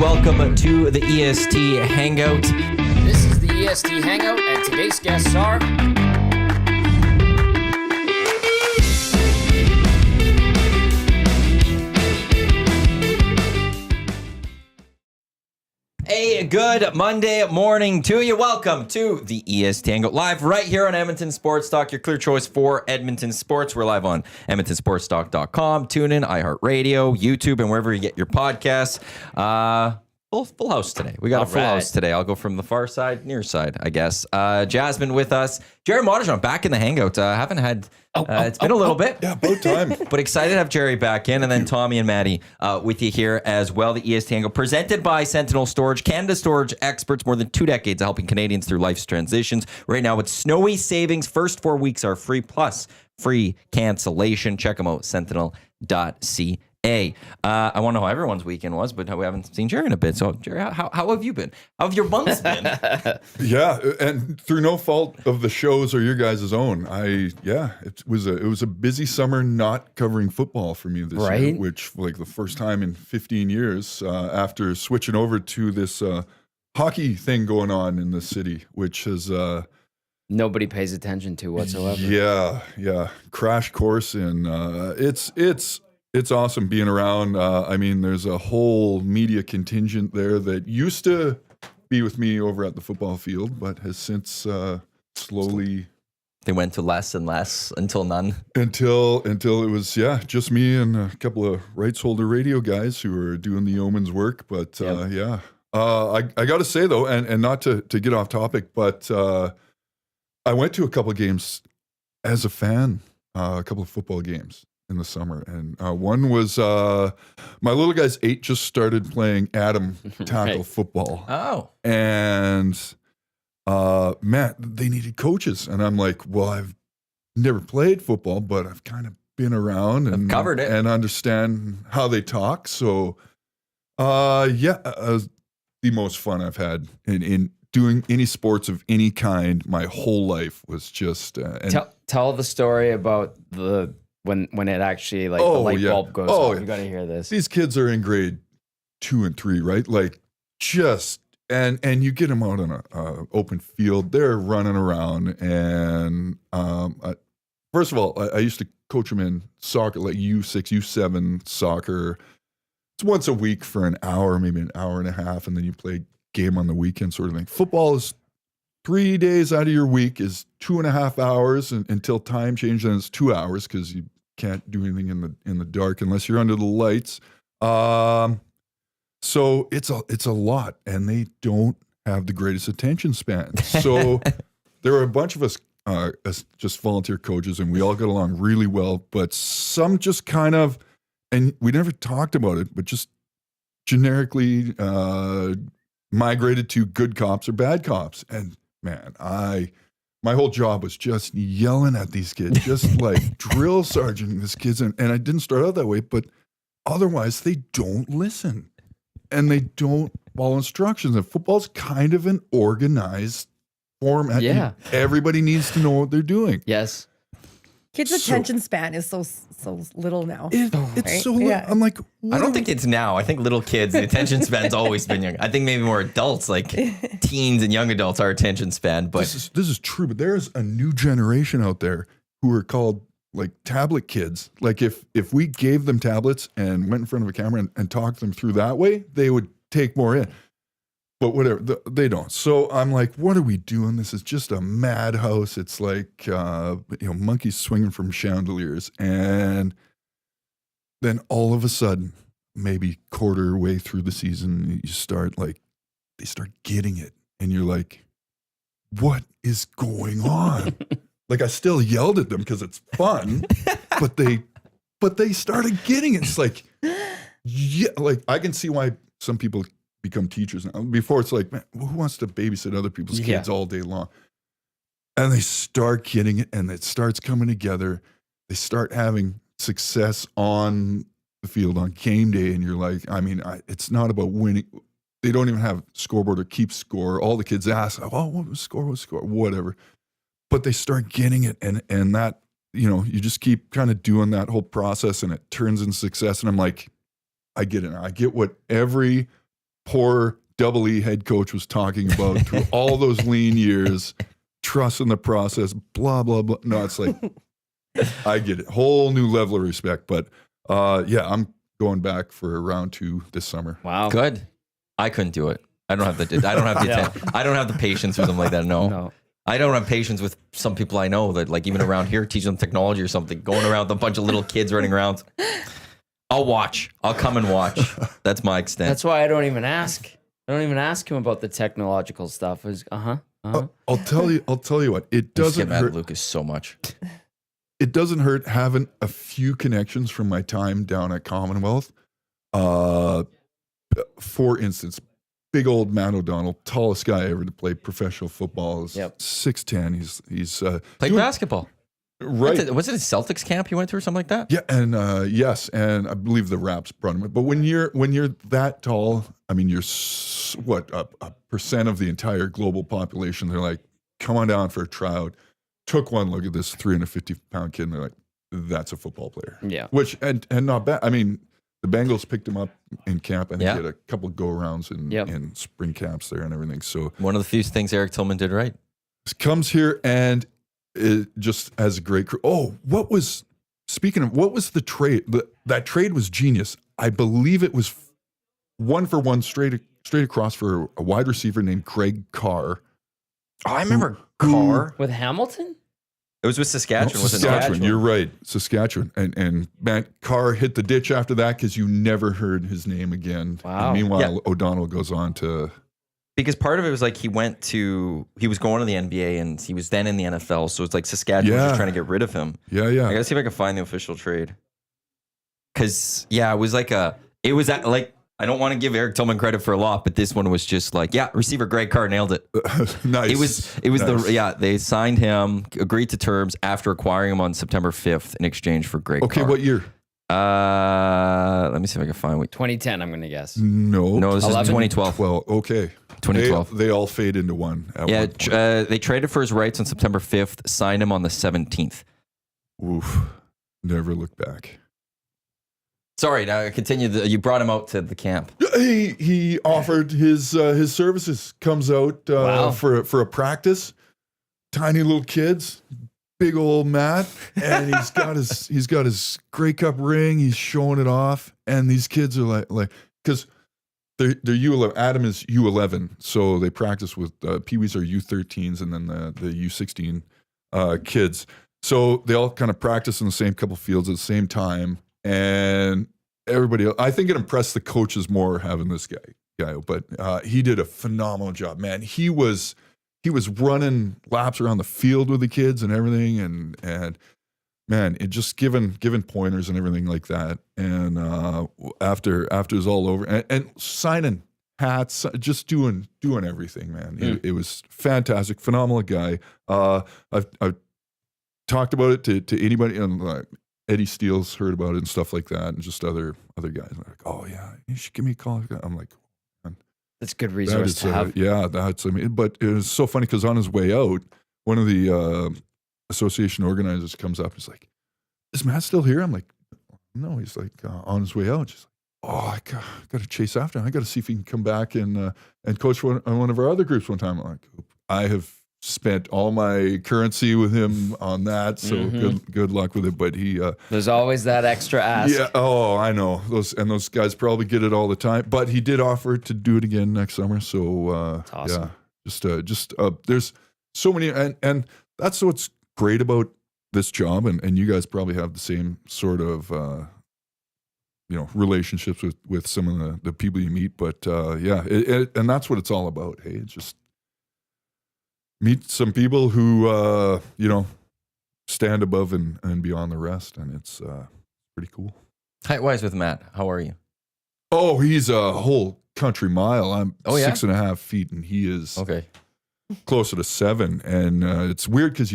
welcome to the EST Hangout. This is the EST Hangout, and today's guests are... A good Monday morning to you. Welcome to the EST Hangout, live right here on Edmonton Sports Talk, your clear choice for Edmonton sports. We're live on EdmontonSportsTalk.com, TuneIn, iHeartRadio, YouTube, and wherever you get your podcasts. Full house today. We got a full house today. I'll go from the far side, near side, I guess. Jasmine with us. Gerry Moddejonge back in the Hangout. Haven't had... it's been a little bit. Yeah, about time. But excited to have Gerry back in. And then Tommy and Maddie with you here as well. The EST Hangout presented by Sentinel Storage, Canada storage experts, more than 2 decades of helping Canadians through life's transitions. Right now, it's snowy savings. First 4 weeks are free, plus free cancellation. Check them out, sentinel.ca. I want to know how everyone's weekend was, but we haven't seen Gerry in a bit. So, Gerry, how have you been? How have your months been? Yeah, and through no fault of the shows or your guys' own, it was a busy summer not covering football for me this year, which like the first time in 15 years after switching over to this hockey thing going on in the city, which is nobody pays attention to whatsoever. Yeah, crash course in It's awesome being around. I mean, there's a whole media contingent there that used to be with me over at the football field, but has since slowly... They went to less and less until none. Until it was, just me and a couple of rights holder radio guys who were doing the yeoman's work. But I got to say, though, and not to get off topic, but I went to a couple of games as a fan, a couple of football games in the summer, and one was my little guy's 8 just started playing Adam tackle football. Oh, and Matt, they needed coaches, and I'm like, well, I've never played football, but I've kind of been around and covered it and understand how they talk. So, the most fun I've had in doing any sports of any kind my whole life was just. Tell the story about the. When it actually the light bulb goes off. You got to hear this. These kids are in grade 2 and 3, right? Like and you get them out on a open field. They're running around, and first of all, I used to coach them in soccer, like U6, U7 soccer. It's once a week for an hour, maybe an hour and a half, and then you play a game on the weekend, sort of thing. Football is 3 days out of your week is 2.5 hours until time changes, and it's 2 hours because you can't do anything in the dark unless you're under the lights. So it's a lot, and they don't have the greatest attention span. So there were a bunch of us as just volunteer coaches, and we all got along really well. But some just kind of, and we never talked about it, but just generically migrated to good cops or bad cops, and man, my whole job was just yelling at these kids, just like drill sergeanting these kids. And I didn't start out that way, but otherwise they don't listen and they don't follow instructions. And football's kind of an organized format. Yeah. Everybody needs to know what they're doing. Yes. Kids' attention span is so little now. It's so little. Yeah. I'm like, I don't think it's now. I think little kids, the attention span's always been young. I think maybe more adults, like teens and young adults, our attention span. But this is true. But there's a new generation out there who are called like tablet kids. Like if we gave them tablets and went in front of a camera and talked them through that way, they would take more in. But whatever, they don't. So I'm like, what are we doing? This is just a madhouse. It's like, monkeys swinging from chandeliers. And then all of a sudden, maybe quarter way through the season, they start getting it. And you're like, what is going on? Like, I still yelled at them because it's fun, but they started getting it. It's like, yeah, like I can see why some people become teachers now. Before it's like, man, who wants to babysit other people's kids all day long? And they start getting it, and it starts coming together. They start having success on the field on game day, and you're like, it's not about winning. They don't even have scoreboard or keep score. All the kids ask, oh, what was score, whatever. But they start getting it, and that, you just keep kind of doing that whole process, and it turns into success. And I'm like, I get it now. I get what every poor Double E head coach was talking about through all those lean years, trust in the process, blah, blah, blah. No, it's like, I get it. Whole new level of respect. But yeah, I'm going back for round 2 this summer. Wow. Good. I couldn't do it. I don't have I don't have the patience for something like that. No. I don't have patience with some people I know that, like, even around here, teach them technology or something, going around with a bunch of little kids running around. I'll watch. I'll come and watch. That's my extent. That's why I don't even ask. I don't even ask him about the technological stuff. I'll tell you what. It doesn't hurt. Lucas so much. It doesn't hurt having a few connections from my time down at Commonwealth. For instance, big old Matt O'Donnell, tallest guy ever to play professional football. Is 6'10". He's played basketball. Right. Was it a Celtics camp you went to or something like that? Yeah, and yes, and I believe the Raps brought him. But when you're that tall, I mean, you're a percent of the entire global population. They're like, come on down for a tryout. Took one look at this 350-pound kid, and they're like, that's a football player. Yeah. Which and not bad. I mean, the Bengals picked him up in camp, and he had a couple go-rounds in spring camps there and everything. So one of the few things Eric Tillman did right. Comes here and it just has a great crew. Oh, what was the trade? That trade was genius. I believe it was 1-for-1 straight across for a wide receiver named Greg Carr. Oh, I remember Carr. With Hamilton? It was with Saskatchewan. Saskatchewan, you're right. Saskatchewan. And Matt Carr hit the ditch after that because you never heard his name again. Wow. And meanwhile, O'Donnell goes on to... Because part of it was like he was going to the NBA and he was then in the NFL. So it's like Saskatchewan was just trying to get rid of him. Yeah. I gotta see if I can find the official trade. Because, it was like I don't want to give Eric Tillman credit for a lot, but this one was just like, receiver Greg Carr nailed it. Nice. It was they signed him, agreed to terms after acquiring him on September 5th in exchange for Greg Carr. Okay, what year? Let me see if I can find 2010, I'm going to guess. No, this is 2012. Well, okay. 2012. They all fade into one. They traded for his rights on September 5th, signed him on the 17th. Oof. Never look back. Sorry, now continue. You brought him out to the camp. He offered his services. Comes out for a practice. Tiny little kids, big old Matt, and he's got his Grey Cup ring. He's showing it off, and these kids are like because they're U11. Adam is U11, so they practice with Pee-wees are U13s, and then the U16 kids. So they all kind of practice in the same couple fields at the same time. And everybody else, I think it impressed the coaches more having this guy, but he did a phenomenal job, man. He was running laps around the field with the kids and everything, and man, it just giving pointers and everything like that. And after it was all over, and signing hats, just doing everything, man. It was fantastic, phenomenal guy. I've talked about it to anybody, and Eddie Steele's heard about it and stuff like that, and just other guys. I'm like, oh yeah, you should give me a call. I'm like, man, that's a good resource to have. But it was so funny because on his way out, one of the association organizers comes up. He's like, "Is Matt still here?" I'm like, "No." He's like, on his way out. She's like, "Oh, I got to chase after him. I got to see if he can come back and coach on one of our other groups one time." I'm like, I have spent all my currency with him on that, so good luck with it. But he there's always that extra ask. Yeah, I know those guys probably get it all the time. But he did offer to do it again next summer. So that's awesome. Just there's so many, and that's what's great about this job. And you guys probably have the same sort of relationships with some of the people you meet. But and that's what it's all about. Hey, it's just meet some people who, stand above and beyond the rest. And it's pretty cool. Height-wise with Matt, how are you? Oh, he's a whole country mile. I'm 6.5 feet, and he is closer to 7. And it's weird because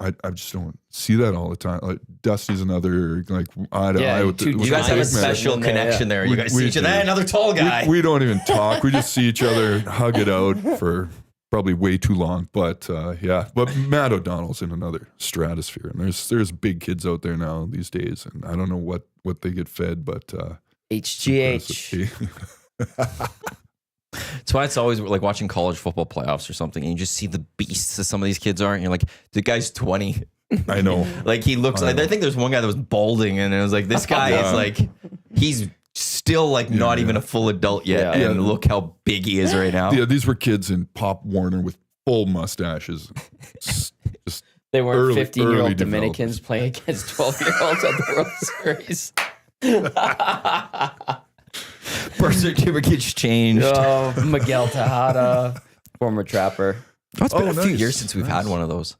I just don't see that all the time. Like Dusty's another eye to eye with you guys have a special connection there. You guys see each other. Another tall guy. We don't even talk. We just see each other, hug it out for probably way too long, but but Matt O'Donnell's in another stratosphere, and there's big kids out there now these days, and I don't know what they get fed, but HGH. That's why it's always like watching college football playoffs or something, and you just see the beasts that some of these kids are, and you're like, the guy's 20. I know. Like he looks like, I think there's one guy that was balding, and it was like, this guy is like, he's still like not even a full adult yet, and look how big he is right now. Yeah, these were kids in Pop Warner with full mustaches. Just they weren't 15-year-old Dominicans playing against 12-year-olds at the World Series. Birth certificates changed. Oh, Miguel Tejada, former Trapper. Oh, it's been a few years since we've had one of those.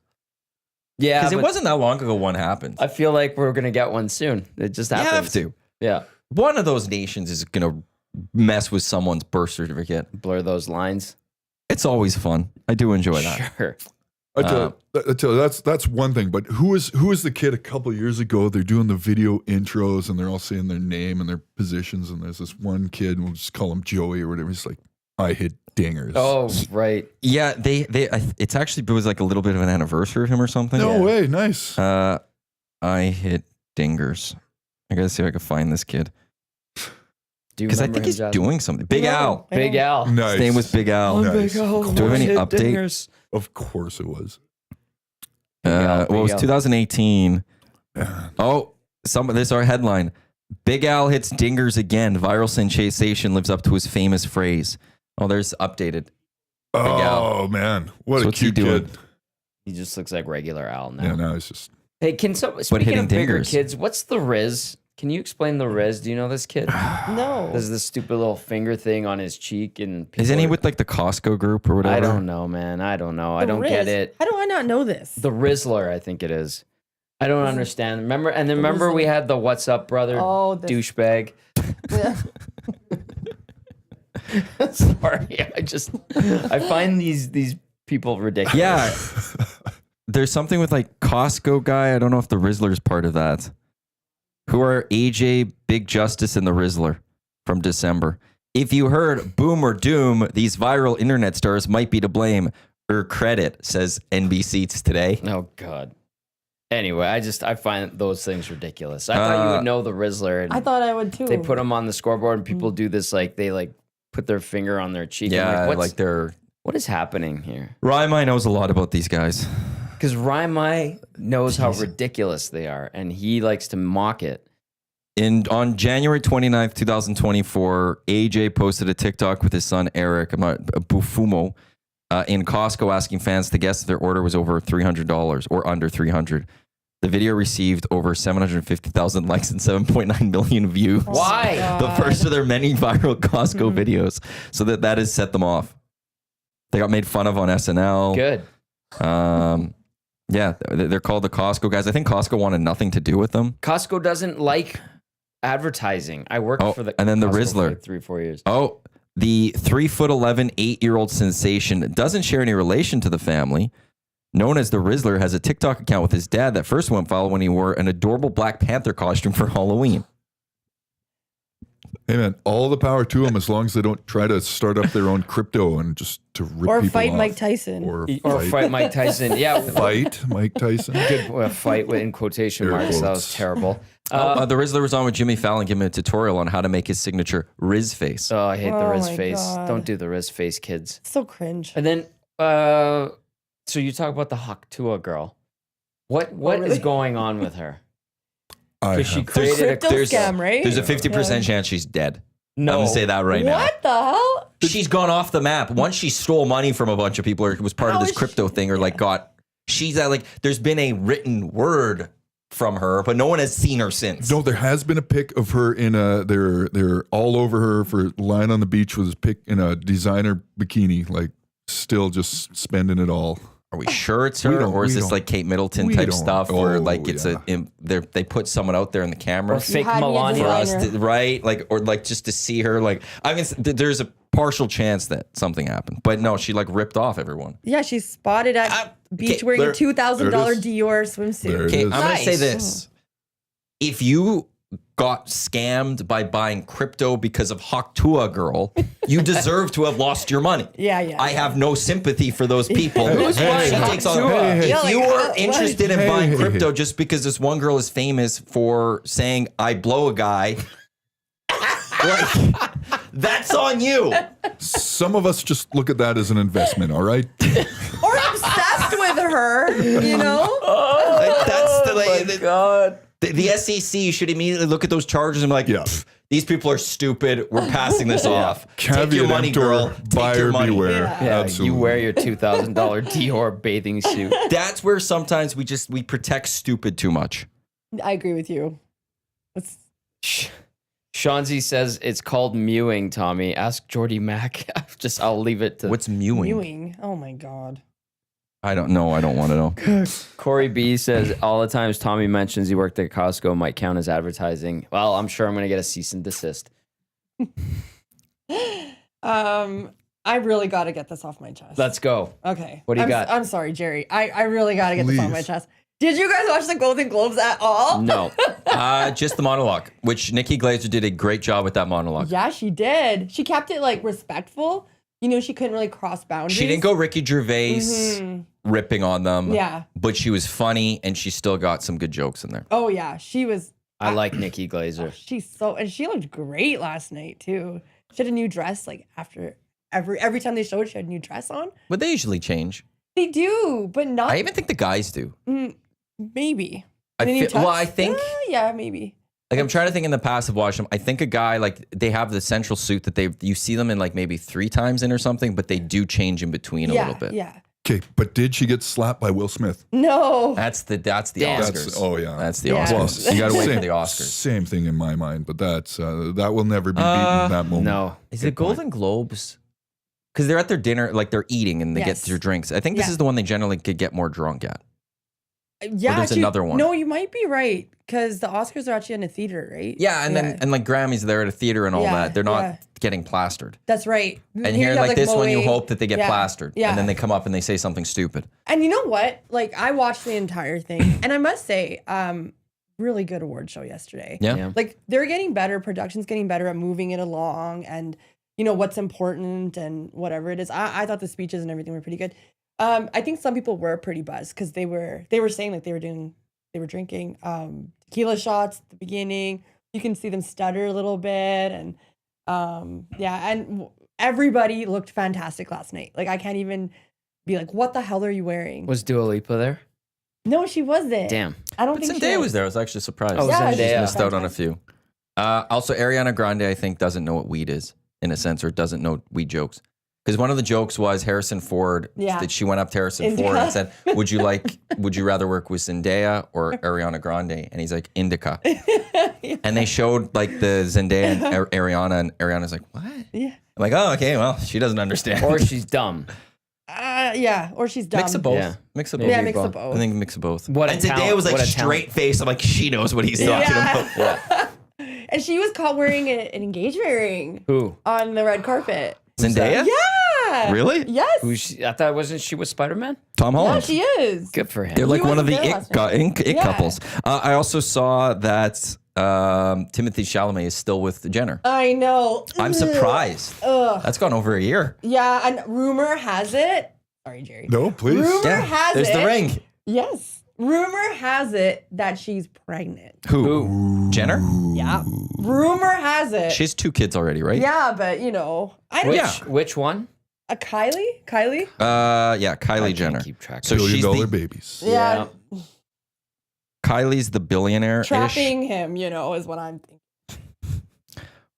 Yeah, because it wasn't that long ago one happened. I feel like we're gonna get one soon. It just happens. You have to. Yeah. One of those nations is gonna mess with someone's birth certificate. Blur those lines. It's always fun. I do enjoy that. Sure. I tell you, that's one thing. But who is the kid a couple of years ago? They're doing the video intros and they're all saying their name and their positions. And there's this one kid, we'll just call him Joey or whatever. He's like, I hit dingers. Oh, right. Yeah, it's actually, it was like a little bit of an anniversary of him or something. No way, nice. I hit dingers. I gotta see if I can find this kid. Because I think he's doing something. Big Al. Big Al. Nice. His name was Big Al. Nice. Big Al. Do we have any update? Of course it was. Well, it was 2018. Oh, this is our headline. Big Al hits dingers again. Viral sensation lives up to his famous phrase. Oh, there's updated. Oh, man. What a cute kid. He just looks like regular Al now. Yeah, now he's just... Hey, speaking of bigger kids, what's the Riz? Can you explain the Riz? Do you know this kid? No. There's this stupid little finger thing on his cheek. And isn't he with like the Costco group or whatever? I don't know, man. I don't know. I don't get it. How do I not know this? The Rizzler, I think it is. I don't understand. Remember we had the What's Up Brother douchebag. Yeah. Sorry, I find these people ridiculous. Yeah. There's something with like Costco guy. I don't know if the Rizzler's part of that. Who are AJ, Big Justice, and the Rizzler from December. If you heard boom or doom, these viral internet stars might be to blame or credit, says NBC Today. Oh, God. Anyway, I find those things ridiculous. I thought you would know the Rizzler. And I thought I would too. They put them on the scoreboard and people do this, like they like put their finger on their cheek. Yeah, like what is happening here? Raimai knows a lot about these guys. Because Raimai knows how ridiculous they are, and he likes to mock it. On January 29th, 2024, AJ posted a TikTok with his son, Eric, Bufumo, in Costco asking fans to guess if their order was over $300 or under $300. The video received over 750,000 likes and 7.9 million views. Why? The first of their many viral Costco videos. So that has set them off. They got made fun of on SNL. Good. Yeah, they're called the Costco guys. I think Costco wanted nothing to do with them. Costco doesn't like advertising. I worked for the and then the Costco Rizzler for like 3-4 years. Oh, the 3'11", 8-year-old sensation doesn't share any relation to the family. Known as the Rizzler, has a TikTok account with his dad that first went viral when he wore an adorable Black Panther costume for Halloween. Hey man, all the power to them as long as they don't try to start up their own crypto and just to rip or people fight off. Mike Tyson. Or fight Mike Tyson. Yeah. Fight Mike Tyson. Good fight in quotation marks. That was terrible. The Rizzler was on with Jimmy Fallon giving a tutorial on how to make his signature Riz face. Oh, I hate the Riz my face. God. Don't do the Riz face, kids. So cringe. And then, so you talk about the Haktua girl. What really? is going on with her? There's Crypto scam, right? There's a 50% chance she's dead. No. I'm going to say that right now. What the hell? She's gone off the map. Once she stole money from a bunch of people or was part of this crypto thing or she's at there's been a written word from her, but no one has seen her since. No, there has been a pic of her in they're all over her for lying on the beach with a pic in a designer bikini, like still just spending it all. Are we sure it's her, or is this like Kate Middleton type stuff, where they put someone out there in the camera, or fake Melania, for us, right? Or just to see her. There's a partial chance that something happened, but no, she ripped off everyone. Yeah, she's spotted at beach wearing a $2,000 Dior swimsuit. Okay, I'm gonna say this: if you got scammed by buying crypto because of Haktua girl, you deserve to have lost your money. Yeah. I have no sympathy for those people. Haktua? If you were interested in buying crypto just because this one girl is famous for saying I blow a guy, That's on you. Some of us just look at that as an investment, all right? Or obsessed with her, you know? That's my God. The SEC should immediately look at those charges and be like, Yeah. these people are stupid. We're passing this off. Caveat Take your money, emptor, girl. Take buyer your money. beware. Yeah, Absolutely. you wear your $2,000 Dior bathing suit. That's where sometimes we protect stupid too much. I agree with you. It's Shanzi says it's called mewing, Tommy. Ask Jordy Mac. I'll leave it to... What's mewing? mewing. Oh my God. I don't know. I don't want to know. Corey B says all the times Tommy mentions he worked at Costco might count as advertising. Well, I'm sure I'm going to get a cease and desist. I really got to get this off my chest. Let's go. Okay. What do you got? I'm sorry, Gerry. I really got to get this off my Please. chest. Did you guys watch the Golden Globes at all? No. Just the monologue, which Nikki Glaser did a great job with that monologue. Yeah, she did. She kept it like respectful. You know, she couldn't really cross boundaries. She didn't go Ricky Gervais ripping on them. Yeah. But she was funny and she still got some good jokes in there. Oh yeah, she was. I like Nikki Glaser. And she looked great last night too. She had a new dress like after every time they showed, she had a new dress on. But they usually change. They do, but not. I even think the guys do. Maybe. I Any think yeah, maybe. like I'm trying to think in the past of watching them. I think a guy like they have the central suit that you see them in like maybe 3 times in or something, but they do change in between a little bit. Yeah. Okay, but did she get slapped by Will Smith? No. That's the Damn. Oscars. Oh yeah, That's the Yeah. Oscars. You got to wait for Same- the Oscars. Same thing in my mind, but that's that will never be beaten in that moment. No. Is it Golden Globes? Because they're at their dinner, like they're eating and they Yes. get their drinks. I think this Yeah. is the one they generally could get more drunk at. Yeah. there's another one. No, you might be right because the Oscars are actually in a theater, right? Yeah, and then and like Grammys, they're at a theater and all Yeah, that. They're not yeah. getting plastered. That's right. And here, you have, like this one, you Moe. hope that they get Yeah. plastered, Yeah. and then they come up and they say something stupid. And you know what? Like I watched the entire thing, and I must say, really good award show yesterday. Yeah. Like they're getting better. Production's getting better at moving it along, and you know what's important and whatever it is. I thought the speeches and everything were pretty good. I think some people were pretty buzzed because they were saying like they were drinking tequila shots at the beginning. You can see them stutter a little bit, and and everybody looked fantastic last night. Like I can't even be like, what the hell are you wearing? Was Dua Lipa there? No, she wasn't. Damn. I don't But think Zendaya was there. I was actually surprised. Oh, Yeah, Zendaya. she Just was missed out on a fantastic. few. Also, Ariana Grande, I think, doesn't know what weed is in a sense, or doesn't know weed jokes. Because one of the jokes was Harrison Ford. Yeah. That she went up to Harrison Indica. Ford and said, "Would you rather work with Zendaya or Ariana Grande?" And he's like, "Indica." And they showed like the Zendaya and Ariana, and Ariana's like, "What?" Yeah. I'm like, "Oh, okay. Well, she doesn't understand." Or she's dumb. Yeah. Or she's dumb. mix of both. Yeah. Mix of Maybe both. Yeah, mix both. of both. I think mix of both. What a and Zendaya talent. was like What a straight face. I'm like, she knows what he's talking about. Yeah. And she was caught wearing an engagement ring Who? on the red carpet. Zendaya? Yeah. Really? Yes. Who? I thought wasn't she with Spider-Man? Tom Yeah, Holland. she is. Good for him. They're like He one of the wasn't there last night. it Yeah. couples. I also saw that Timothée Chalamet is still with Jenner. I know. I'm surprised. Ugh. That's gone over a year. Yeah, and rumor has it. Sorry, Gerry. No, please. Rumor has There's it. the ring. Yes. Rumor has it that she's pregnant. Who? Jenner? Yeah. Rumor has it. She has 2 kids already, right? Yeah, but you know, I don't Which one? Kylie? Kylie? Yeah, I Kylie can't Jenner. keep track. So $1 she's billion the, babies. Yeah. Kylie's the billionaire. Trapping him, you know, is what I'm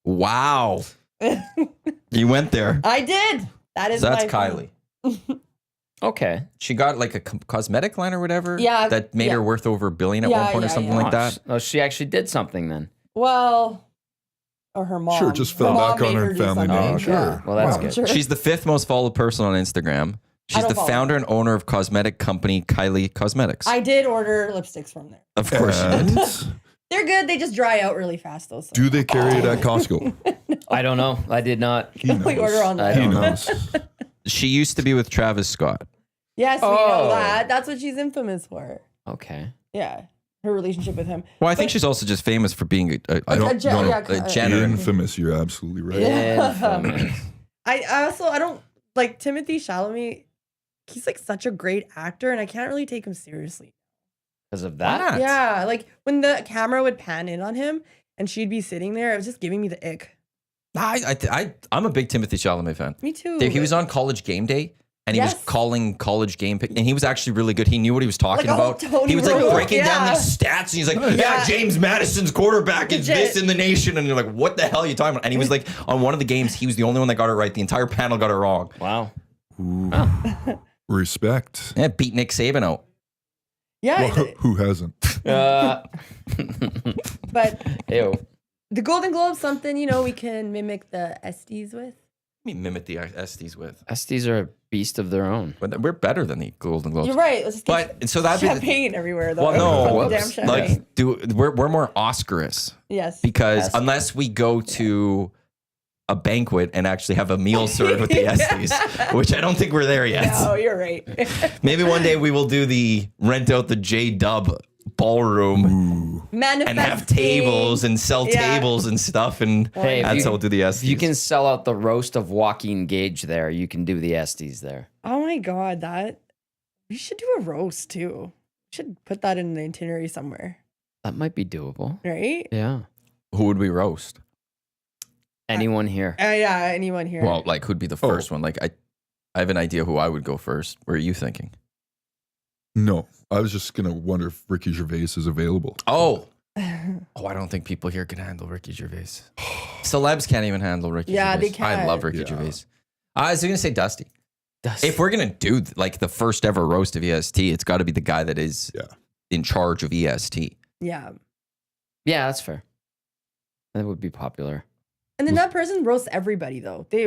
Wow. thinking. You went there. I did. That is So that's my Kylie. Okay. She got like a cosmetic line or whatever. Yeah, That made yeah. her worth over $1 billion at Yeah, one point or yeah, something yeah. like that. Oh, she actually did something then. Well, or her mom. Sure, just Her fell mom back on made her do family something. name. Oh, Sure. Yeah. Well, that's Wow. good. Sure. She's the 5th most followed person on Instagram. She's don't the follow founder and owner of cosmetic company Kylie Cosmetics. I did order lipsticks from there. Of course you did. And They're good. They just dry out really fast, though. So. do they carry it at Costco? I don't know. I did not. He knows. We order I online. He don't know. knows. She used to be with Travis Scott. Yes, we Oh. know that. That's what she's infamous for. Okay. Yeah, her relationship with him. Well, I think she's also just famous for being a don't- Jen- no, no. yeah, a Jenner. Infamous, you're absolutely right. Infamous. I don't like Timothée Chalamet. He's like such a great actor, and I can't really take him seriously. Because of Why that? not? Yeah, like when the camera would pan in on him and she'd be sitting there, it was just giving me the ick. I'm a big Timothy Chalamet fan. Me too. He was on College Game Day. And he was calling college game pick, and he was actually really good. He knew what he was talking about. He was like breaking down these stats, and he's like, "Yeah, James Madison's quarterback is this in the nation," and you're like, "What the hell are you talking about?" And he was like, on one of the games, he was the only one that got it right. The entire panel got it wrong. Wow. Respect. Yeah, beat Nick Saban out. Yeah. Well, who hasn't? But Ew. the Golden Globes, something we can mimic the ESTs with. Mimic the ESTs with. ESTs are a beast of their own. But we're better than the Golden Globes. You're right. Let's just but so that champagne everywhere though. Well, no, Damn champagne. like we're more Oscarous. Yes. Because unless we go to a banquet and actually have a meal served with the ESTs, which I don't think we're there yet. No, you're right. Maybe one day we will do the rent out the J-Dub ballroom and have tables and sell tables and stuff, and that's how we'll do the ESTs. If you can sell out the roast of Joaquin Gage there, you can do the ESTs there. Oh my God, we should do a roast too. We should put that in the itinerary somewhere. That might be doable. Right? Yeah. Who would we roast? Anyone here? Yeah, anyone here. Well, like who'd be the first one? Like I have an idea who I would go first. What are you thinking? No, I was just gonna wonder if Ricky Gervais is available. Oh, I don't think people here can handle Ricky Gervais. Celebs can't even handle Ricky Gervais. Yeah, they can. I love Ricky Gervais. I was gonna say Dusty. If we're gonna do like the first ever roast of EST, it's got to be the guy that is in charge of EST. Yeah. Yeah, that's fair. That would be popular. And then that person roasts everybody though. They,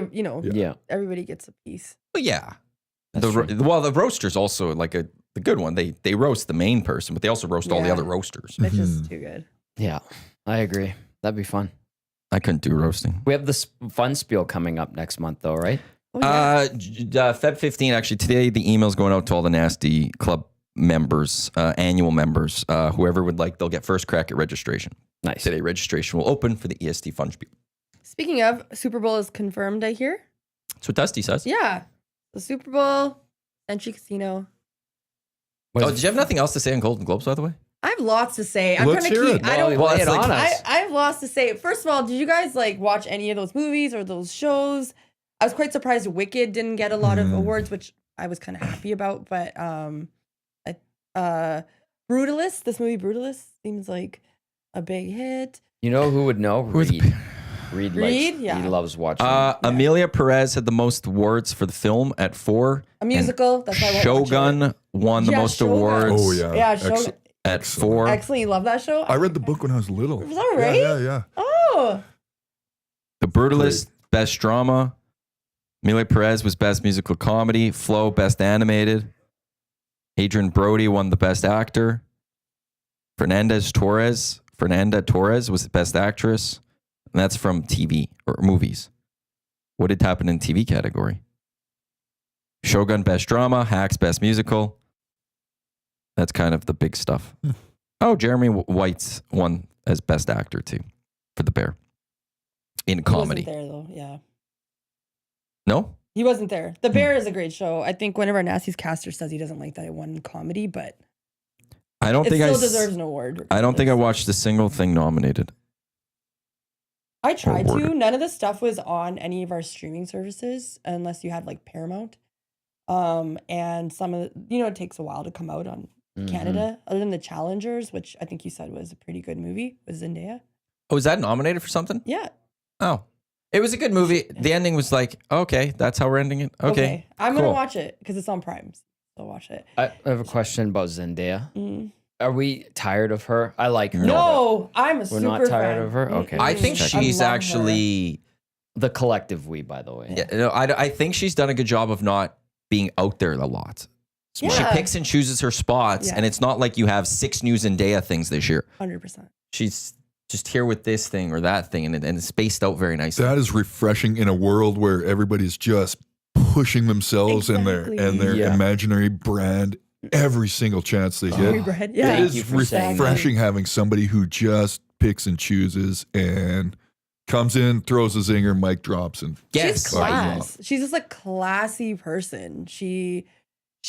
everybody gets a piece. Well, yeah. The roaster's also like the good one. They roast the main person, but they also roast all the other roasters. It's just too good. Yeah, I agree. That'd be fun. I couldn't do roasting. We have this fun spiel coming up next month though, right? Oh, yeah. Feb 15, actually today, the email's going out to all the Nasty Club members, annual members. Whoever would like, they'll get first crack at registration. Nice. Today, registration will open for the EST Fun Spiel. Speaking of, Super Bowl is confirmed, I hear. That's what Dusty says. Yeah. The Super Bowl, Century Casino. Did you have nothing else to say on Golden Globes, by the way? I have lots to say. Let's hear it. I don't. Lay it on us. I have lots to say. First of all, did you guys watch any of those movies or those shows? I was quite surprised Wicked didn't get a lot of awards, which I was kind of happy about. But Brutalist, this movie Brutalist, seems like a big hit. You know who would know? Reed. Reed, He loves watching. Amelia Perez had the most awards for the film at 4. A musical. That's why I won't watch Shogun it. won the most Shogun. awards. Oh yeah, Yeah, Shogun. At 4. Excellent. You love that show? I read the book when I was little. Was that right? Yeah. Oh. The Brutalist, best drama. Amelia Perez was best musical comedy. Flo, best animated. Adrian Brody won the best actor. Fernanda Torres was best actress. And that's from TV or movies. What did happen in TV category? Shogun, best drama. Hacks, best musical. That's kind of the big stuff. Oh, Jeremy White's won as best actor too for The Bear in comedy. He wasn't there though. Yeah. No? He wasn't there. The Bear is a great show. I think one of our Nasty's caster says he doesn't like that it won comedy, but I don't think still deserves an award. I don't think I watched a single thing nominated. I tried to. None of the stuff was on any of our streaming services unless you had Paramount. And some of the, it takes a while to come out on Canada, other than The Challengers, which I think you said was a pretty good movie with Zendaya. Oh, was that nominated for something? Yeah. Oh. It was a good movie. The ending was okay, that's how we're ending it. Okay. I'm going to watch it because it's on Prime. So I'll watch it. I have a question about Zendaya. Are we tired of her? I like her. No, I'm a We're super not tired fan. of her? Okay. I think she's actually... The collective we, by the way. Yeah, no, I think she's done a good job of not being out there a lot. Yeah. She picks and chooses her spots, and it's not like you have 6 new Zendaya things this year. 100%. She's just here with this thing or that thing, and it's spaced out very nicely. That is refreshing in a world where everybody's just pushing themselves and their imaginary brand every single chance they get. Yeah. It is refreshing having somebody who just picks and chooses and comes in, throws a zinger, mic drops, and she's class. She's just classy person. She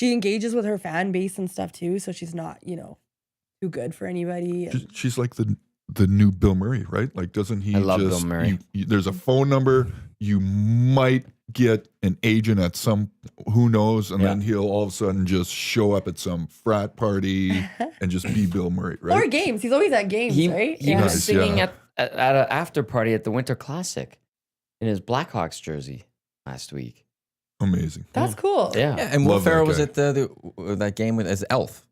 engages with her fan base and stuff too, so she's not too good for anybody. She's like the the new Bill Murray, right? Like, doesn't he? I love Bill Murray. There's a phone number. You might get an agent at some, who knows, and then he'll all of a sudden just show up at some frat party and just be Bill Murray, right? Or games. He's always at games, right? He was singing at an after party at the Winter Classic in his Blackhawks jersey last week. Amazing. That's cool. Yeah. And Will Ferrell was at that game as Elf.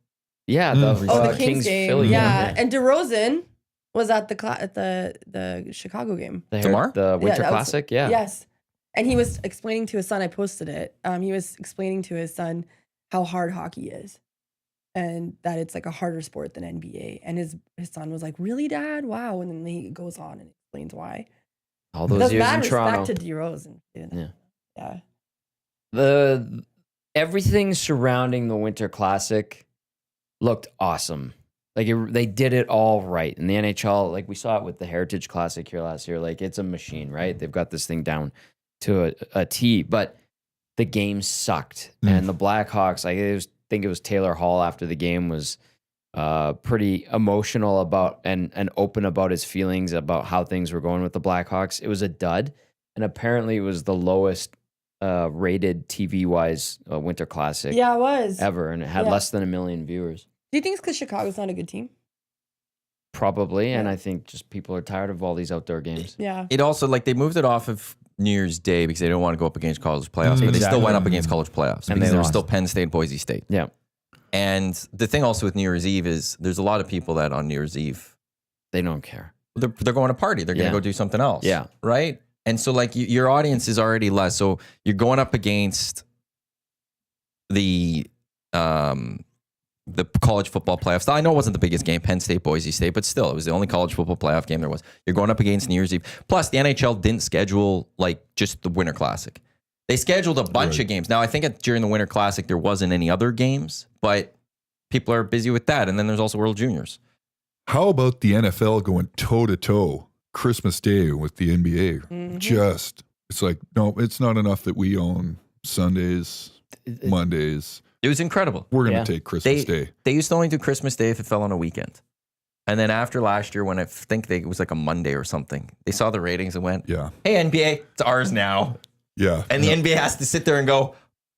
Yeah, the Kings game. Philly Yeah, and DeRozan was at the Chicago game. The Winter Classic. Yes, and he was explaining to his son. I posted it. He was explaining to his son how hard hockey is, and that it's like a harder sport than NBA. And his son was like, "Really, Dad? Wow!" And then he goes on and explains why. All those years in Toronto. Respect to DeRozan. Yeah. Everything surrounding the Winter Classic looked awesome. Like they did it all right. In the NHL, like we saw it with the Heritage Classic here last year. Like it's a machine, right? They've got this thing down to a T. But the game sucked, and the Blackhawks. I think it was Taylor Hall after the game was pretty emotional about and open about his feelings about how things were going with the Blackhawks. It was a dud, and apparently it was the lowest rated TV-wise Winter Classic. Yeah, it was ever, and it had less than 1 million viewers. Do you think it's because Chicago's not a good team? Probably, and I think just people are tired of all these outdoor games. Yeah. It also, like, they moved it off of New Year's Day because they didn't want to go up against college playoffs, but they still went up against college playoffs And because they there was lost. still Penn State, Boise State. Yeah. And the thing also with New Year's Eve is there's a lot of people that on New Year's Eve, They don't care. they're going to party. They're going to go do something else. Yeah. Right? And so, like, your audience is already less. So you're going up against the college football playoffs. I know it wasn't the biggest game, Penn State, Boise State, but still, it was the only college football playoff game there was. You're going up against New Year's Eve. Plus, the NHL didn't schedule, like, just the Winter Classic. They scheduled a bunch of games. Now, I think during the Winter Classic, there wasn't any other games, but people are busy with that. And then there's also World Juniors. How about the NFL going toe-to-toe Christmas Day with the NBA? It's like, no, it's not enough that we own Sundays, Mondays. It was incredible. We're going to take Christmas Day. They used to only do Christmas Day if it fell on a weekend. And then after last year, when I think it was like a Monday or something, they saw the ratings and went, hey, NBA, it's ours now. Yeah. And the NBA has to sit there and go,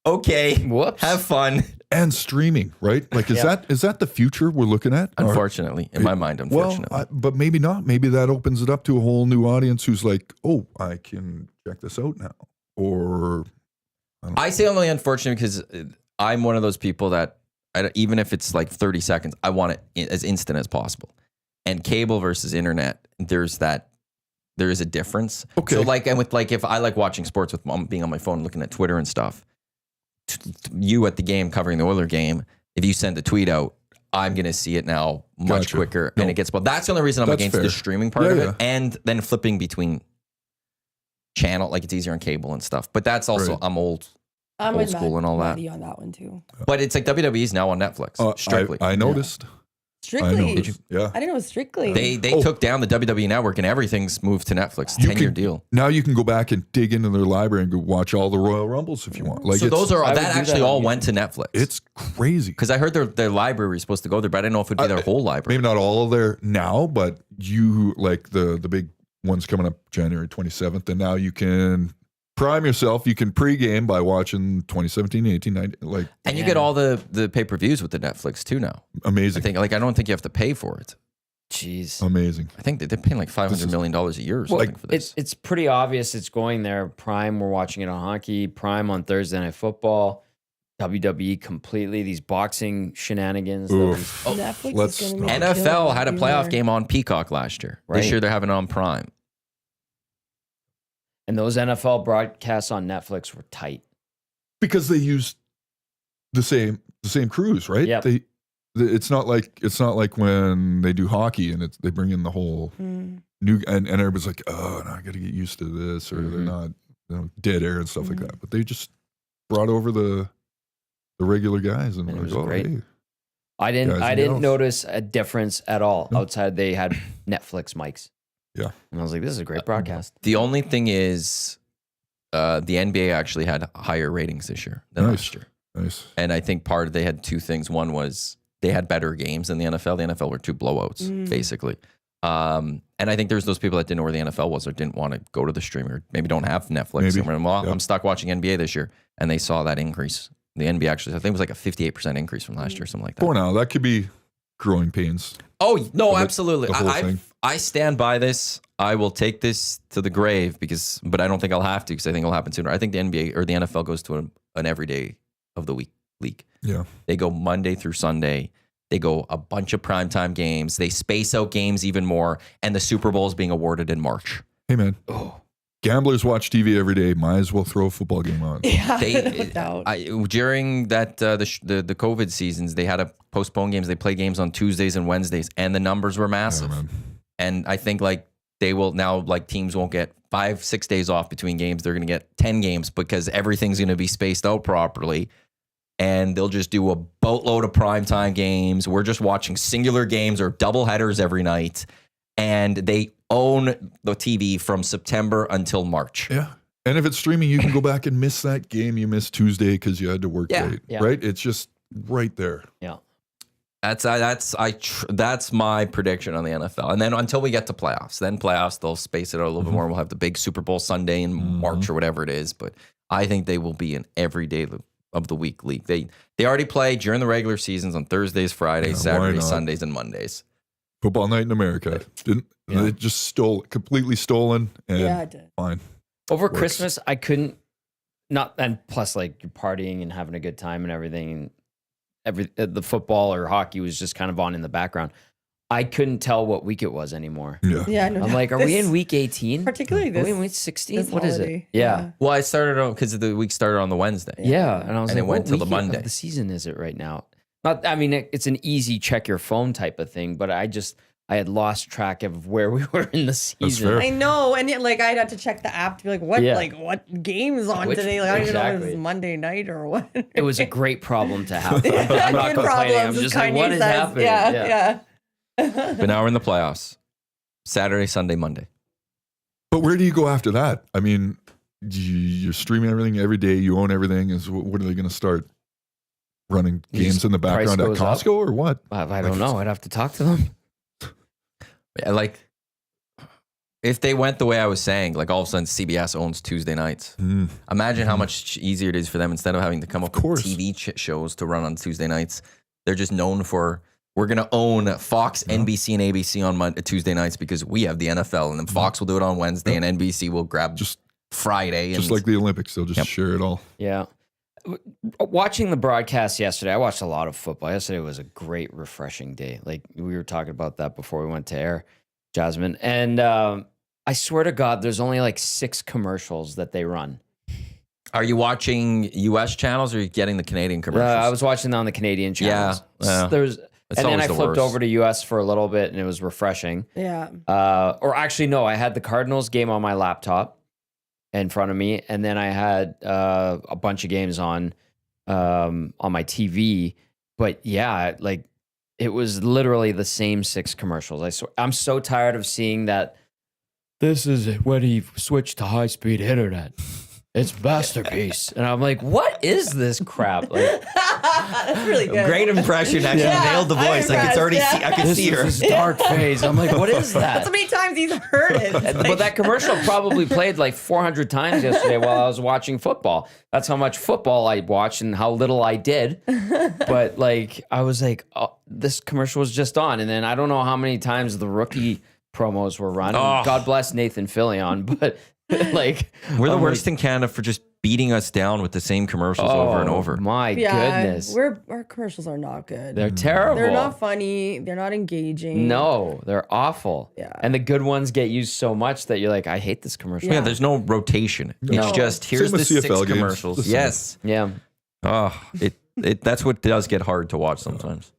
okay, have fun. And streaming, right? Like, is that the future we're looking at? Unfortunately, in my mind, unfortunately. Well, but maybe not. Maybe that opens it up to a whole new audience who's like, oh, I can check this out now. Or I say only unfortunate because I'm one of those people that even if it's like 30 seconds, I want it as instant as possible. And cable versus internet, there is a difference. Okay. So like, and with like, if I like watching sports with being on my phone, looking at Twitter and stuff, you at the game covering the Oiler game, if you send a tweet out, I'm going to see it now much quicker. And it gets, but that's the only reson I'm against the streaming part of it. And then flipping between channel, like it's easier on cable and stuff. But that's also, I'm old school and all that. On that one too. But it's like WWE's now on Netflix. Strictly. I noticed. Strictly. Did you? Yeah. I didn't know it was Strictly. They took down the WWE network and everything's moved to Netflix. 10-year deal. Now you can go back and dig into their library and go watch all the Royal Rumbles if you want. Like, so those are that actually all went to Netflix. It's crazy. Because I heard their library was supposed to go there, but I didn't know if it'd be their whole library. Maybe not all there now, but you like the big ones coming up January 27th, and now you can prime yourself. You can pregame by watching 2017, 18, 19. Like, and you get all the pay-per-views with the Netflix too now. Amazing. I don't think you have to pay for it. Jeez. Amazing. I think they're paying like $500 million a year or something for this. It's pretty obvious it's going there. Prime, we're watching it on hockey. Prime on Thursday Night Football. WWE completely. These boxing shenanigans. Netflix is gonna make NFL had a playoff game on Peacock last year. Right. This year they're having it on Prime. And those NFL broadcasts on Netflix were tight because they used the same crews, right? Yeah. It's not like when they do hockey and they bring in the whole new and everybody's like, oh, no, I got to get used to this, or they're not dead air and stuff like that. But they just brought over the regular guys and it like, was oh, great. hey. I didn't notice a difference at all outside they had Netflix mics. Yeah. And I was like, this is a great broadcast. The only thing is the NBA actually had higher ratings this year than last year. Nice. And I think they had two things. One was they had better games than the NFL. The NFL were two blowouts, basically. And I think there's those people that didn't know where the NFL was or didn't want to go to the streamer, maybe don't have Netflix. Maybe. Well, Yep. I'm stuck watching NBA this year, and they saw that increase. The NBA actually, I think it was like a 58% increase from last year, something like that. For now, that could be growing pains. Oh no, The- absolutely. the whole I thing. I stand by this. I will take this to the grave but I don't think I'll have to because I think it'll happen sooner. I think the NBA or the NFL goes to an every day of the week league. Yeah. They go Monday through Sunday. They go a bunch of primetime games. They space out games even more, and the Super Bowl is being awarded in March. Hey, man. Oh, Gamblers watch TV every day. Might as well throw a football game on. Yeah, they no doubt. during that the COVID seasons, they had to postpone games. They play games on Tuesdays and Wednesdays, and the numbers were Yeah, massive. man. And I think like they will now, like teams won't get 5-6 days off between games. They're going to get 10 games because everything's going to be spaced out properly. And they'll just do a boatload of primetime games. We're just watching singular games or double headers every night. And they own the TV from September until March. Yeah. And if it's streaming, you can go back and miss that game you missed Tuesday because you had to work Yeah. late. Yeah. Right? It's just right there. Yeah. That's my prediction on the NFL. And then until we get to playoffs, they'll space it out a little bit more. We'll have the big Super Bowl Sunday in March or whatever it is. But I think they will be an every day of the week league. They already play during the regular seasons on Thursdays, Fridays, Yeah, why Saturdays, not? Sundays, and Mondays. Football night in America. It just completely stolen and Yeah, it did. fine. Over Works. Christmas, I couldn't not, and plus like you're partying and having a good time and everything. The football or hockey was just kind of on in the background. I couldn't tell what week it was anymore. Yeah. Yeah, no I'm doubt. like, are we This- in week 18? Particularly Are this. we in week 16? this What is it? holiday. Yeah. Well, I started on because the week started on the Wednesday. Yeah. And I was And it like, went what till the week Monday. of the season is it right now? Not, I mean, it's an easy check your phone type of thing, but I had lost track of where we were in the season. fair. I know, and yet, like I'd have to check the app to be like, what game is on Which- today? Like I don't even know if exactly. it's Monday night or what. It was a great problem to have. I'm not Good complaining. I'm problems, as just like, Kanye what is says. happening? Yeah. But now we're in the playoffs. Saturday, Sunday, Monday. But where do you go after that? I mean, you're streaming everything every day. You own everything. What are they going to start running games Just in the price background at goes up? Costco or what? I don't know. I'd have to talk to them. Yeah, like if they went the way I was saying, like all of a sudden CBS owns Tuesday nights. Imagine how much easier it is for them instead of having to come up with course. TV shows to run on Tuesday nights. They're just known for we're going to own Fox, NBC, and ABC on Tuesday nights because we have the NFL, and then Fox will do it on Wednesday, and NBC will grab Just Friday. just and like the Olympics, they'll just Yep. share it all. Yeah. Watching the broadcast yesterday, I watched a lot of football. Yesterday was a great, refreshing day. Like we were talking about that before we went to air, Jasmine. And I swear to God, there's only like 6 commercials that they run. Are you watching U.S. channels or are you getting the Canadian commercials? I was watching them on the Canadian channels. Yeah. There's, It's and then always I the flipped worst. over to US for a little bit and it was refreshing. Yeah. Or actually, no, I had the Cardinals game on my laptop in front of me, and then I had a bunch of games on my TV. But yeah, like it was literally the same 6 commercials. I swear, I'm so tired of seeing that. This is when he switched to high speed internet. It's masterpiece, and I'm like, what is this crap? Like, That's really good. Great impression. Actually Yeah. nailed the I'm voice. I could already impressed, see. I could this see her. is his dark phase. I'm like, what is that? That's how many times he's heard it. It's But like- that commercial probably played like 400 times yesterday while I was watching football. That's how much football I watched and how little I did. But like, I was like, oh, this commercial was just on. And then I don't know how many times the rookie promos were run. Oh. God bless Nathan Fillion, but like, We're the I'm worst like, in Canada for just beating us down with the same commercials over and over. My yeah, goodness. our commercials are not good. They're terrible. They're not funny. They're not engaging. No, they're awful. Yeah. And the good ones get used so much that you're like, I hate this commercial. Yeah, there's no rotation. No. It's just here's Same the with 6 CFL games. commercials. The same. Yes. Yeah. Oh, that's what does get hard to watch sometimes.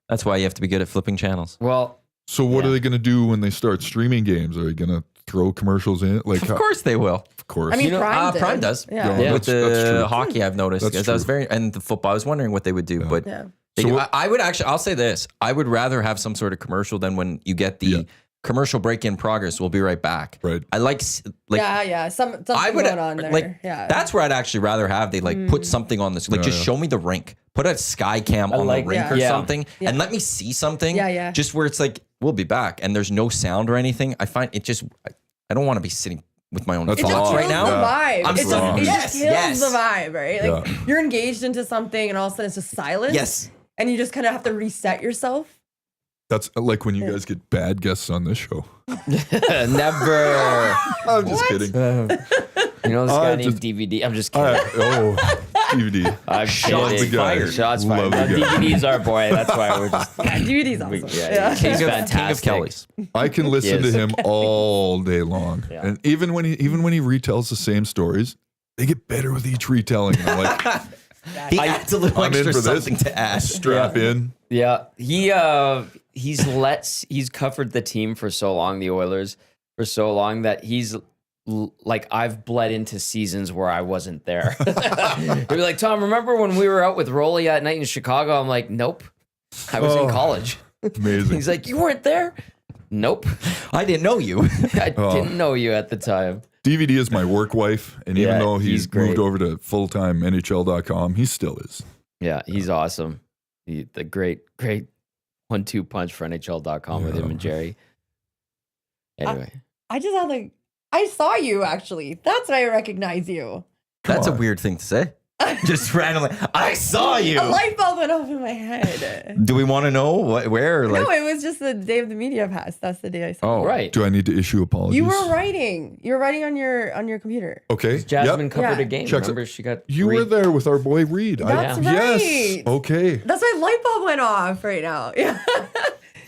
That's why you have to be good at flipping channels. Well, So what Yeah. are they going to do when they start streaming games? Are they going to throw commercials in? Like, Of course they will. Of course. I mean, You know, Prime, does. Yeah. Yeah. With That's the true. hockey, I've noticed That's because I was true. and the football. I was wondering what they would do, but Yeah. they So do. what- I would actually. I'll say this: I would rather have some sort of commercial than when you get the Yeah. commercial break in progress. We'll be right back. Right. I like Yeah. Something I would going on there. like yeah. that's where I'd actually rather have they like put something on this like Yeah, just yeah. show me the rink, put a sky cam on like- the rink Yeah. or Yeah. something, Yeah. and let me see something. Yeah, yeah. Just where it's like we'll be back, and there's no sound or anything, I find it just, I don't want to be sitting with my own That's It just thoughts kills right now. the vibe. I'm It just, sorry. it Yes, just kills yes. the vibe, right? Like you're engaged into something, and all of a sudden it's just silence. Yes. And you just kind of have to reset yourself. That's like when you guys get bad guests on this show. Never. I'm just kidding. You know this guy I named just- DVD. I'm just kidding. DVD. I'm Shots kidding. fired. Shots Love fired. the No, guy. DVD's our boy. That's why we're just. Yeah, DVD's awesome. Yeah, he's King of fantastic. Kelly's. I can listen to Yes. him all day long, Yeah. and even when he retells the same stories, they get better with each retelling. And I'm like, He adds a little I'm in extra for this. something to add. strap in. Yeah, he's covered the team for so long, the Oilers for so long that he's like I've bled into seasons where I wasn't there. He'd be like, Tom, remember when we were out with Rolly at night in Chicago? I'm like, nope, I was in college. Amazing. He's like, you weren't there? Nope, I didn't know you. I didn't know you at the time. DVD is my work wife, and even Yeah, though he's he's great. moved over to full-time NHL.com, he still is. Yeah, he's awesome. The great 1-2 punch for NHL.com with him and Gerry. Anyway. I just had like, I saw you actually. That's why I recognize you. That's a on. weird thing to say. Just randomly, I saw you. A light bulb went off in my head. Do we want to know where? Or like, No, it was just the day of the media pass. That's the day I saw. oh, Right. Do I need to issue apologies? You were writing. You were writing on your computer. Okay. Jasmine Yep. covered Yeah. a game. Checks it. Remember, she got You three- were there with our boy Reed. That's Yes. right. Okay. That's why light bulb went off right now. Yeah.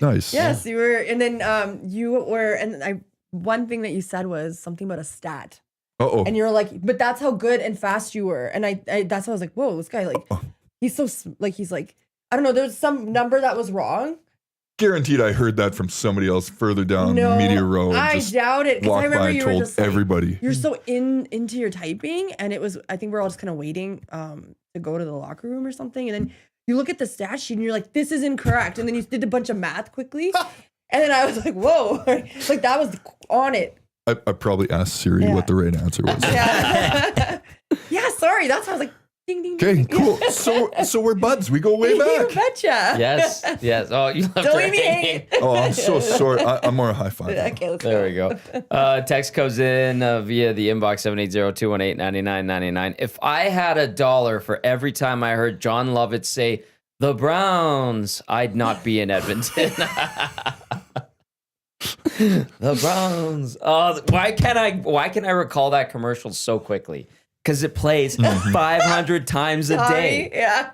Nice. Yes, you were, and then you were, and I. One thing that you said was something about a stat, Uh-oh. and you're like, but that's how good and fast you were, and I that's why I was like, whoa, this guy like, he's so he's like, I don't know, there's some number that was wrong. Guaranteed I heard that from somebody else further down No, Media Row. and I just doubt it, because I walked remember by and you were told just like, everybody. you're so into your typing, and it was, I think we're all just kind of waiting to go to the locker room or something, and then you look at the stat sheet and you're like, this is incorrect, and then you did a bunch of math quickly, and then I was like, whoa, like that was on it. I probably asked Siri Yeah. what the right answer was. Yeah. Yeah, sorry, that's why I was like, ding ding. Okay, ding. cool. So we're buds. We go way You back. betcha. Yes. Oh, you left Don't her leave me hanging. hanging. Oh, I'm so sorry. I'm more a high five. Okay, let's There go. we go. Text comes in via the inbox 780-218-9999. If I had $1 for every time I heard John Lovett say the Browns, I'd not be in Edmonton. The Browns. Oh, why can I recall that commercial so quickly? Because it plays 500 times a day. Yeah.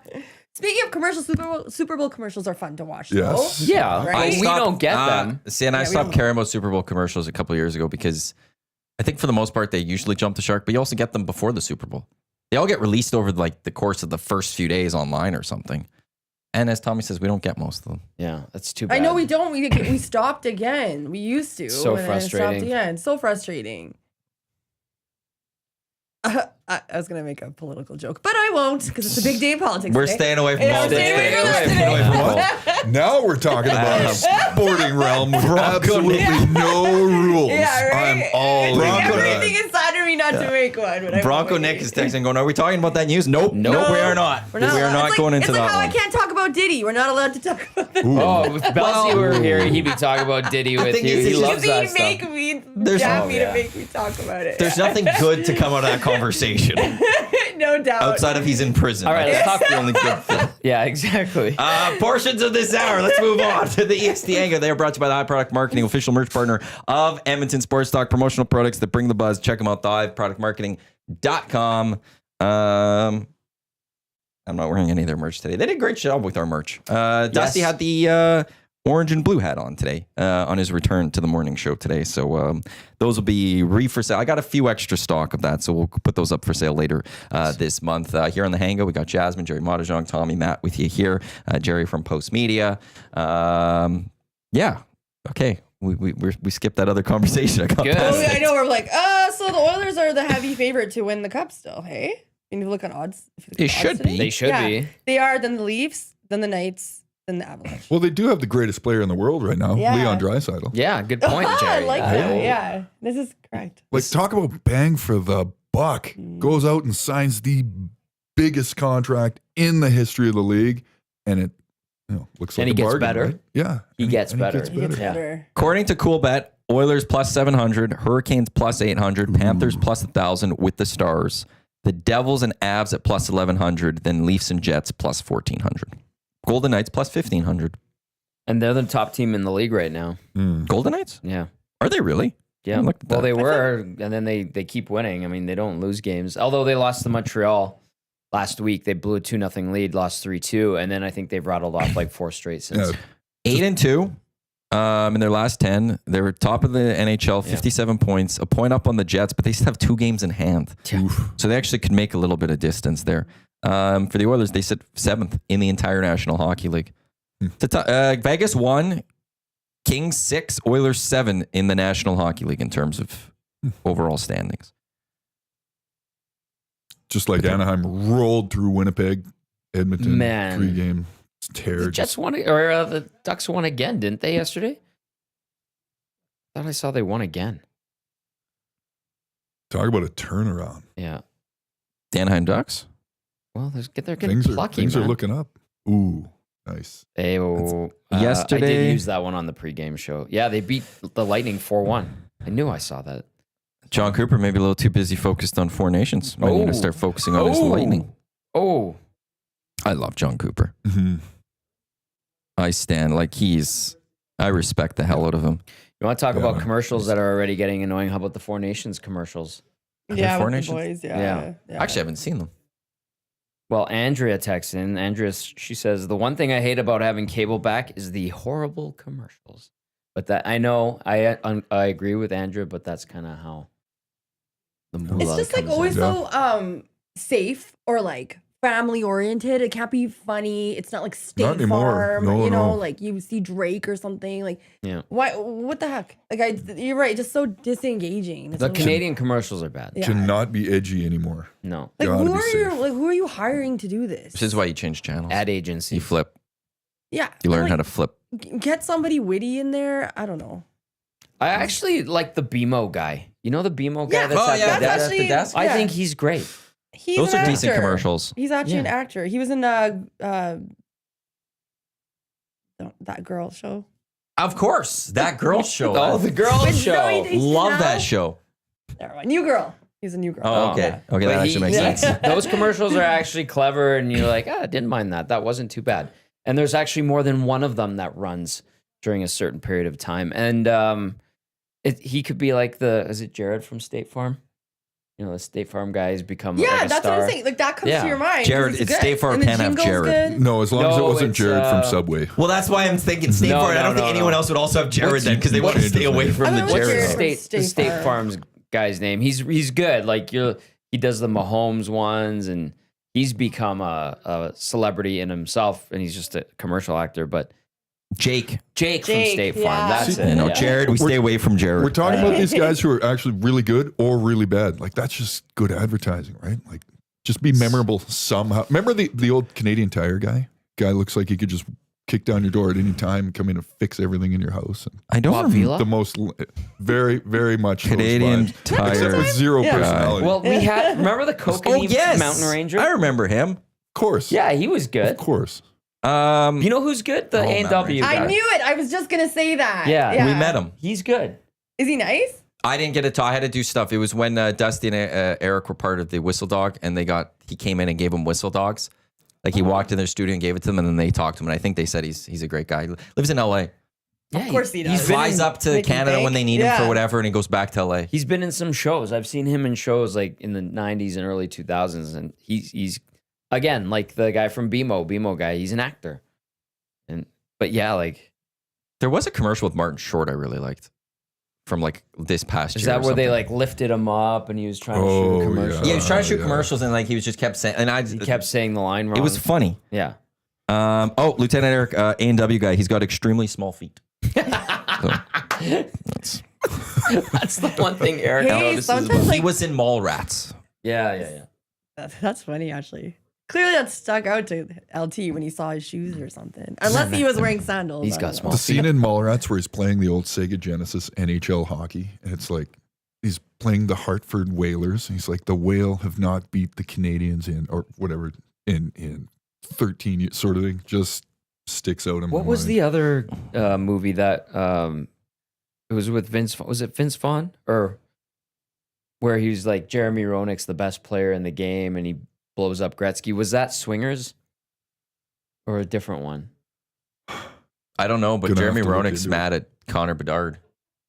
Speaking of commercials, Super Bowl commercials are fun to watch. Yes. Though. Yeah, Right? we don't get them. See, and I Yeah, we stopped don't. caring about Super Bowl commercials a couple of years ago because I think for the most part they usually jump the shark, but you also get them before the Super Bowl. They all get released over like the course of the first few days online or something. And as Tommy says, we don't get most of them. Yeah, that's too bad. I know we don't. We stopped again. We used to. So and then it stopped frustrating. again. So frustrating. I was gonna make a political joke, but I won't because it's a big day in politics. We're today. staying away from Yeah, all we're staying away from that today. Now we're talking about a sporting realm with absolutely no rules. Yeah, right? I'm all in. Everything inside of me not to make one. But I Bronco won't. Nick is texting going, are we talking about that news? Nope. Nope, we are not. We're We are allowed- not it's going like, into it's that like how one. I can't talk about Diddy. We're not allowed to talk about that. Oh, if Belsey were here, he'd be talking about Diddy with think you. it's He just- loves that He'd stuff. make me, There's- jab oh, me yeah. to make me talk about it. There's nothing good to come out of that conversation No doubt. outside of he's in prison. All right, That's let's talk- the only good thing. Yeah, exactly. Portions of this hour. Let's move on to the EST Hangout. They are brought to you by the Hive Product Marketing, official merch partner of Edmonton Sports Talk. Promotional products that bring the buzz. Check them out, thehiveproductmarketing.com. I'm not wearing any of their merch today. They did a great job with our merch. Dusty had the orange and blue hat on today on his return to the morning show today. So those will be for sale. I got a few extra stock of that, so we'll put those up for sale later this month. Here on the Hangout, we got Jasmine, Gerry Moddejonge, Tommy, Matt with you here. Gerry from Postmedia. Yeah. Okay. We skipped that other conversation. I got Good. past Oh, it. I know. We're like, so the Oilers are the heavy favorite to win the cup still, hey? And if you look on odds. If you look They at should odds today, be. They should be. They are, then the Leafs, then the Knights, then the Avalanche. Well, they do have the greatest player in the world right now, Yeah. Leon Draisaitl. Yeah, good point, I Jerry. like that. Yeah, this is correct. Like, talk about bang for the buck. Goes out and signs the biggest contract in the history of the league, and it Looks And like he a gets bargain, better. right? Yeah. He gets better. He gets Yeah. better. According to CoolBet, Oilers plus 700, Hurricanes plus 800, Panthers plus 1,000 with the Stars. The Devils and Avs at plus 1,100, then Leafs and Jets plus 1,400. Golden Knights plus 1,500. And they're the top team in the league right now. Golden Knights? Yeah. Are they really? Yeah. Look at Well, that. they were, and then they keep winning. I mean, they don't lose games. Although they lost to Montreal last week. They blew a 2-0 lead, lost 3-2, and then I think they've rattled off like 4 straight since. Yeah. 8-2 in their last 10. They were top of the NHL, 57 points, a point up on the Jets, but they still have 2 games in hand. So they actually could make a little bit of distance there. For the Oilers, they sit 7th in the entire National Hockey League. Vegas 1, Kings 6, Oilers 7 in the National Hockey League in terms of overall standings. Just like Anaheim rolled through Winnipeg, Edmonton, Man. 3 game tear. The Jets won, or the Ducks won again, didn't they, yesterday? I thought I saw they won again. Talk about a turnaround. Yeah. The Anaheim Ducks? Well, they're getting plucky, things man. are looking up. Ooh, nice. Yesterday- I did use that one on the pregame show. Yeah, they beat the Lightning 4-1. I knew I saw that. John Cooper maybe a little too busy focused on 4 Nations. Might need to start focusing on his Lightning. Oh. I love John Cooper. Mm-hmm. I stand like I respect the hell out of him. You want to talk Yeah, about man. commercials that are already getting annoying? How about the 4 Nations commercials? Yeah, Four with the Nations? boys. Yeah. Actually, I haven't seen them. Well, Andrea texts in. Andrea, she says, the one thing I hate about having cable back is the horrible commercials. But that I know, I agree with Andrea, but that's kind of how the moolah It's just like comes always in. so safe or like family oriented. It can't be funny. It's not like State Not anymore. Farm, No, you know, no. like you see Drake or something. Like, Yeah. why? What the heck? Like, you're right. Just so disengaging. It's The so- Canadian commercials are bad. Yeah. Cannot be edgy anymore. No. Like, Gotta be safe. who are you hiring to do this? This is why you change channels. Ad agency. You flip. Yeah, You learn like, how to flip. get somebody witty in there. I don't know. I actually like the BMO guy. You know the BMO guy Yeah. that's Oh, at yeah, the that's desk? at the desk? I yeah. think he's great. He's Those an are decent actor. commercials. He's actually an Yeah. actor. He was in that girl show. Of course. That girl show. Oh, the girl With show. Zoe Deschanel. Love that show. Never mind. New girl. He's a new girl. Oh, okay. yeah. Okay, that But actually makes yeah, sense. Those commercials are actually clever, and you're like, I didn't mind that. That wasn't too bad. And there's actually more than one of them that runs during a certain period of time. And he could be like is it Jared from State Farm? You know, the State Farm guy has become Yeah, like a that's star. what I'm saying. Like that comes Yeah. to your mind. Jared, 'cause it's good. State Farm And the can't have jingle's Jared. good. No, as long as it No, wasn't it's, Jared from Subway. Well, that's why I'm thinking State No, Farm. I no, don't think no, anyone no. else would also have Jared What's- then because they want to what's stay his away name? from I the don't know what Jared. Jared- The State Farm's guy's name. He's good. Like he does the Mahomes ones, and he's become a celebrity in himself, and he's just a commercial actor. But Jake. from Jake, State Farm, yeah. that's See, it. You know, yeah. Jared, we stay away from Jared. We're talking about these guys who are actually really good or really bad. Like that's just good advertising, right? Like just be memorable somehow. Remember the old Canadian Tire guy? Guy looks like he could just kick down your door at any time, come in and fix everything in your house. And I don't Bob remember. Vila? the most, very, very much those Canadian vibes. Tire Except with zero Yeah. personality. Well, we had remember the Kokanee Oh, yes. Mountain Ranger? I remember him. of course. Yeah, he was Of good. course. You know who's good? The Oh, A&W Mountain guy. I knew it. I was just gonna say that. Yeah. we met him. He's good. Is he nice? I didn't get to talk. I had to do stuff. It was when Dusty and Eric were part of the Whistle Dog, and he came in and gave them Whistle Dogs. Like he walked in their studio and gave it to them, and then they talked to him. And I think they said he's a great guy. He lives in LA. Yeah, Of course he He does. flies up to Making Canada when bank. they need him for Yeah. whatever, and he goes back to LA. He's been in some shows. I've seen him in shows like in the 90s and early 2000s, and he's again like the guy from BMO guy. He's an actor, but yeah, like There was a commercial with Martin Short I really liked from like this past is year. that or where they something. like lifted him up and he was trying to Oh, shoot a commercial? Yeah, he was trying to shoot Yeah. commercials, and like he was just kept saying, and He kept saying the line wrong. it was funny. yeah. Lieutenant Eric, A&W guy. He's got extremely small feet. That's the one thing Eric Hey, notices. sometimes, about- like- He was in Mallrats. Yeah. That's funny, actually. Clearly, that stuck out to LT when he saw his shoes or something. Unless he was wearing sandals. He's I got don't small know. The scene in Mallrats where he's playing the old Sega Genesis NHL hockey, and it's like he's playing the Hartford Whalers. He's like, the Whale have not beat the Canadians in, or whatever, in 13 years, sort of thing. Just sticks out in my What was mind. the other movie that it was with Vince? Was it Vince Vaughn or where he's like Jeremy Roenick's the best player in the game and he blows up Gretzky? Was that Swingers or a different one? I don't know, but Gonna Jeremy have to look Roenick's into mad at Connor Bedard.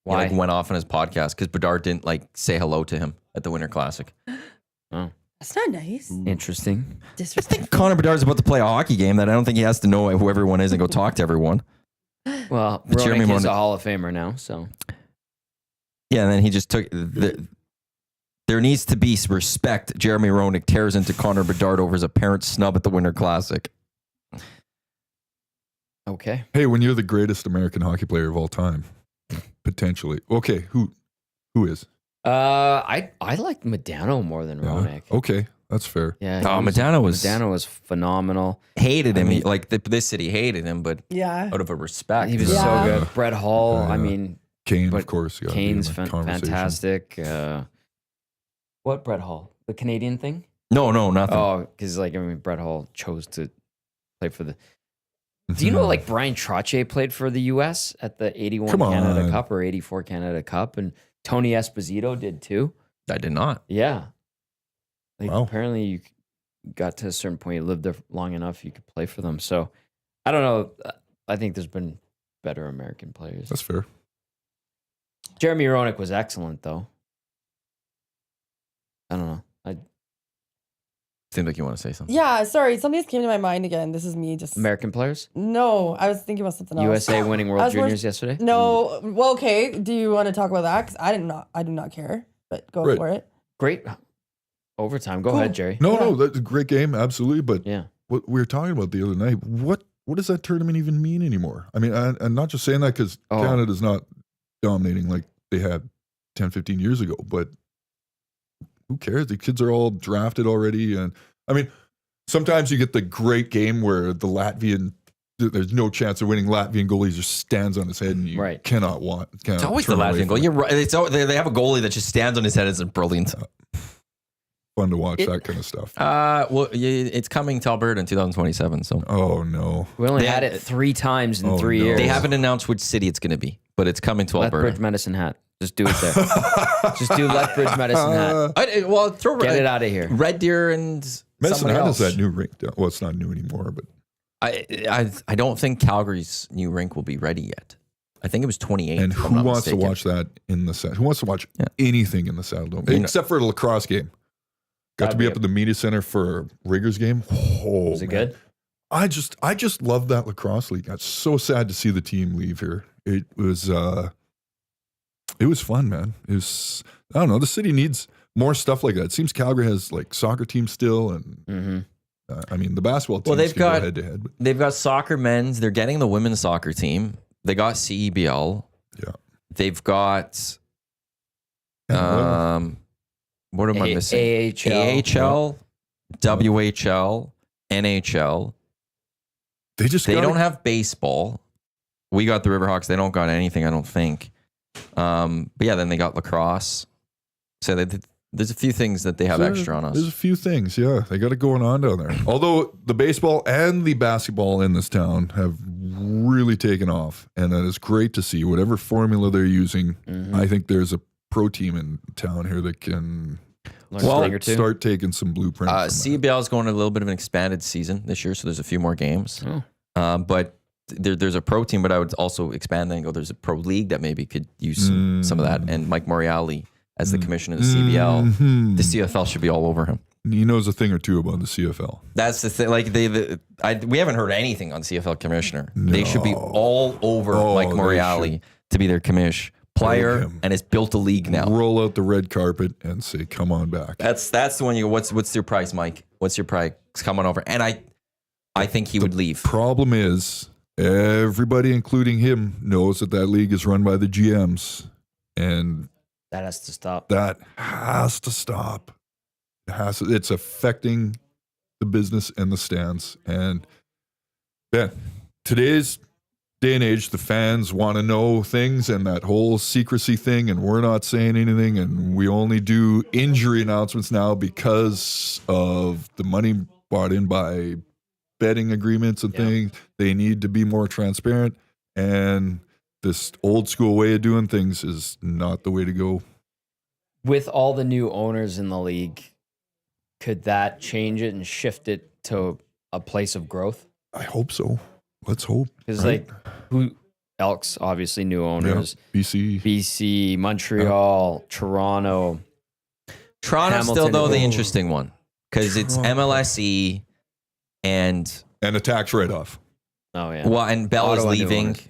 Why? He like went off on his podcast because Bedard didn't like say hello to him at the Winter Classic. Oh, That's not nice. interesting. Disrespectful. Connor Bedard's about to play a hockey game that I don't think he has to know who everyone is and go talk to everyone. Well, But Jeremy Roenick is Roenick- a Hall of Famer now, so Yeah, and then he just took there needs to be respect. Jeremy Roenick tears into Connor Bedard over his apparent snub at the Winter Classic. okay. Hey, when you're the greatest American hockey player of all time, potentially. Okay, who is? I liked Moddejonge more than Yeah. Roenick. Okay, that's fair. Yeah. Oh, Moddejonge was phenomenal. hated him. I mean- This city hated him, but Yeah. out of a respect. He was Yeah. so good. Brett Hall. I Yeah. mean, Kane, But of course. gotta be in Kane's the conversation. fantastic. What Brett Hall? The Canadian thing? No, nothing. Oh, because Brett Hall chose to play for the. Do you know like Brian Trottier played for the U.S. at the 81 Come Canada on. Cup or 84 Canada Cup, and Tony Esposito did too. I did not. Yeah, like Wow. apparently you got to a certain point, you lived there long enough, you could play for them. So I don't know. I think there's been better American players. That's fair. Jeremy Roenick was excellent though. I don't know. Seemed like you want to say something. Yeah, sorry. Something just came to my mind again. This is me just. American players. No, I was thinking about something else. USA winning I World was more- Juniors yesterday. No, well, okay. Do you want to talk about that? Because I do not care. But go Right. for it. Great overtime. Go Cool. ahead, Jerry. No, that's a great game, absolutely. But Yeah. what we were talking about the other night, what does that tournament even mean anymore? I mean, I'm not just saying that because Oh. Canada's not dominating like they had 10, 15 years ago, but who cares? The kids are all drafted already. And I mean, sometimes you get the great game where the Latvian, there's no chance of winning. Latvian goalie just stands on his head and you Right. cannot want. It's always the turn away Latvian from goal. it. You're right. They have a goalie that just stands on his head. It's brilliant. Fun to watch that kind of stuff. It's coming to Alberta in 2027. So Oh, no. We only They- had it 3 times in Oh, 3 no. years. they haven't announced which city it's going to be, but it's coming to Alberta. Lethbridge Medicine Hat. Just do it there. Just do Lethbridge Medicine Hat. Throw Get it out of here. Red Deer and Medicine somebody Hat else. is that new rink. Well, it's not new anymore, but I don't think Calgary's new rink will be ready yet. I think it was 28. and if I'm who not wants mistaken. to watch that in the set? Who wants to watch Yeah. anything in the Saddle Dome You know- except for a lacrosse game? Got to That'd be be up at the media center for a Riggers game. Oh, Was it man. good? I just love that lacrosse league. It's so sad to see the team leave here. It was fun, man. It was, I don't know. The city needs more stuff like that. It seems Calgary has like soccer teams still, and Mm-hmm. I mean the basketball teams Well, they've can go got- head to head. But They've got soccer men's. They're getting the women's soccer team. They got CEBL. Yeah. They've got well, what am I missing? AHL. AHL, WHL, NHL. they just They gotta- don't have baseball. We got the Riverhawks. They don't got anything, I don't think. But yeah, then they got lacrosse. So there's a few things that they have extra on There's us. a few things, yeah. They got it going on down there. Although the baseball and the basketball in this town have really taken off, and that is great to see. Whatever formula they're using, Mm-hmm. I think there's a pro team in town here that can Learn a thing or two. start taking some blueprint. from that. CBL is going to a little bit of an expanded season this year, so there's a few more games. Oh. But there's a pro team, but I would also expand that and go, there's a pro league that maybe could use some of that. And Mike Moriali as the commissioner of the CBL, Mhm. the CFL should be all over him. He knows a thing or two about the CFL. That's the thing. Like we haven't heard anything on CFL commissioner. They should be all over Mike they Moriali to be their commish player, him. and it's built a league now. Roll out the red carpet and say, "Come on back." That's the one you go, what's your price, Mike? What's your price? Come on over. And I think he would leave. Problem is, everybody, including him, knows that league is run by the GMs, and That has to stop. that has to stop. It's affecting the business and the stands. And Ben, today's day and age, the fans want to know things, and that whole secrecy thing, and we're not saying anything, and we only do injury announcements now because of the money brought in by betting agreements and things. They need to be more transparent. And this old school way of doing things is not the way to go. With all the new owners in the league, could that change it and shift it to a place of growth? I hope so. Let's hope. Because Elks, obviously new owners. Yeah, BC, Montreal, Toronto. Toronto's still, Hamilton. though, the interesting one because it's MLSE and a tax write-off. Oh, yeah. well, and Bell Ottawa is new leaving. owners.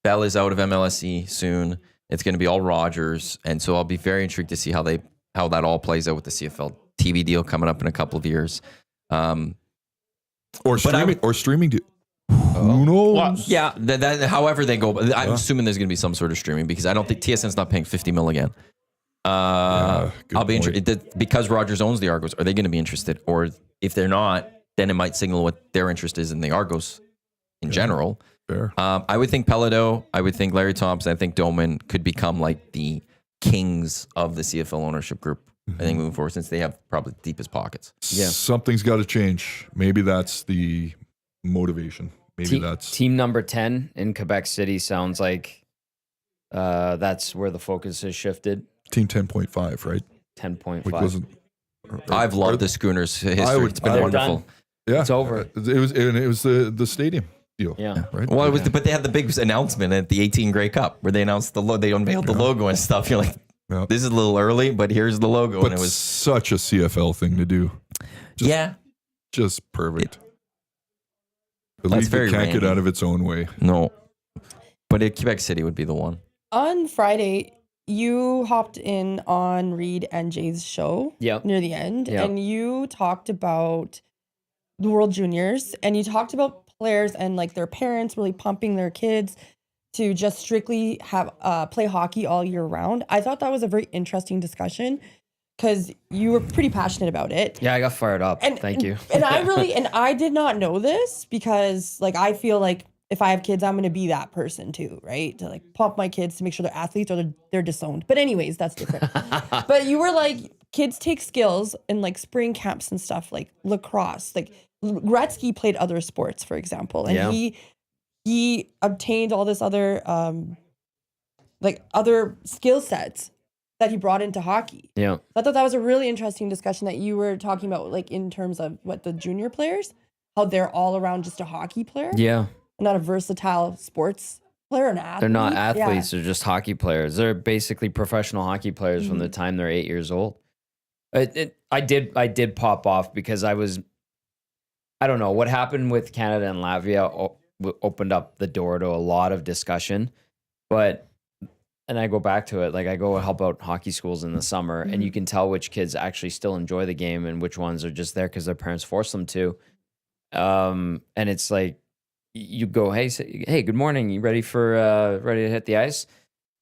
Bell is out of MLSE soon. It's going to be all Rogers, and so I'll be very intrigued to see how that all plays out with the CFL TV deal coming up in a couple of years. Or streaming deal. Who knows? Well, yeah, however they go. I'm assuming there's going to be some sort of streaming because I don't think TSN's not paying $50 million again. I'll be interested because Rogers owns the Argos. Are they going to be interested? Or if they're not, then it might signal what their interest is in the Argos in general. Fair. I would think Pelodo. I would think Larry Thompson. I think Doman could become like the kings of the CFL ownership group. I think moving forward, since they have probably the deepest pockets. Yeah. Something's got to change. Maybe that's the motivation. Maybe that's team number 10 in Quebec City. Sounds like that's where the focus has shifted. team 10.5, right? 10.5. Which wasn't. I've loved the Schooners history. It's been They're wonderful. done. Yeah, It's over. It was the stadium deal. Yeah. Right. Well, but they had the big announcement at the 18 Grey Cup where they announced they unveiled the logo and stuff. You're like, this is a little early, but here's the logo. But and it was such a CFL thing to do. Just perfect. The That's league very that can't get Randy. out of its own way. No. But Quebec City would be the one. On Friday, you hopped in on Reed and Jay's show near the end, and you talked about the World Juniors, and you talked about players and like their parents really pumping their kids to just strictly have play hockey all year round. I thought that was a very interesting discussion because you were pretty passionate about it. Yeah, I got fired up. Thank you. And I did not know this because like I feel like if I have kids, I'm going to be that person too, right? To like pump my kids to make sure they're athletes or they're disowned. But anyways, that's different. But you were like, kids take skills in like spring camps and stuff like lacrosse. Like Gretzky played other sports, for example. And he obtained all this other other skill sets that he brought into hockey. Yeah. I thought that was a really interesting discussion that you were talking about, like in terms of what the junior players, how they're all around just a hockey player. Yeah. Not a versatile sports player, an athlete. They're not athletes. They're just hockey players. They're basically professional hockey players from the time they're 8 years old. I did pop off because I don't know what happened with Canada and Latvia opened up the door to a lot of discussion, and I go back to it. Like I go help out hockey schools in the summer, and you can tell which kids actually still enjoy the game and which ones are just there because their parents force them to. And it's like you go, hey, good morning. You ready to hit the ice?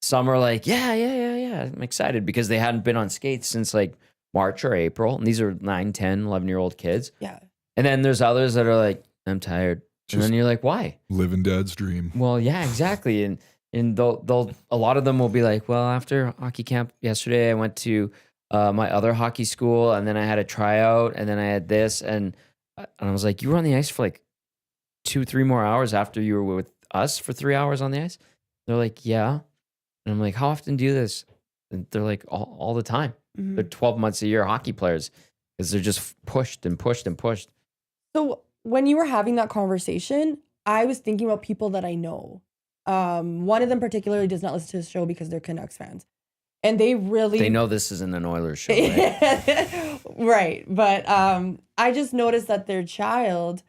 Some are like, yeah. I'm excited because they hadn't been on skates since like March or April, and these are 9, 10, 11-year-old kids. Yeah. And then there's others that are like, I'm tired. And then you're like, why? Living dad's dream. Well, yeah, exactly. And they'll a lot of them will be like, well, after hockey camp yesterday, I went to my other hockey school, and then I had a tryout, and then I had this, and I was like, you were on the ice for like 2-3 more hours after you were with us for 3 hours on the ice? They're like, yeah. And I'm like, how often do you do this? And they're like, all the time. Mm-hmm. They're 12 months a year hockey players because they're just pushed and pushed and pushed. So when you were having that conversation, I was thinking about people that I know. One of them particularly does not listen to the show because they're Canucks fans. And they know this isn't an Oilers show, right? Right. But I just noticed that their child,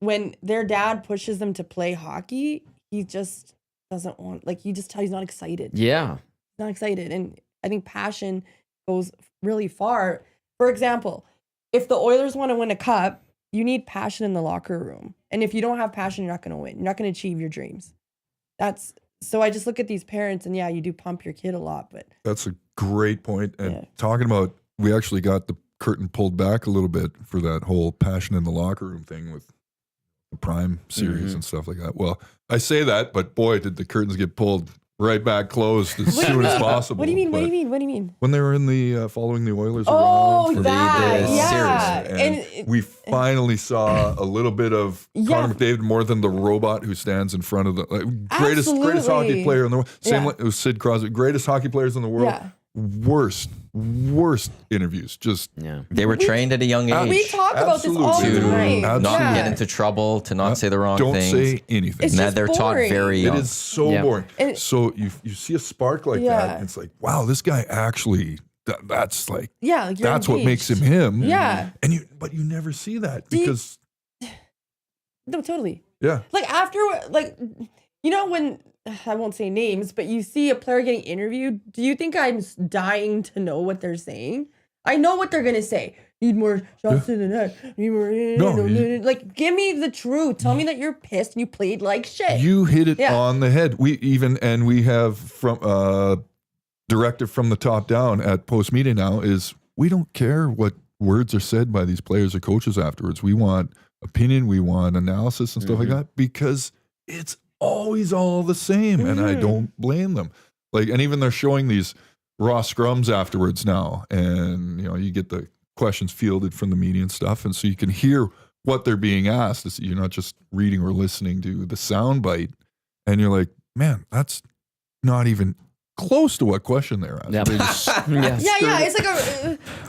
when their dad pushes them to play hockey, he just doesn't want, like, you just tell he's not excited. Yeah. He's not excited. And I think passion goes really far. For example, if the Oilers want to win a cup, you need passion in the locker room. And if you don't have passion, you're not going to win. You're not going to achieve your dreams. So I just look at these parents, and yeah, you do pump your kid a lot, but that's a great point. And talking about, we actually got the curtain pulled back a little bit for that whole passion in the locker room thing with the Prime series and stuff like that. Well, I say that, but boy, did the curtains get pulled right back closed as soon as possible. What do you mean? What do you But mean? What do you mean? when they were in the following the Oilers Oh, around for that, the yeah. series, And and we finally saw a little bit of Connor McDavid more than the robot who stands in front of the greatest Absolutely. hockey player in the world. Same Yeah. like it was Sid Crosby, greatest hockey players in the world. Yeah. Worst interviews. Just Yeah. They were trained at a young age We talk about this all the Absolutely. time. to not Yeah. get into trouble, to not say the wrong don't things. say anything. It's Now just they're taught boring. very young. It is so Yeah. boring. And- So you see a spark like Yeah. that, and it's like, wow, this guy actually that's like Yeah, like you're that's what makes him engaged. him. Yeah. And but you never see that Do you- because No, totally. yeah. Like after, like, you know, when I won't say names, but you see a player getting interviewed, do you think I'm dying to know what they're saying? I know what they're gonna say. Need more shots in the net. Need more. Like, give me the truth. Tell me that you're pissed and you played like shit. You hit it Yeah. on the head. We have from directive from the top down at Postmedia now is we don't care what words are said by these players or coaches afterwards. We want opinion, we want analysis and stuff like that because it's always all the same, and I don't blame them. Like, and even they're showing these raw scrums afterwards now, and you get the questions fielded from the media and stuff, and so you can hear what they're being asked. You're not just reading or listening to the sound bite, and you're like, man, that's not even close to what question they're asking. Yeah. They just- Yeah. It's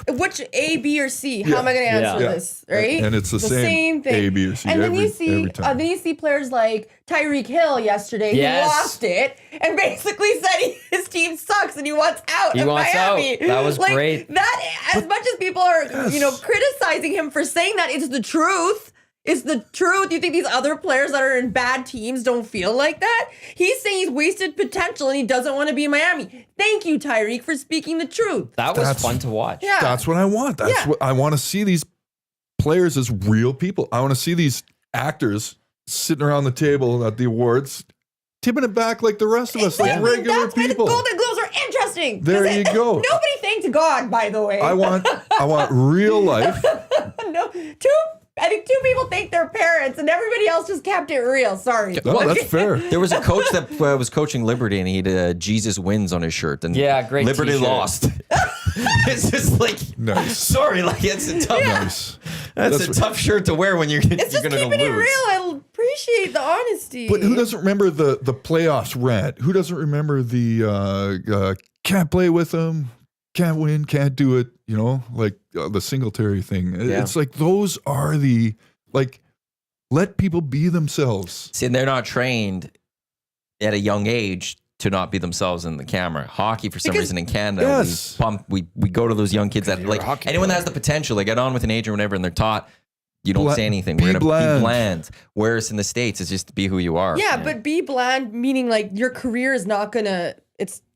like which A, B, or C? How am I gonna answer Yeah. this? Right? And it's the same thing. A, B, or C And then every- you see, every time. then you see players like Tyreek Hill yesterday Yes. who lost it and basically said his team sucks and he wants out He of wants out. Miami. That was like, great. That as much as people are criticizing him for saying that, it's the truth. It's the truth. You think these other players that are in bad teams don't feel like that? He's saying he's wasted potential and he doesn't want to be in Miami. Thank you, Tyreek, for speaking the truth. That was That's- fun to watch. Yeah. That's what I want. That's Yeah. what I want to see these players as real people. I want to see these actors sitting around the table at the awards, tipping it back like the rest of us, like Exactly. regular That's why the people. Golden Globes are interesting. There you go. Nobody thanked God, by the way. I want real life. I think two people thanked their parents, and everybody else just kept it real. Sorry. No, that's fair. There was a coach that was coaching Liberty, and he had Jesus wins on his shirt. And Yeah, great Liberty t-shirt. lost. It's just like, Nice. sorry, like it's a tough, Nice. that's a tough shirt to wear when you're It's you're just gonna keeping it lose. real. I appreciate the honesty. But who doesn't remember the playoffs rant? Who doesn't remember the can't play with them, can't win, can't do it? Like the Singletary thing. Yeah. It's like those are the let people be themselves. See, and they're not trained at a young age to not be themselves in the camera. Hockey, for some Because- reason, in Canada, Yes. we go to those young kids that you're like a hockey anyone that player. has the potential. They get on with an age or whatever, and they're taught you don't Bla- say anything. be We're gonna bland. be bland. Whereas in the States, it's just to be who you are. yeah, but be bland, meaning like your career is not gonna.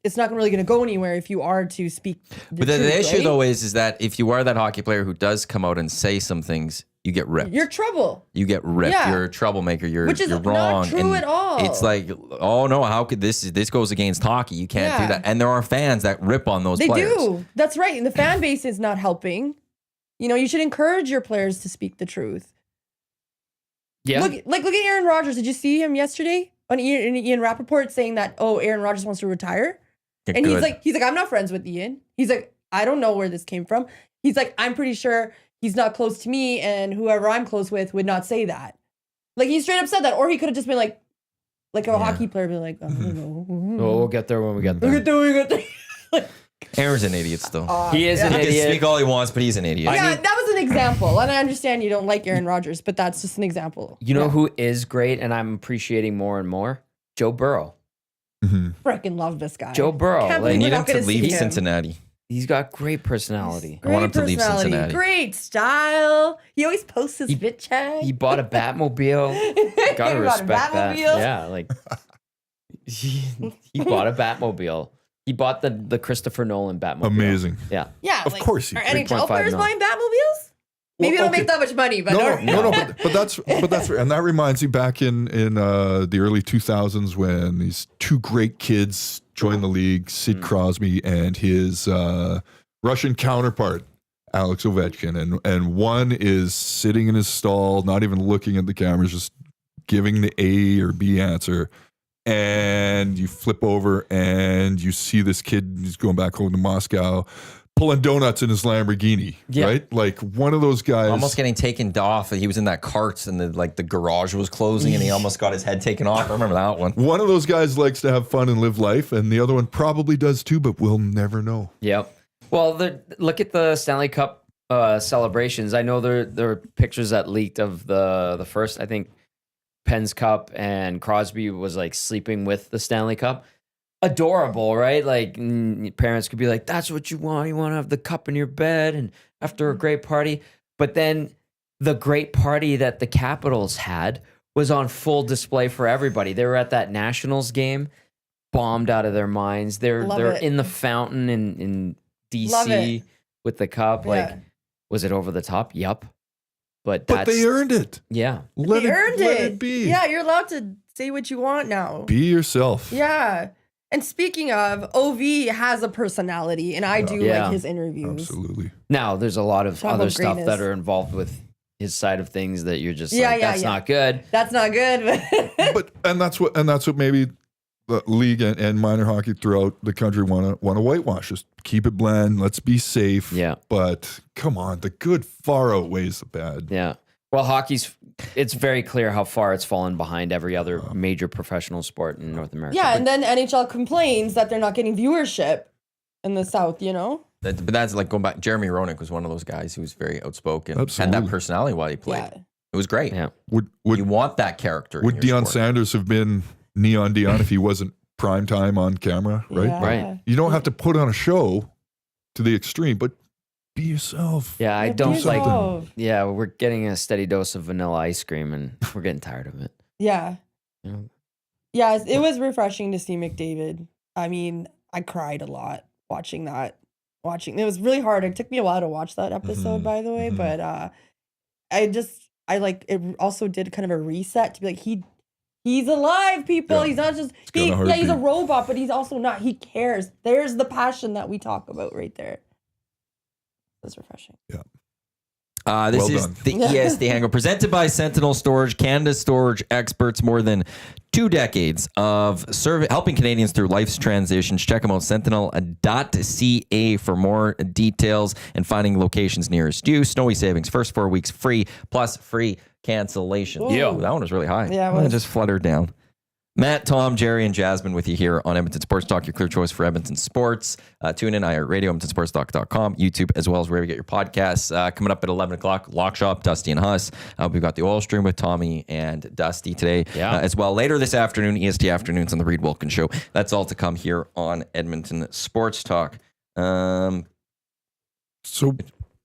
It's not really gonna go anywhere if you are to speak. But the truth, issue right? though is that if you are that hockey player who does come out and say some things, you get ripped. You're trouble. You get ripped. Yeah. You're a troublemaker. You're Which is you're not wrong. true and at all. It's like, oh no, how could this goes against hockey? You can't do Yeah. that. And there are fans that rip on those They players. do. That's right. And the fan base is not helping. You should encourage your players to speak the truth. Yeah. Look at Aaron Rodgers. Did you see him yesterday on Ian Rappaport saying that Aaron Rodgers wants to retire? Yeah, And good. he's like, I'm not friends with Ian. He's like, I don't know where this came from. He's like, I'm pretty sure he's not close to me, and whoever I'm close with would not say that. Like, he straight up said that, or he could have just been like a hockey player, being like, I don't know. Oh, we'll get there when we get there. Look at that. Aaron's an idiot still. He is yeah. an He can idiot. speak all he wants, but he's an idiot. Yeah, that was an example, and I understand you don't like Aaron Rodgers, but that's just an example. You know who is great, and I'm appreciating more and more? Joe Burrow. Freaking love this guy. Joe Burrow, Can't like, believe Need we're him not to gonna see leave him. Cincinnati. He's got great personality. I want him to leave personality, Cincinnati. Great style. He always posts his fit check. He bought a Batmobile. Gotta He bought a respect that. Batmobile. Yeah, like he bought a Batmobile. He bought the Christopher Nolan Batmobile. Amazing. Yeah. Yeah, Of course he Are did. NHL 3.5 players mil. buying Batmobiles? Maybe Well, they don't make okay. that much money, but No, but that's and that reminds me back in the early 2000s when these two great kids joined the league, Sid Crosby and his Russian counterpart Alex Ovechkin, and one is sitting in his stall, not even looking at the cameras, just giving the A or B answer, and you flip over and you see this kid who's going back home to Moscow pulling donuts in his Lamborghini, right? Like one of those guys. Almost getting taken off. He was in that cart and the garage was closing and he almost got his head taken off. I remember that one. One of those guys likes to have fun and live life, and the other one probably does too, but we'll never know. Yep. Well, look at the Stanley Cup celebrations. I know there are pictures that leaked of the first, I think, Penn's Cup, and Crosby was like sleeping with the Stanley Cup. Adorable, right? Like parents could be like, that's what you want. You want to have the cup in your bed and after a great party. But then the great party that the Capitals had was on full display for everybody. They were at that Nationals game, bombed out of their minds. They're in the fountain in DC with the cup. Like, was it over the top? Yup. But they earned it. Yeah. Let it be. Yeah, you're allowed to say what you want now. Be yourself. Yeah. And speaking of, OV has a personality, and I do like his interviews. Absolutely. Now, there's a lot of other stuff greatness. that are involved with his side of things that you're just that's not good. That's not good. And that's what maybe the league and minor hockey throughout the country want to whitewash. Just keep it bland. Let's be safe. Yeah. But come on, the good far outweighs the bad. Yeah. Well, it's very clear how far it's fallen behind every other major professional sport in North America. Yeah, and then NHL complains that they're not getting viewership in the South, you know? But that's like going back. Jeremy Roenick was one of those guys who was very outspoken. Absolutely. Had that personality while he played. Yeah. It was great. Yeah. Would You want that character. would in your Deion sport. Sanders have been Neon Deion if he wasn't prime time on camera? Right. Yeah. Right. You don't have to put on a show to the extreme, but be yourself. Yeah, I Yeah, don't be like. yourself. Yeah, we're getting a steady dose of vanilla ice cream, and we're getting tired of it. Yeah. You know? Yeah, it was refreshing to see McDavid. I mean, I cried a lot watching that. It was really hard. It took me a while to watch that episode, by the way, but I like it also did kind of a reset to be like he's alive, people. Yeah. He's not just got a he's a heartbeat. robot, but he's also not. He cares. There's the passion that we talk about right there. That's refreshing. Yeah. This Well is done. the EST Hangout presented by Sentinel Storage, Canada's storage experts, more than 2 decades of helping Canadians through life's transitions. Check them out, sentinel.ca for more details and finding locations nearest you. Snowy savings, first 4 weeks free, plus free cancellation. Whoa. Yeah, that one was really high. Yeah, it was. Just fluttered down. Matt, Tom, Jerry, and Jasmine with you here on Edmonton Sports Talk, your clear choice for Edmonton sports. Tune in, iHeartRadio, EdmontonSportsTalk.com, YouTube, as well as wherever you get your podcasts. Coming up at 11 o'clock, Lock Shop, Dusty and Huss. We've got the oil stream with Tommy and Dusty today as well. Later this afternoon, EST Afternoons on the Reed Wilkins Show. That's all to come here on Edmonton Sports Talk. So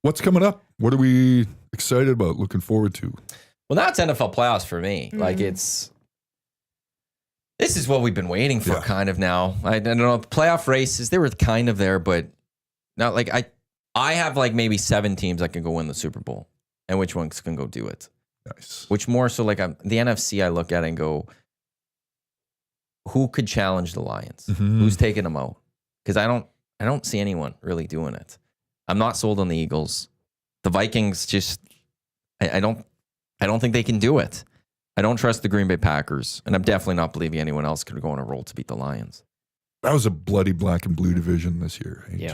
what's coming up? What are we excited about, looking forward to? Well, now it's NFL playoffs for me. Like this is what we've been waiting for kind of now. I don't know, playoff races, they were kind of there, but not like I have like maybe 7 teams that can go win the Super Bowl, and which ones can go do it. Nice. Which more so like the NFC, I look at it and go, who could challenge the Lions? Mhm. Who's taking them out? Because I don't see anyone really doing it. I'm not sold on the Eagles. The Vikings just I don't think they can do it. I don't trust the Green Bay Packers, and I'm definitely not believing anyone else could go on a roll to beat the Lions. That was a bloody black and blue division this year. Yeah.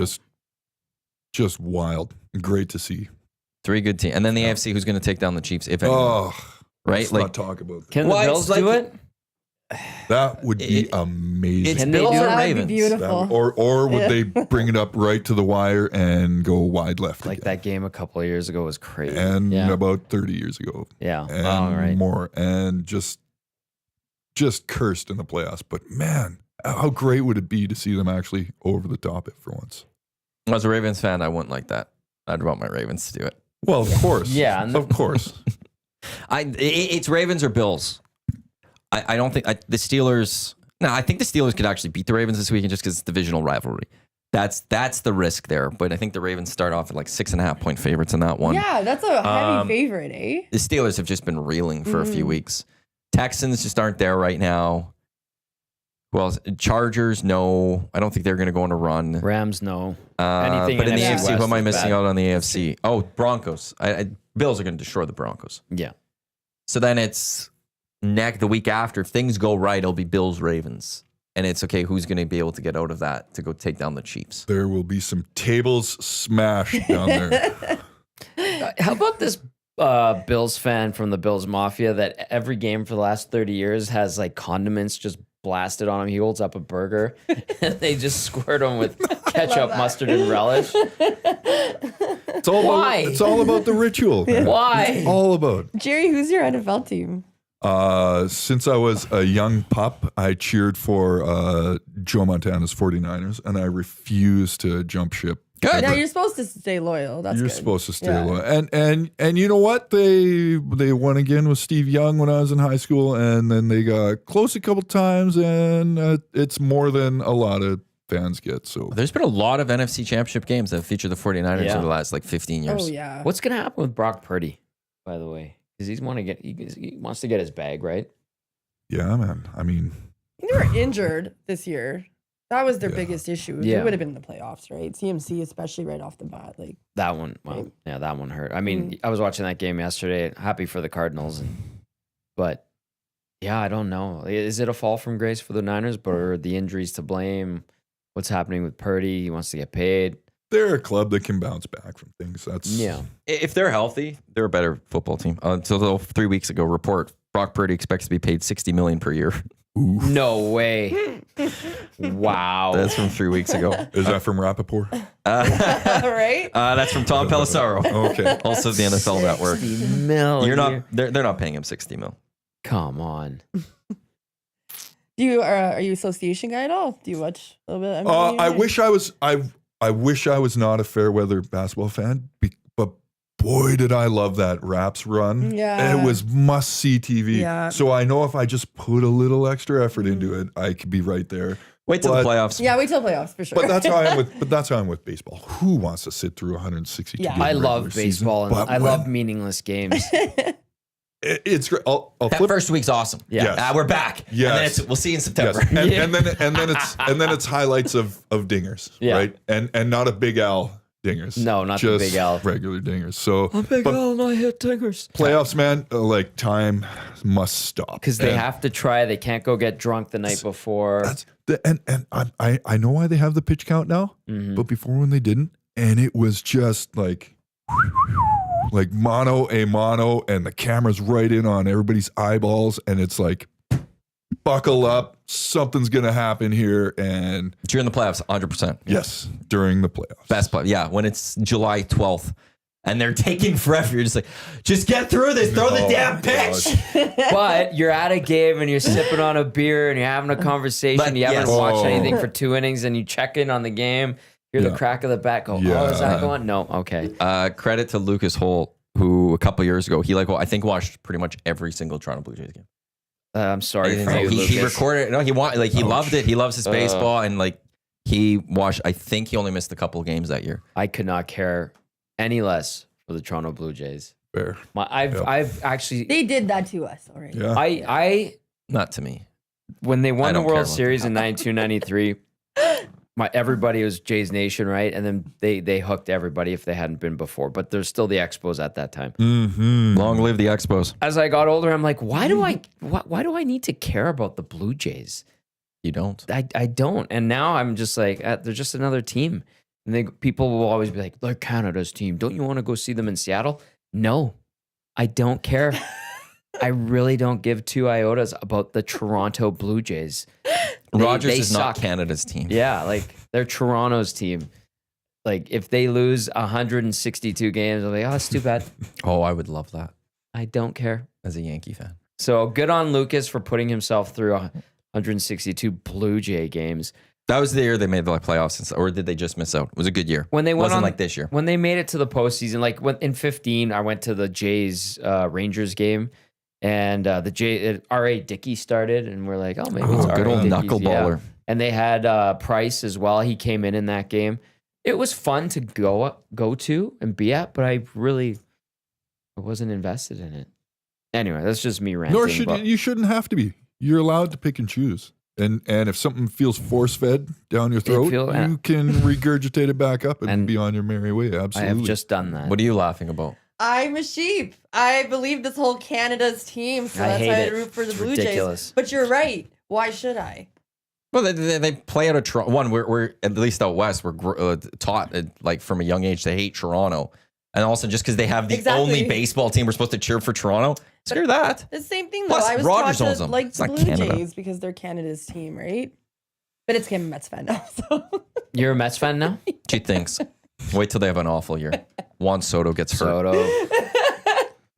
Just wild. Great to see. 3 good teams. And then the AFC, who's going to take down the Chiefs, if anyone, Oh, right? let's Like, not talk about that. Can Well, the it's Bills like- do it? That would be amazing. it's Can they Bills do and it? That'd be Ravens. beautiful. Or would they bring it up right to the wire and go wide left Like again? that game a couple of years ago was crazy. And yeah. about 30 years ago. Yeah. And Oh, right. more. And just cursed in the playoffs. But man, how great would it be to see them actually over the top it for once? As a Ravens fan, I wouldn't like that. I'd want my Ravens to do it. Well, of course. Yeah, and Of course. It's Ravens or Bills. I don't think the Steelers. No, I think the Steelers could actually beat the Ravens this weekend just because it's divisional rivalry. That's the risk there. But I think the Ravens start off at like 6.5 point favorites in that one. Yeah, that's a heavy favorite, eh? The Steelers have just been reeling for a few weeks. Texans just aren't there right now. Who else? Chargers, no. I don't think they're going to go on a run. Rams, no. But in the NFC AFC, who West am I is missing bad. out on the AFC? Oh, Broncos. Bills are going to destroy the Broncos. Yeah. So then it's the week after, if things go right, it'll be Bills Ravens. And it's okay, who's going to be able to get out of that to go take down the Chiefs? There will be some tables smashed down there. How about this Bills fan from the Bills Mafia that every game for the last 30 years has like condiments just blasted on him? He holds up a burger and they just squirt him with ketchup, mustard, and relish. It's all Why? It's all about the ritual. man. Why? It's all about. Jerry, who's your NFL team? Since I was a young pup, I cheered for Joe Montana's 49ers, and I refused to jump ship. Good. Now you're supposed to stay loyal. That's You're good. supposed to stay Yeah. loyal. And you know what? They won again with Steve Young when I was in high school, and then they got close a couple times, and it's more than a lot of fans get. So There's been a lot of NFC Championship games that feature the 49ers Yeah. over the last like 15 years. Oh yeah. What's going to happen with Brock Purdy, by the way? Because he wants to get his bag, right? yeah, man. I mean, They were injured this year. That was their Yeah. biggest issue. Yeah. They would have been in the playoffs, right? CMC, especially right off the bat. Like, That one, well, yeah, that one hurt. I mean, I was watching that game yesterday. Happy for the Cardinals, but yeah, I don't know. Is it a fall from grace for the Niners, but are the injuries to blame? What's happening with Purdy? He wants to get paid. they're a club that can bounce back from things. That's If they're healthy, they're a better football team. Until 3 weeks ago, report Brock Purdy expects to be paid $60 million per year. No way! Wow. That's from 3 weeks ago. Is that from Rappaport? right? That's from Tom Pelissaro. Okay. Also of the NFL Network. 60 mil. You're not. They're not paying him $60 million. Come on. Are you association guy at all? Do you watch a little bit? I wish I was. I wish I was not a fair weather basketball fan, but boy, did I love that Raps run. Yeah. It was must see TV. Yeah. So I know if I just put a little extra effort into it, I could be right there. Wait till the But- playoffs. Yeah, wait till playoffs for sure. But that's how I am with. But that's how I'm with baseball. Who wants to sit through 162? Yeah. game I regular love season? baseball and But I when- love meaningless games. It's great. I'll That flip. first week's awesome. Yeah. Yes. We're back. Yes. And then we'll see you in Yes. September. And then it's highlights of dingers, Yeah. right? And not a Big Al dingers. No, not the just Big Al. regular dingers. So Big but Al and I hit tingers. playoffs, man, like time must stop Because they And have to try. They can't go get drunk the night before. That's and I know why they have the pitch count now, but before when they didn't, and it was just like mono a mono, and the camera's right in on everybody's eyeballs, and it's like, buckle up, something's gonna happen here, and During the playoffs, 100%. yes, during the playoffs, Best play. Yeah, when it's July 12th and they're taking forever, you're just like, just get through this. Throw the Oh damn my pitch. gosh. But you're at a game and you're sipping on a beer and you're having a conversation. But You haven't yes. watched Oh. anything for 2 innings and you check in on the game. Hear the Yeah. crack of the bat. Go, oh, Yeah. is that going? No, okay. Credit to Lucas Holt, who a couple years ago, I think watched pretty much every single Toronto Blue Jays game. I'm sorry for you, He Lucas. recorded it. No, he loved it. He loves his baseball, and like he watched. I think he only missed a couple of games that year. I could not care any less for the Toronto Blue Jays. Fair. I've actually, they did that to us already. Yeah. I Not to me. when they I won the don't care World about Series in 92, 93, everybody was Jays Nation, right? And then they hooked everybody if they hadn't been before. But there's still the Expos at that time. Mm-hmm. Long live the Expos. As I got older, I'm like, why do I need to care about the Blue Jays? You don't. I don't. And now I'm just like, they're just another team. And people will always be like, they're Canada's team. Don't you want to go see them in Seattle? No, I don't care. I really don't give 2 iotas about the Toronto Blue Jays. Rogers they is not suck. Canada's team. Yeah, like they're Toronto's team. Like if they lose 162 games, I'm like, oh, it's too bad. Oh, I would love that I don't care. as a Yankee fan. So good on Lucas for putting himself through 162 Blue Jay games. That was the year they made the playoffs, or did they just miss out? It was a good year. When they went wasn't on, like this year. When they made it to the postseason, like in 15, I went to the Jays Rangers game, and R.A. Dickey started, and we're like, oh, maybe it's R.A. good old Dickey's, knuckleballer. yeah. And they had Price as well. He came in that game. It was fun to go to and be at, but I wasn't invested in it. Anyway, that's just me ranting. Nor should you shouldn't have to be. You're allowed to pick and choose. And if something feels force fed down your throat, you can regurgitate it back up and be on your merry way. Absolutely. I have just done that. What are you laughing about? I'm a sheep. I believe this whole Canada's team, so I that's hate why I it. root for the It's Blue ridiculous. Jays. But you're right. Why should I? Well, they play out of Toronto. One, we're at least out west, we're taught like from a young age to hate Toronto, and also just because they have the Exactly. only baseball team we're supposed to cheer for Toronto. Screw that. The same thing though. Plus, I was Rogers taught owns to them. like It's the not Blue Canada. Jays because they're Canada's team, right? But it's Kim Mets fan now. So You're a Mets fan now? She thinks. Wait till they have an awful year. Juan Soto gets hurt. Soto.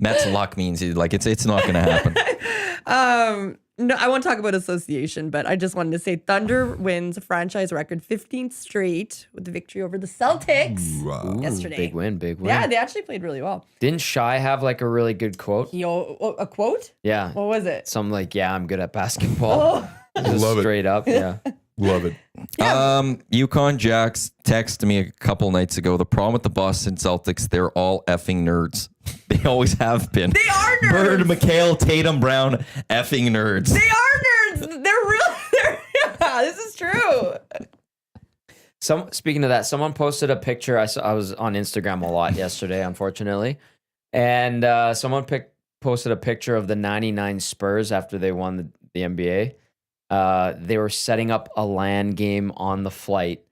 Mets luck means it's not going to happen. No, I won't talk about association, but I just wanted to say Thunder wins a franchise record 15th straight with the victory over the Celtics Wow. yesterday. Big win, big win. Yeah, they actually played really well. Didn't Shy have like a really good quote? A quote? Yeah. What was it? Some like, yeah, I'm good at basketball. Oh, Just Love it. straight up, yeah. Love it. Yukon Jacks texted me a couple nights ago. The problem with the Boston Celtics, they're all effing nerds. They always have been. they are nerds. Bird, McHale, Tatum, Brown, effing nerds. They are nerds. They're real. Yeah, this is true. Speaking of that, someone posted a picture. I was on Instagram a lot yesterday, unfortunately, and someone posted a picture of the '99 Spurs after they won the NBA. They were setting up a LAN game on the flight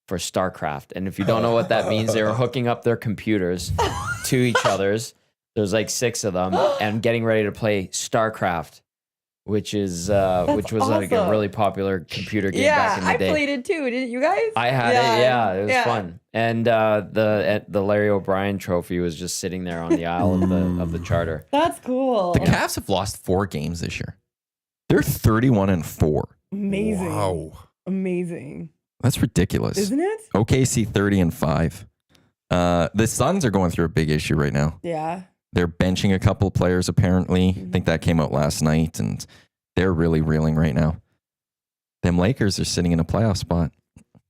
for StarCraft, and if you don't know what that means, they were hooking up their computers to each other's. There's like 6 of them, and getting ready to play StarCraft, which was like a awesome. really popular computer game Yeah, back in the I day. played it too. Didn't you guys? I had it. Yeah, it was fun. And the Larry O'Brien trophy was just sitting there on the aisle of the charter. That's cool. The Cavs have lost 4 games this year. They're 31-4. Amazing. Wow. Amazing. That's ridiculous. Isn't it? OKC 30-5. The Suns are going through a big issue right now. Yeah. They're benching a couple players apparently. I think that came out last night, and they're really reeling right now. Them Lakers are sitting in a playoff spot.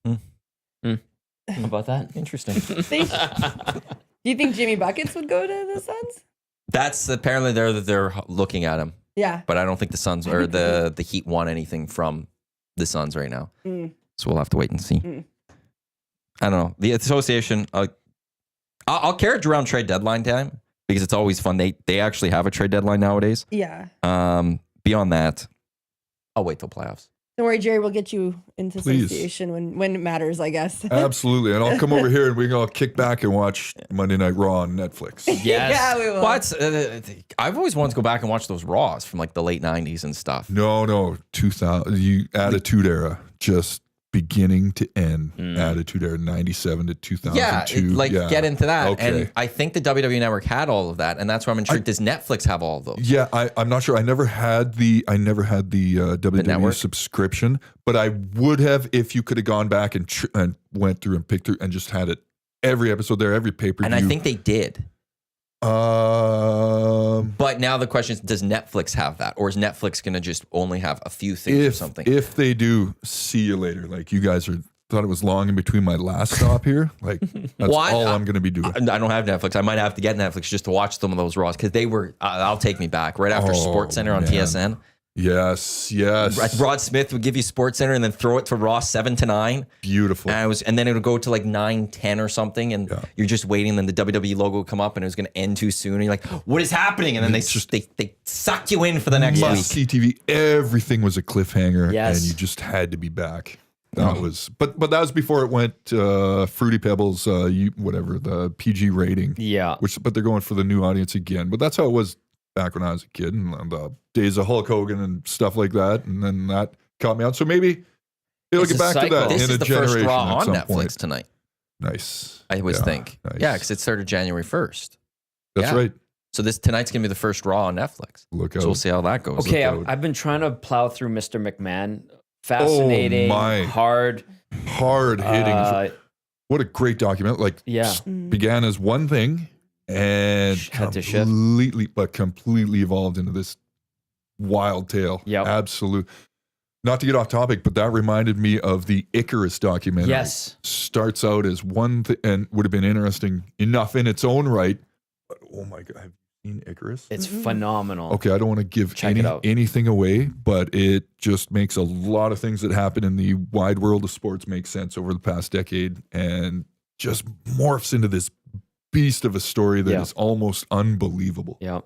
How about that? Interesting. Do you think Jimmy Buckets would go to the Suns? That's apparently they're looking at him, Yeah. but I don't think the Suns or the Heat want anything from the Suns right now. Mm. So we'll have to wait and see. Mm. I don't know. The association, I'll carriage around trade deadline time because it's always fun. They actually have a trade deadline nowadays. Yeah. Beyond that, I'll wait till playoffs. Don't worry, Jerry. We'll get you into Please. association when it matters, I guess. Absolutely. And I'll come over here and we can all kick back and watch Monday Night Raw on Netflix. Yes. Yeah, we will. But I've always wanted to go back and watch those Raws from like the late 90s and stuff. No, 2000, you Attitude Era, just beginning to end. Attitude Era, 97 to 2002. Get into that. Okay. And I think the WWE Network had all of that, and that's why I'm intrigued. Does Netflix have all of those? Yeah, I'm not sure. I never had the WWE network? subscription, but I would have if you could have gone back and went through and picked through and just had it every episode there, every pay per view. And I think they did. But now the question is, does Netflix have that? Or is Netflix going to just only have a few things or something? If they do, see you later. Like you guys thought it was long in between my last stop here. Like that's all I'm going to be doing. I don't have Netflix. I might have to get Netflix just to watch some of those Raws because they were, I'll take me back right after Sports Center on man. TSN. Yes. Rod Smith would give you Sports Center and then throw it to Raw 7 to 9. Beautiful. And then it would go to like 9-10 or something, and you're just waiting. Then the WWE logo would come up, and it was going to end too soon. And you're like, "What is happening?" And then they suck you in for the next week. Must-see TV. Everything was a cliffhanger, Yes. and you just had to be back. That was, but that was before it went Fruity Pebbles, whatever the PG rating. Yeah. But they're going for the new audience again. But that's how it was back when I was a kid, and the days of Hulk Hogan and stuff like that. And then that caught me out. So maybe it'll It's get a back cycle. to that This in is a the first generation Raw at on some Netflix point. tonight. Nice. I always Yeah, think, nice. yeah, because it started January 1st. That's yeah. right. So tonight's gonna be the first Raw on Netflix. Look So out. we'll see how that goes. Okay, Look out. I've been trying to plow through Mr. McMahon. Fascinating, my. hard. Hard hitting. What a great document. Like Yeah. began as one thing and Had to shift. completely evolved into this wild tale. Yep. Absolute. Not to get off topic, but that reminded me of the Icarus documentary. Yes. Starts out as one thing and would have been interesting enough in its own right. But, oh my God. Have you seen Icarus? It's phenomenal. Okay, I don't want to give Check it out. anything away, but it just makes a lot of things that happen in the wide world of sports make sense over the past decade and just morphs into this beast of a story that Yeah. is almost unbelievable. Yeah.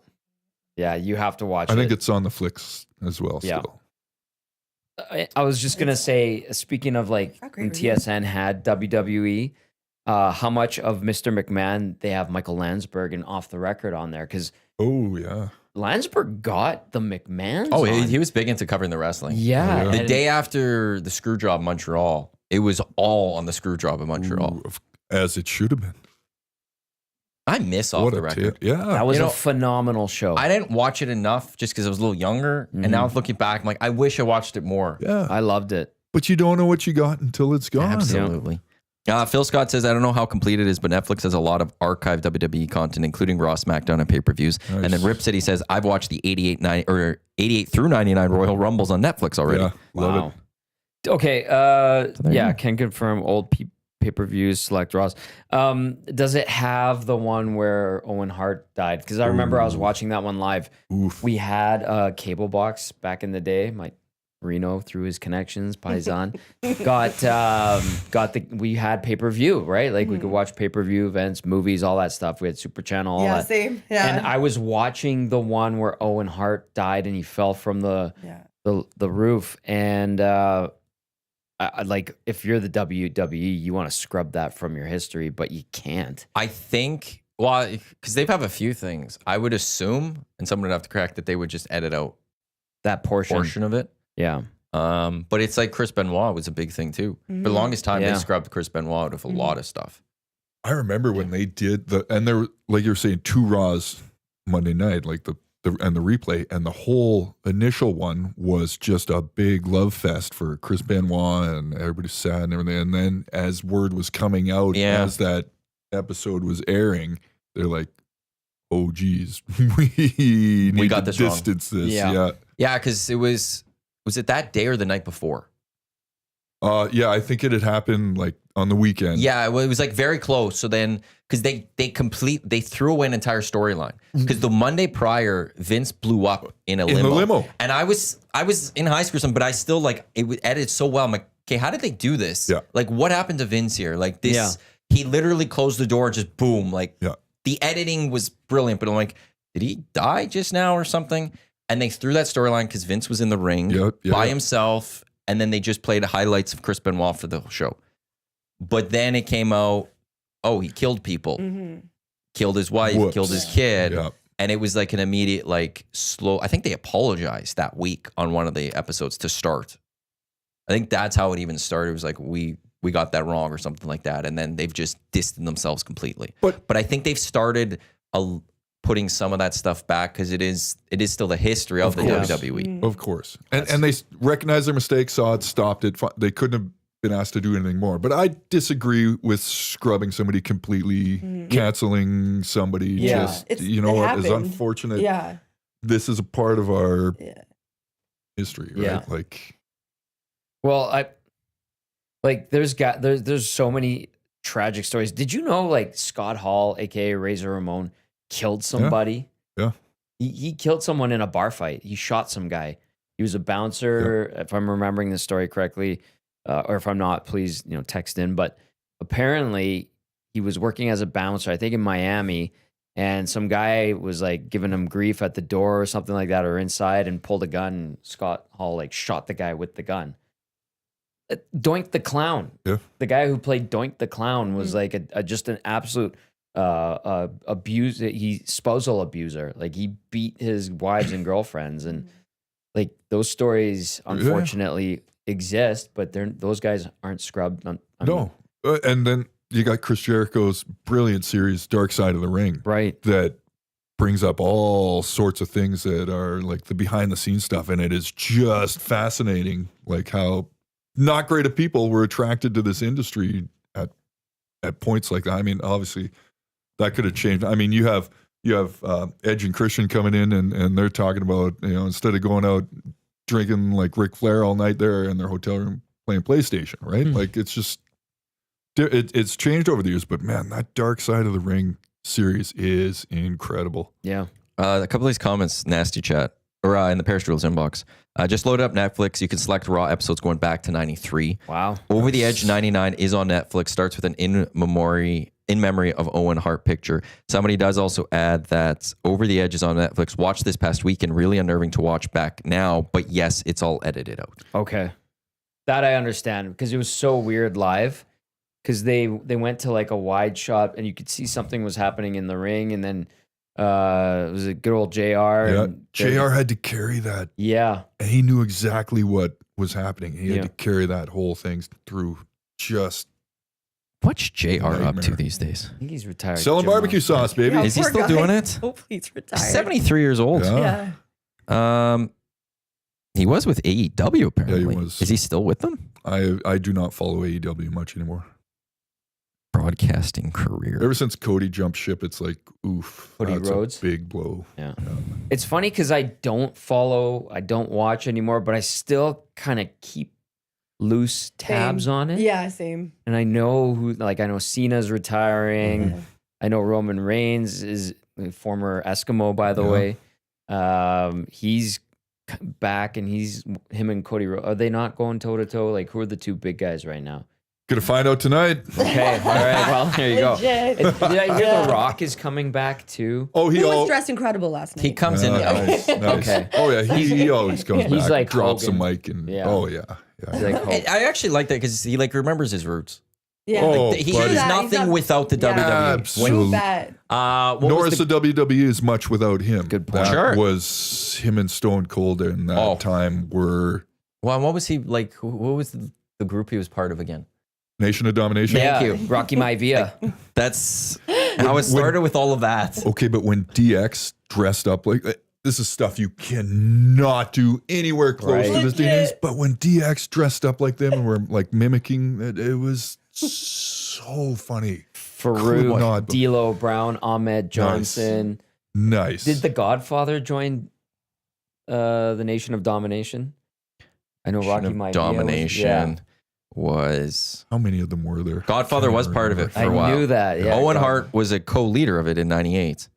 Yeah, you have to watch it. I think it's on the flicks as well. Yeah. Still, I was just gonna say, speaking of like Got great when reviews. TSN had WWE, how much of Mr. McMahon they have Michael Landsberg and Off the Record on there, because oh yeah, Landsberg got the McMahons. Oh, on. he was big into covering the wrestling. Yeah. Yeah. The and- day after the screw job in Montreal, it was all on the screw job in Montreal. Ooh, as it should have been. I miss Off What the a Record. tip. Yeah, that was You a know, phenomenal show. I didn't watch it enough just because I was a little younger. And now looking back, I'm like, I wish I watched it more. yeah. I loved it. But you don't know what you got until it's gone. Absolutely. Phil Scott says, I don't know how complete it is, but Netflix has a lot of archived WWE content, including Raw, SmackDown, and pay-per-views. Nice. And then Rip City says, I've watched the 88 through 99 Royal Rumbles on Netflix already. Yeah, love Wow. it. Okay. there you Yeah, go. can confirm old pay-per-views, select Raws. Does it have the one where Owen Hart died? Because I remember I was watching that one live. Oof. We had a cable box back in the day. My Reno, through his connections, Paisan, we had pay-per-view, right? Like we could watch pay-per-view events, movies, all that stuff. We had Super Channel, all Yeah, that. same. Yeah. And I was watching the one where Owen Hart died and he fell from the roof. And I like, if you're the WWE, you want to scrub that from your history, but you can't. I think, well, because they have a few things. I would assume, and someone would have to correct that they would just edit out That portion. of it. Yeah. But it's like Chris Benoit was a big thing too. For the longest time, Yeah. they scrubbed Chris Benoit out of a lot of stuff. I remember when they did and there were, like you were saying, 2 Raws Monday night, like the replay, and the whole initial one was just a big love fest for Chris Benoit, and everybody's sad and everything. And then as word was coming out, as that episode was airing, they're like, "Oh, geez, we need got to this wrong." distance this." Yeah. Yeah, because it was it that day or the night before? Yeah, I think it had happened like on the weekend. Yeah, it was like very close. So then, because they threw away an entire storyline. Because the Monday prior, Vince blew up in a limo. In the limo. And I was in high school or something, but I still like it was edited so well. I'm like, okay, how did they do this? Yeah. Like, what happened to Vince here? Like this, Yeah. he literally closed the door and just boom. Like Yeah. the editing was brilliant, but I'm like, did he die just now or something? And they threw that storyline because Vince was in the ring by himself. And then they just played highlights of Chris Benoit for the show. But then it came out, oh, he killed people, killed his wife, Whoops. killed his kid. Yeah. And it was like an immediate, like slow, I think they apologized that week on one of the episodes to start. I think that's how it even started. It was like, we got that wrong or something like that. And then they've just distanced themselves completely. But I think they've started putting some of that stuff back because it is still the history of the course. WWE. Of course. And they recognized their mistake, saw it, stopped it. They couldn't have been asked to do anything more. But I disagree with scrubbing somebody completely, canceling somebody. Yeah. Just, It you know what, is happened. unfortunate. Yeah. This is a part of our Yeah. history, right? Yeah. Like, Well, there's so many tragic stories. Did you know like Scott Hall, aka Razor Ramon, killed somebody? Yeah. He killed someone in a bar fight. He shot some guy. He was a bouncer, if I'm remembering the story correctly, or if I'm not, please text in. But apparently, he was working as a bouncer, I think in Miami, and some guy was like giving him grief at the door or something like that, or inside, and pulled a gun. And Scott Hall like shot the guy with the gun. Doink the Clown. Yeah. The guy who played Doink the Clown was like just an absolute spousal abuser. Like he beat his wives and girlfriends, and like those stories unfortunately exist, but those guys aren't scrubbed. no. And then you got Chris Jericho's brilliant series, Dark Side of the Ring. Right. That brings up all sorts of things that are like the behind the scenes stuff. And it is just fascinating, like how not great of people were attracted to this industry at points like that. I mean, obviously that could have changed. I mean, you have Edge and Christian coming in and they're talking about, instead of going out drinking like Ric Flair all night there in their hotel room playing PlayStation, right? Like it's just, it's changed over the years, but man, that Dark Side of the Ring series is incredible. Yeah. A couple of these comments, nasty chat, or in the Parish Drills inbox. Just load up Netflix. You can select Raw episodes going back to 93. Wow. Over the Edge 99 is on Netflix. Starts with an in memoriam in memory of Owen Hart picture. Somebody does also add that Over the Edge is on Netflix. Watched this past weekend. Really unnerving to watch back now. But yes, it's all edited out. Okay. That I understand because it was so weird live because they went to like a wide shot and you could see something was happening in the ring and then it was a good old JR. Yeah, and JR had to carry that. Yeah. And he knew exactly what was happening. He had Yeah. to carry that whole thing through just What's JR up to Nightmare. these days? I think he's retired. selling Jim barbecue Ross. sauce, baby. Yeah, Is he poor still guy. doing it? Hopefully he's retired. 73 years old. Yeah. Yeah. He was with AEW apparently. was. Is he still with them? I do not follow AEW much anymore. Broadcasting career. Ever since Cody jumped ship, it's like, oof. Cody that's Rhodes? a big blow. Yeah. It's funny because I don't watch anymore, but I still kind of keep loose tabs Same. on it. Yeah, same. And I know I know Cena's retiring. Mm-hmm. I know Roman Reigns is a former Eskimo, by the Yeah. way. He's back and him and Cody are they not going toe to toe? Like who are the two big guys right now? Gonna find out tonight. Okay, all right. Well, there you go. Legit. Did I hear Yeah. The Rock is coming back too? Oh, He was dressed incredible last night. He comes in. Nice, nice. Okay. Oh yeah, he always comes He's back, like drops Hogan. the mic, and Yeah. oh yeah, yeah. He's like, I I actually like that because he like remembers his roots. Yeah. Oh, He buddy. is He's nothing not- without the Yeah. WWE. Absolutely. Too bad. What Nor was is the WWE as much without him. Good point. That Sure. was him and Stone Cold in that Oh. time were Well, what was he like? What was the group he was part of again? Nation of Domination. yeah, you. Rocky Maivia. That's how it started with all of that. Okay, but when DX dressed up like this is stuff you cannot do anywhere close Right. to this day and age, Legit. but when DX dressed up like them and were like mimicking it, it was so funny. Could Farouk, not be- D'Lo Brown, Ahmed Johnson. Nice. Did the Godfather join the Nation of Domination? I know Rocky Of Maivia Domination was How many of them were there? Godfather Can't was part of it remember. for a while. I knew that. Yeah, Owen God- Hart was a co-leader of it in '98.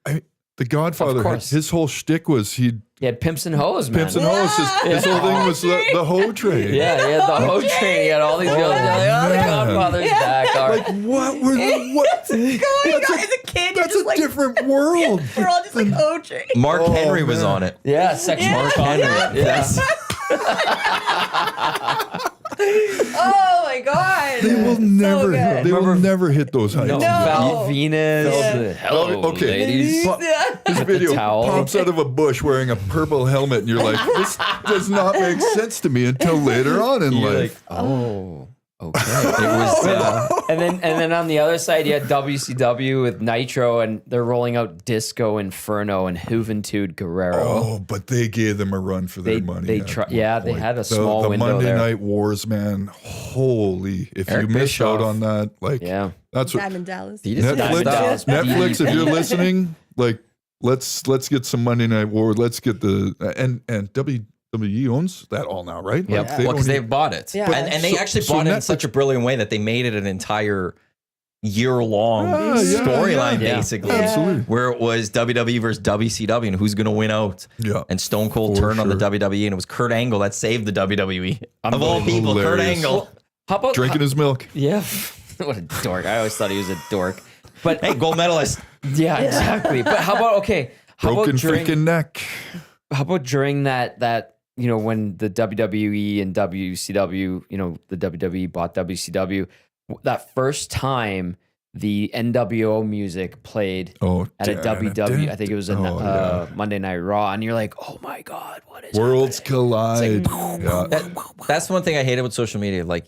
The Godfather, Of course. his whole shtick was he'd He had pimps and hoes, man. pimps and hoes. His whole thing was the hoe train. Yeah, he had the hoe train. He had all these girls. They're like, oh, the man. Godfather's back. All right. Like what were the what? Going That's on a- as a kid, you're That's just a like, different world. we're all just like, oh, Trey. Mark Oh, Henry was man. on it. Yeah, sexual Yeah. Henry. Yes. Oh my god. They will So never. good. They will Remember- never hit those heights. No, No. Val Venus. Yeah. Hello, Okay. ladies. Yeah. This With the video towel. pops out of a bush wearing a purple helmet, and you're like, "This does not make sense to me." Until later on in You're life, like, oh, okay. It was, and then on the other side, you had WCW with Nitro, and they're rolling out Disco Inferno and Juventud Guerrero. oh, but they gave them a run for their money. They at try, one yeah, they point. had a small the window Monday there. Night Wars, man. Holy, if Eric you missed Bischoff. out on that, like, Yeah, that's what Diamond Dallas. He just did Netflix. that stuff. Netflix, if you're listening, like, let's get some Monday Night War. Let's get the and WWE owns that all now, right? Yep. Like, Well, don't because they need- bought it. Yeah. And they So- actually so bought it in Netflix- such a brilliant way that they made it an entire year-long storyline, yeah. basically. Yeah. Absolutely. Where it was WWE versus WCW and who's going to win out. Yeah. And Stone Cold For turned on the sure. WWE, and it was Kurt Angle that saved the WWE. Of all people, Kurt Hilarious. Angle. how about Drinking his milk. Yeah, what a dork! I always thought he was a dork, but Hey, gold medalist. yeah, exactly. But how about How Broken about during freaking neck. how about during that when the WWE and WCW, the WWE bought WCW, that first time the NWO music played Oh, at a damn it. WW, I think it was a Oh, yeah. Monday Night Raw, and you're like, oh my god, what is Worlds happening? collide. Yeah. That's one thing I hated with social media. Like,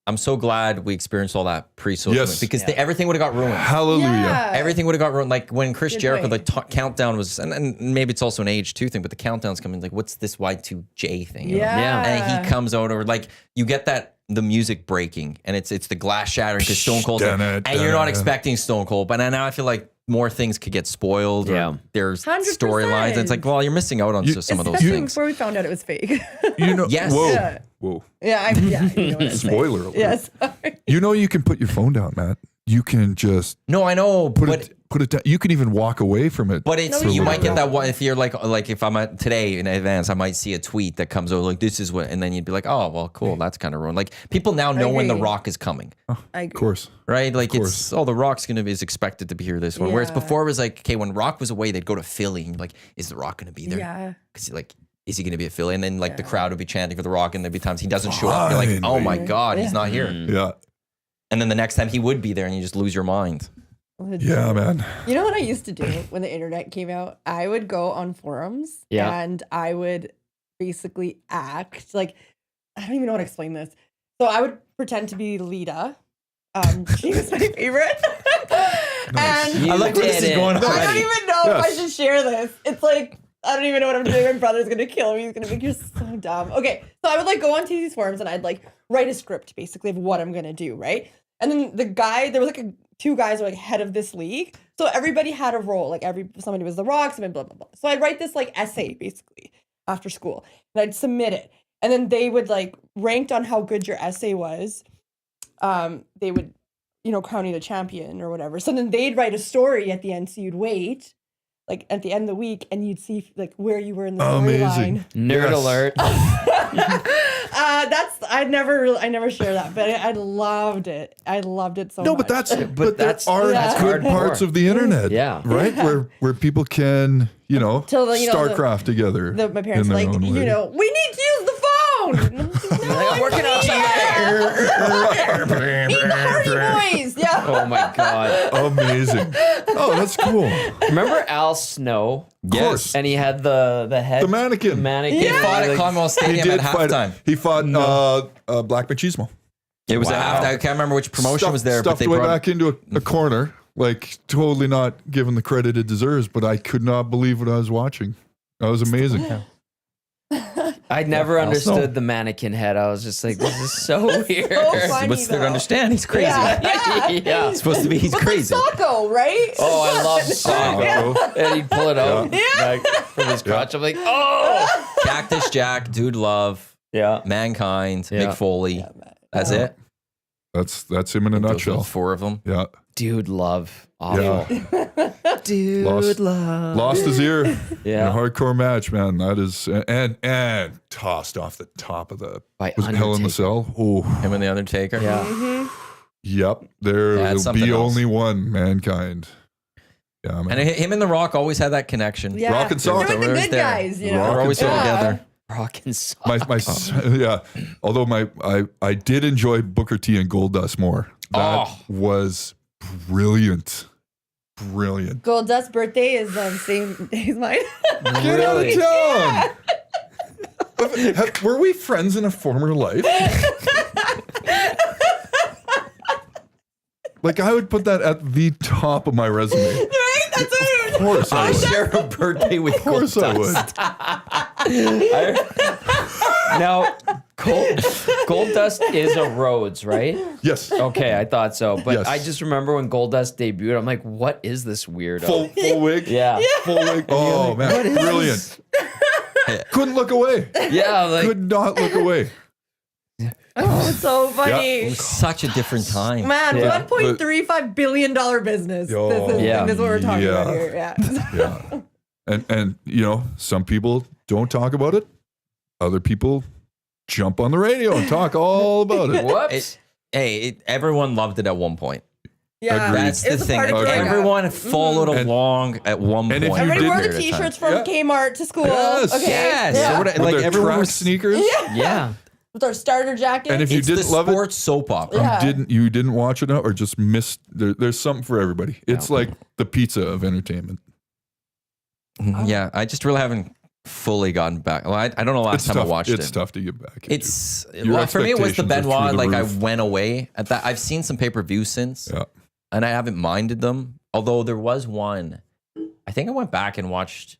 I'm so glad we experienced all that pre-social Yes. media because everything would have got ruined. Hallelujah. Yeah. Everything would have got ruined. Like when Chris Good Jericho, point. the countdown was, and maybe it's also an age too thing, but the countdown's coming. Like, what's this Y2J thing? you know? Yeah. And he comes out over like you get the music breaking, and it's the glass shattering because Stone Cold, Dun and it, you're dun not it. expecting Stone Cold. But now I feel like more things could get spoiled. Yeah. Or there's 100%. storylines. And it's like, well, you're missing out on some of those Especially things. before we found out it was fake. You know, Yes. Whoa. Yeah. Whoa. yeah, you know what I'm saying. Spoiler alert. Yes. Sorry. You know you can put your phone down, Matt. you can just No, I know, put but it down. You can even walk away from it. But it's No, you you might don't get know. that one if you're like if I'm at today in advance, I might see a tweet that comes over like this is what, and then you'd be like, oh well, cool, that's kind of ruined. Like people now know when The agree. Rock is coming, I Of agree. course. right? Like course. it's The Rock's is expected to be here this one. Whereas Yeah. before it was like, okay, when Rock was away, they'd go to Philly and you're like, is The Rock gonna be there? Yeah. Because like. Is he going to be at Philly? And then like the crowd would be chanting for The Rock, and there'd be times he doesn't show up. You're like, oh my god, he's not here. Yeah. And then the next time he would be there, and you just lose your mind. Yeah, man. You know what I used to do when the internet came out? I would go on forums and I would basically act like, I don't even know how to explain this. So I would pretend to be Lita. She was my favorite. And I like where this is going I don't already. even know if I Yes. should share this. It's like, I don't even know what I'm doing. My brother's gonna kill me. He's gonna think you're so dumb. Okay, so I would like go onto these forums and I'd like write a script basically of what I'm gonna do, right? And then there was like two guys who were like head of this league, so everybody had a role. Like somebody was The Rock, somebody blah blah blah. So I'd write this like essay basically after school, and I'd submit it, and then they would like ranked on how good your essay was. They would, crown you the champion or whatever. So then they'd write a story at the end, so you'd wait. Like at the end of the week, and you'd see like where you were in the Amazing. storyline. Nerd Yes. alert. I never share that, but I loved it. I loved it so No, much. but that's But there that's- are that's good hardcore. parts of the internet. Yeah. Right? Where people can, Till the, StarCraft together. my parents in were their like, own way. we need to use the phone. No, I'm working on Meet the Hardy Boys. Yeah. Oh my god. Amazing. Oh, that's cool. Remember Al Snow? Of course. And he had the head The mannequin. The mannequin. He fought at Like, Commonwealth He Stadium at did fight. halftime. He fought Black Machismo. It was Wow. at halftime. I can't remember which promotion was there, but Stuffed they way brought back into a corner, like totally not given the credit it deserves. But I could not believe what I was watching. That was amazing. I never Al Snow. understood the mannequin head. I was just like, this is so weird. funny. What's there to though. understand? He's crazy. Yeah. Yeah. It's supposed to be he's But crazy. like Socko, right? Oh, I love Socko. Yeah. And he'd pull it out like, from his crotch. I'm like, oh. Cactus Jack, Dude Love, Yeah. Mankind, Yeah. Mick Foley. That's it. That's him in a Those are nutshell. the four of them. Yeah. Dude love. Awful. Yeah. Dude Lost- love. Lost his ear in a Yeah. hardcore match, man. That is and tossed off the top of the By was it Hell in the Undertaker. Cell. Oh, Him and the Undertaker. Yeah. yep. There Yeah, it's will something be else. only one Mankind. Yeah, man. And him and The Rock always had that connection. Yeah. Rock and Sock. They're like the Always good there. guys, you Rock know. They're always and so Sock. together. Rock and sock. yeah. Although I did enjoy Booker T and Goldust more. That Oh. was brilliant. Brilliant. Goldust's birthday is the same day as mine. Get out of town. Were we friends in a former life? Like I would put that at the top of my resume. Right? That's what Of course I I would. share a birthday with Of course I would. Now, Gold Dust is a Rhodes, right? Yes. Okay, I thought so. But Yes. I just remember when Gold Dust debuted, I'm like, what is this weirdo? Full wig. Yeah. Full wig. Oh man, brilliant. Couldn't look away. Yeah, like, Could not look away. Oh, it's so It funny. was such a different time. Man, Yeah. $1.35 billion business. Yo, This Yeah. is what we're talking yeah. about here. Yeah. Yeah. And some people don't talk about it. Other people jump on the radio and talk all about it. whoops. Everyone loved it at one point. Yeah. Agreed. That's It the was a thing. part of growing up. Everyone followed And- along at one and point. if you Everybody wore the didn't- t-shirts Yeah. from Kmart to school. Yes. Okay. Yes. Yeah. So what- With like their everyone track was sneakers. Yeah. With our starter jacket. And if you It's didn't the love it, sports soap opera. Yeah. you didn't watch it or just missed. There's something for everybody. It's like the pizza of entertainment. Yeah, I just really haven't fully gotten back. Well, I don't know last It's time tough. I watched It's it. tough to get back into. It's Your well, for me it was the expectations are Benoit. through the Like I roof. went away at that. I've seen some pay-per-view since, Yeah. and I haven't minded them. Although there was one, I think I went back and watched.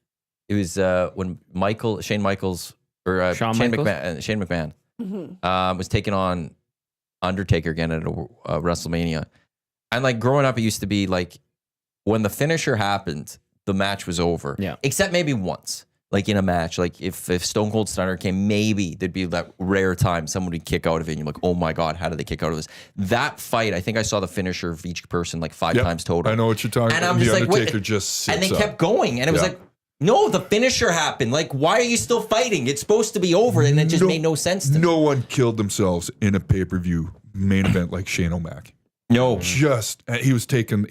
It was when Shane Michaels or Shawn Shane Michaels? McMahon Mhm. was taking on Undertaker again at a WrestleMania, and like growing up, it used to be like when the finisher happened, the match was over. Yeah. Except maybe once. Like in a match, like if Stone Cold Stunner came, maybe there'd be that rare time someone would kick out of it and you're like, oh my God, how did they kick out of this? That fight, I think I saw the finisher of each person like 5 times total. I know what you're talking about. And I'm just the like, Undertaker what? just sits And they up. kept going. And it was like, no, the finisher happened. Like, why are you still fighting? It's supposed to be over. And it just made no sense to me. No one killed themselves in a pay-per-view main event like Shane O'Mac. No. Just he was taking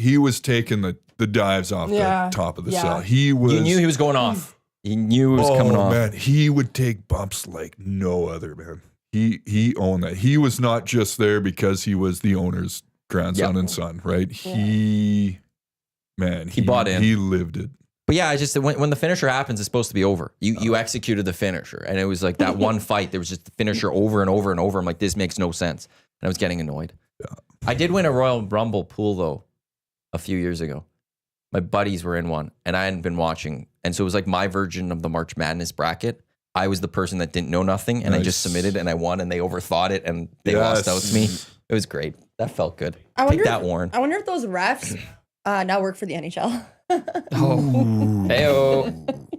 the dives off the top of the cell. He was. You knew he was going off. He knew it was coming off. Man, he would take bumps like no other, man. He owned that. He was not just there because he was the owner's grandson and son, right? He bought in. He lived it. But yeah, I just when the finisher happens, it's supposed to be over. You executed the finisher, and it was like that one fight. There was just the finisher over and over and over. I'm like, this makes no sense, and I was getting annoyed. Yeah. I did win a Royal Rumble pool though, a few years ago. My buddies were in one, and I hadn't been watching, and so it was like my version of the March Madness bracket. I was the person that didn't know nothing, and I just submitted, and I won, and they overthought it, and they lost out to me. It was great. That felt good. Take that, Warren. I wonder if those refs now work for the NHL. Heyo.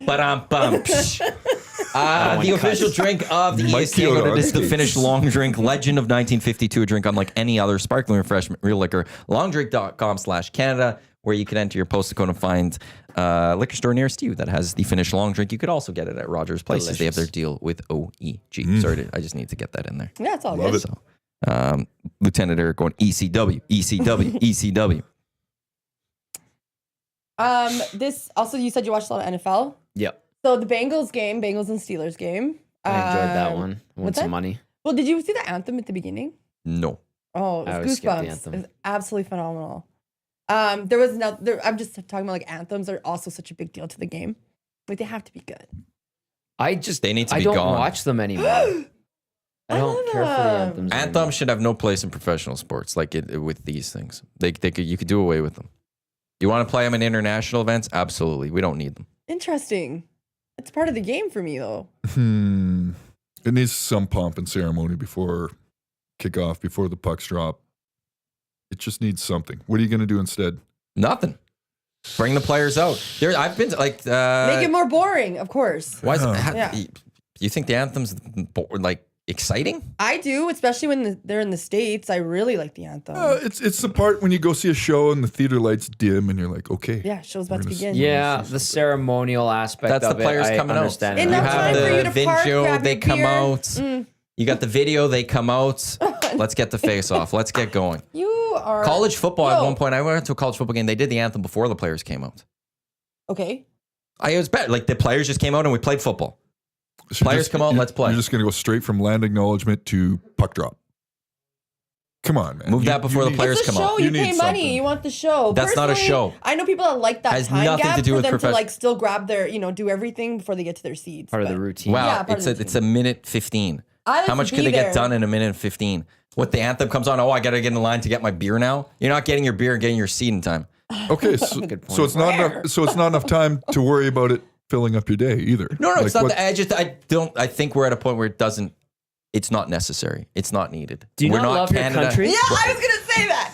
Ba-dum-bum. The official drink of the EST Hangout is the Finnish long drink, legend of 1952, a drink unlike any other sparkling refreshment, real liquor. Longdrink.com/Canada, where you can enter your postal code and find a liquor store nearest you that has the Finnish long drink. You could also get it at Rogers Places. They have their deal with OEG. Sorry, I just need to get that in there. Yeah, it's all Love good. it. So, Lieutenant Eric going ECW, ECW, ECW. This also, you said you watched a lot of NFL. Yep. So the Bengals and Steelers game. I enjoyed that one. Won what's some that? money. Well, did you see the anthem at the beginning? No. Oh, it I was always skip the goosebumps. anthem. It was absolutely phenomenal. There was no. I'm just talking about like anthems are also such a big deal to the game. Like they have to be good. They need to I be don't gone. watch them anymore. I don't love care for the them. anthems. Anthem anymore. should have no place in professional sports like it with these things. You could do away with them. You want to play them in international events? Absolutely. We don't need them. Interesting. It's part of the game for me though. It needs some pomp and ceremony before kickoff, before the pucks drop. It just needs something. What are you going to do instead? Nothing. Bring the players out. I've been to, like Make it more boring, of course. why is Yeah. you think the anthem's like exciting? I do, especially when they're in the States. I really like the anthem. It's the part when you go see a show and the theater lights dim and you're like, okay. Yeah, show's about to begin. Yeah, the ceremonial aspect That's of the players it, I coming out. understand And that. You Enough have time for you the to park, video, grab they your come beer. out. You got the video, they come out. Let's get the face off. Let's get going. You are College football at Yo. one point, I went to a college football game. They did the anthem before the players came out. Okay. It was better. Like the players just came out and we played football. So Players come out, let's play. You're just going to go straight from land acknowledgement to puck drop. Come on, man. Move that before the need- players It's a come show. out. You You pay need money. something. You want the show. That's not a Personally, show. I know people that like that Has time nothing gap to do for with them to profession- like still grab their, do everything before they get to their seats. Part of the but- routine. Wow, Yeah, part of the it's a minute 15. I like How to much be could they there. get done in a minute 15? What the anthem comes on? Oh, I got to get in line to get my beer now. You're not getting your beer and getting your seat in time. Okay, so, Good point. so it's not enough. So it's not enough time to worry about it filling up your day either. No, Like it's not. what- I think we're at a point where it's not necessary. It's not needed. Do you we're not love your country? Yeah, I was gonna say that.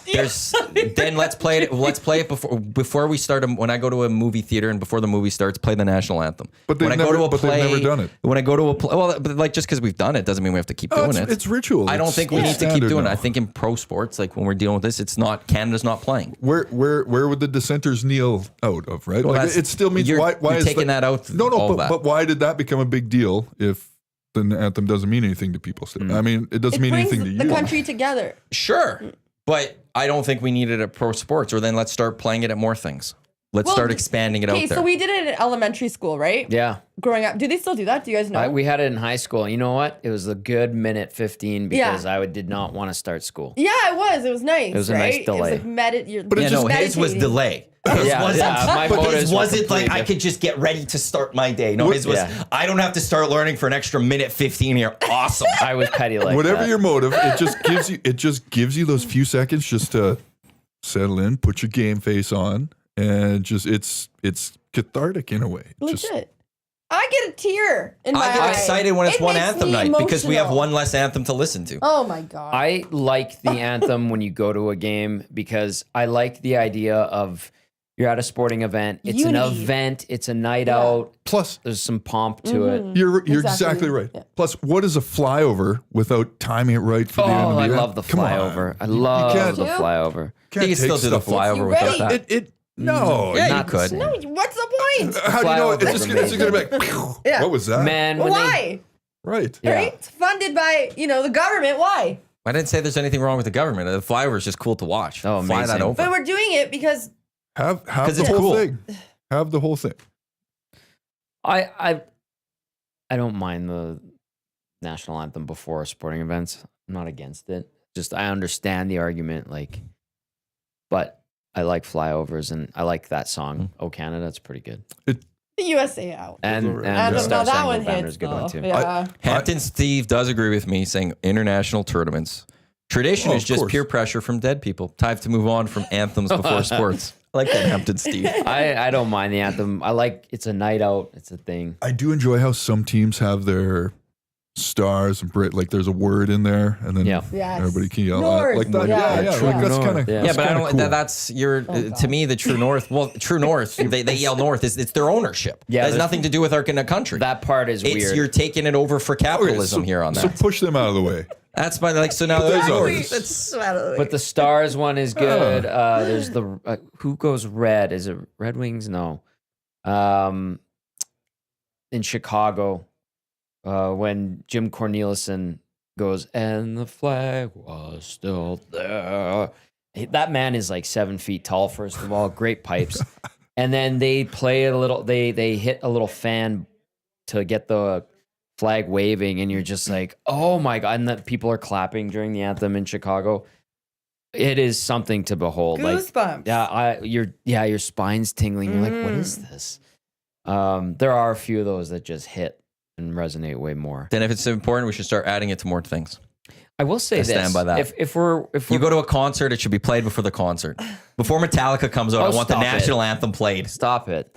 Then let's play it. Let's play it before we start. When I go to a movie theater and before the movie starts, play the national anthem. But they've when I go never- to a but they've play, never done it. When I go to a play, well, but like just because we've done it doesn't mean we have to keep doing it. It's ritual. I don't It's think we need to keep standard doing it. now. I think in pro sports, like when we're dealing with this, it's not Canada's not playing. Where would the dissenters kneel out of, right? Well, like that's- it still means you're- why you're is taking that out, No, all that. but why did that become a big deal if the anthem doesn't mean anything to people still? I mean, it doesn't It mean brings anything to the you. country together. Sure, but I don't think we need it at pro sports. Or then let's start playing it at more things. Let's Well, start expanding it out Okay, there. so we did it in elementary school, right? Yeah. Growing up. Do they still do that? Do you guys know? We had it in high school. You know what? It was a good minute 15 because I did not want to start school. Yeah, it was. It was nice. It was a nice right? delay. It was like it yeah, just- no, his was meditating. delay. Yeah, wasn't, my but motives his were wasn't like completely I could just get ready to start my day. No, his was Yeah. I don't have to start learning for an extra minute 15 here. Awesome. I was petty like Whatever that. your motive, it just gives you those few seconds just to settle in, put your game face on, and just it's cathartic in a way. Legit. Just, I get a tear in my I get eye. excited when it's It one makes anthem me night because we have emotional. one less anthem to listen to. Oh my god. I like the anthem when you go to a game because I like the idea of You're at a sporting event. It's Unity. an event. It's a night Yeah. out. Plus, There's some pomp to it. you're Exactly. exactly right. Yeah. Plus, what is a flyover without timing it right for the end Oh, of the I event? love the Come on. flyover. I You love can't- the Yeah. flyover. You can't can still take do the stuff- flyover You without ready? that. No. Yeah, you Not the could. same. No, what's the point? How do you know? It's Flyover just is gonna be like, Yeah. what was that? Man, Well, when they, why? Right. Yeah. Right? It's funded by, the government. Why? I didn't say there's anything wrong with the government. The flyover is just cool to watch. Oh, Fly that amazing. over. But we're doing it because Have 'Cause the it's whole cool. thing. Have the whole thing. I don't mind the national anthem before sporting events. I'm not against it. Just I understand the argument, but I like flyovers and I like that song. Oh Canada, it's pretty good. the USA out. And Those are- and the Yeah. Star that Spangled one Banner hits is a good one though. too. Yeah. Hampton Steve does agree with me, saying international tournaments. Tradition Oh, is of just course. peer pressure from dead people. Time to move on from anthems before sports. I like that, Hampton Steve. I don't mind the anthem. I like it's a night out. It's a thing. I do enjoy how some teams have their stars and like there's a word in there, and then Yeah. Yes. everybody can yell North. like that. Yeah. Yeah, True like that's North. kind of Yeah. Yeah, but I don't. cool. That's your God. to me the True North. Well, True North. They yell North. It's their ownership. Yeah, it has there's- nothing to do with our country. That part is it's weird. you're taking it over for Okay, capitalism here on so that. push them out of the way. That's my so now But there's there's others. it's But the stars one is good. There's the who goes red? Is it Red Wings? No. In Chicago, when Jim Cornelison goes and the flag was still there. That man is like 7 feet tall. First of all, great pipes, and then they play a little. They hit a little fan to get the flag waving, and you're just like, oh my god! And that people are clapping during the anthem in Chicago. It is something to behold. Goosebumps. Your spine's tingling. You're like, what is this? There are a few of those that just hit and resonate way more. then if it's important, we should start adding it to more things. I will say I this: stand by that. If we're You go to a concert, it should be played before the concert. Before Metallica comes out, Oh, I want the stop it. national anthem played. stop it.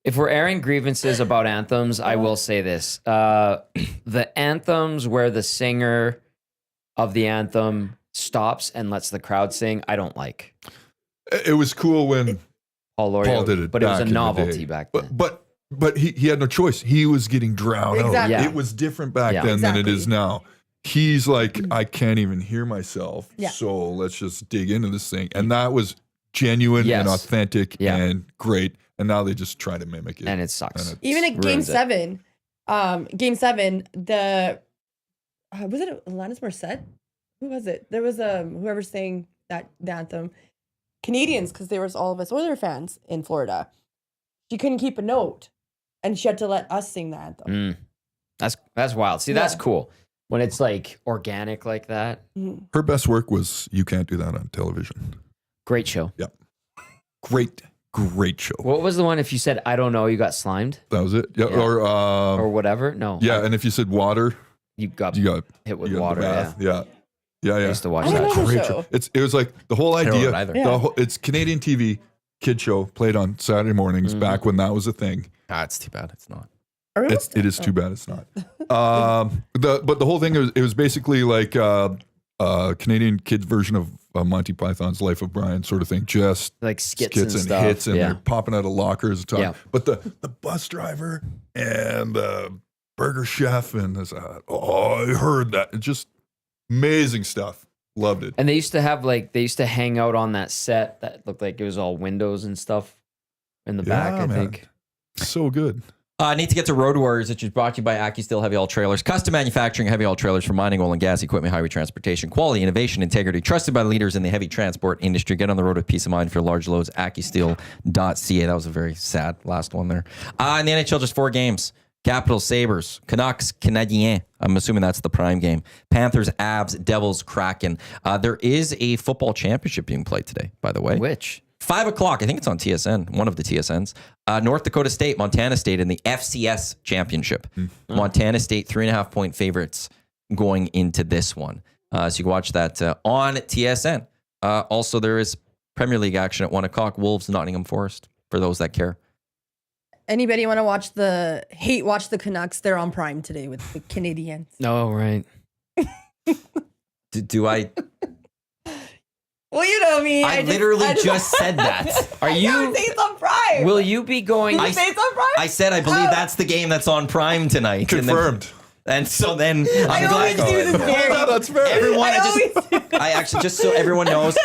If we're airing grievances about anthems, I will say this: the anthems where the singer of the anthem stops and lets the crowd sing, I don't like. It was cool when Paul Paul did it, but it was back a in the novelty day. back then. But he had no choice. He was getting drowned out. Exactly. Yeah. It was different back Yeah. then than it Exactly. is now. He's like, I can't even hear myself. Yeah. So let's just dig into this thing. And that was genuine Yes. and authentic Yeah. and great. And now they just try to mimic it. And it sucks. And Even at ruins it. Game 7, the was it Alanis Morissette? Who was it? There was whoever sang the anthem. Canadians, because there was all of us Oilers fans in Florida. She couldn't keep a note, and she had to let us sing the anthem. That's wild. See, that's Yeah. cool when it's like organic like that. Her best work was You Can't Do That on Television. Great show. Great show. What was the one? If you said I don't know, you got slimed That was it. Yeah. Yeah. Or or whatever. No. yeah. And if you said water, you got you got hit with you got water. the Yeah. bath. Yeah. Yeah. I Yeah. used to watch I that. don't know the Great show. It was like the whole I don't know idea. it either. Yeah. It's Canadian TV kid show played on Saturday mornings Mm-hmm. back when that was a thing. Ah, it's too bad. It's not. It is too bad it's not. But the whole thing it was basically like Canadian kids version of Monty Python's Life of Brian sort of thing. Just Like skits and and stuff. hits, and Yeah. they're popping out of lockers and talking. Yeah. But the bus driver and the burger chef and this, I heard that. It's just amazing stuff. Loved it. And they used to hang out on that set that looked like it was all windows and stuff in the back, I man. think. So good. I need to get to Road Warriors, which is brought to you by AccuSteel Heavy Haul Trailers. Custom manufacturing heavy haul trailers for mining, oil and gas, equipment, highway transportation, quality, innovation, integrity, trusted by leaders in the heavy transport industry. Get on the road with peace of mind for large loads. AccuSteel.ca. That was a very sad last one there. In the NHL, just 4 games. Capitals, Sabres, Canucks, Canadiens. I'm assuming that's the prime game. Panthers, Avs, Devils, Kraken. There is a football championship being played today, by the way. Which? 5 o'clock. I think it's on TSN, one of the TSNs. North Dakota State, Montana State in the FCS championship. Montana State, 3.5-point favorites going into this one. So you can watch that on TSN. Also, there is Premier League action at 1 o'clock. Wolves, Nottingham Forest, for those that care. Anybody want to watch the Canucks? They're on Prime today with the Canadians. Oh, right. Do I Well, you know me. I literally just said that. Are You you? say it's on Prime. Will you be going? Did you say it's on Prime? I said I believe that's the game that's on Prime tonight. Confirmed. And so then I'm always glad. do this, Gerry. No, that's fair. Everyone, I I actually, just so everyone knows,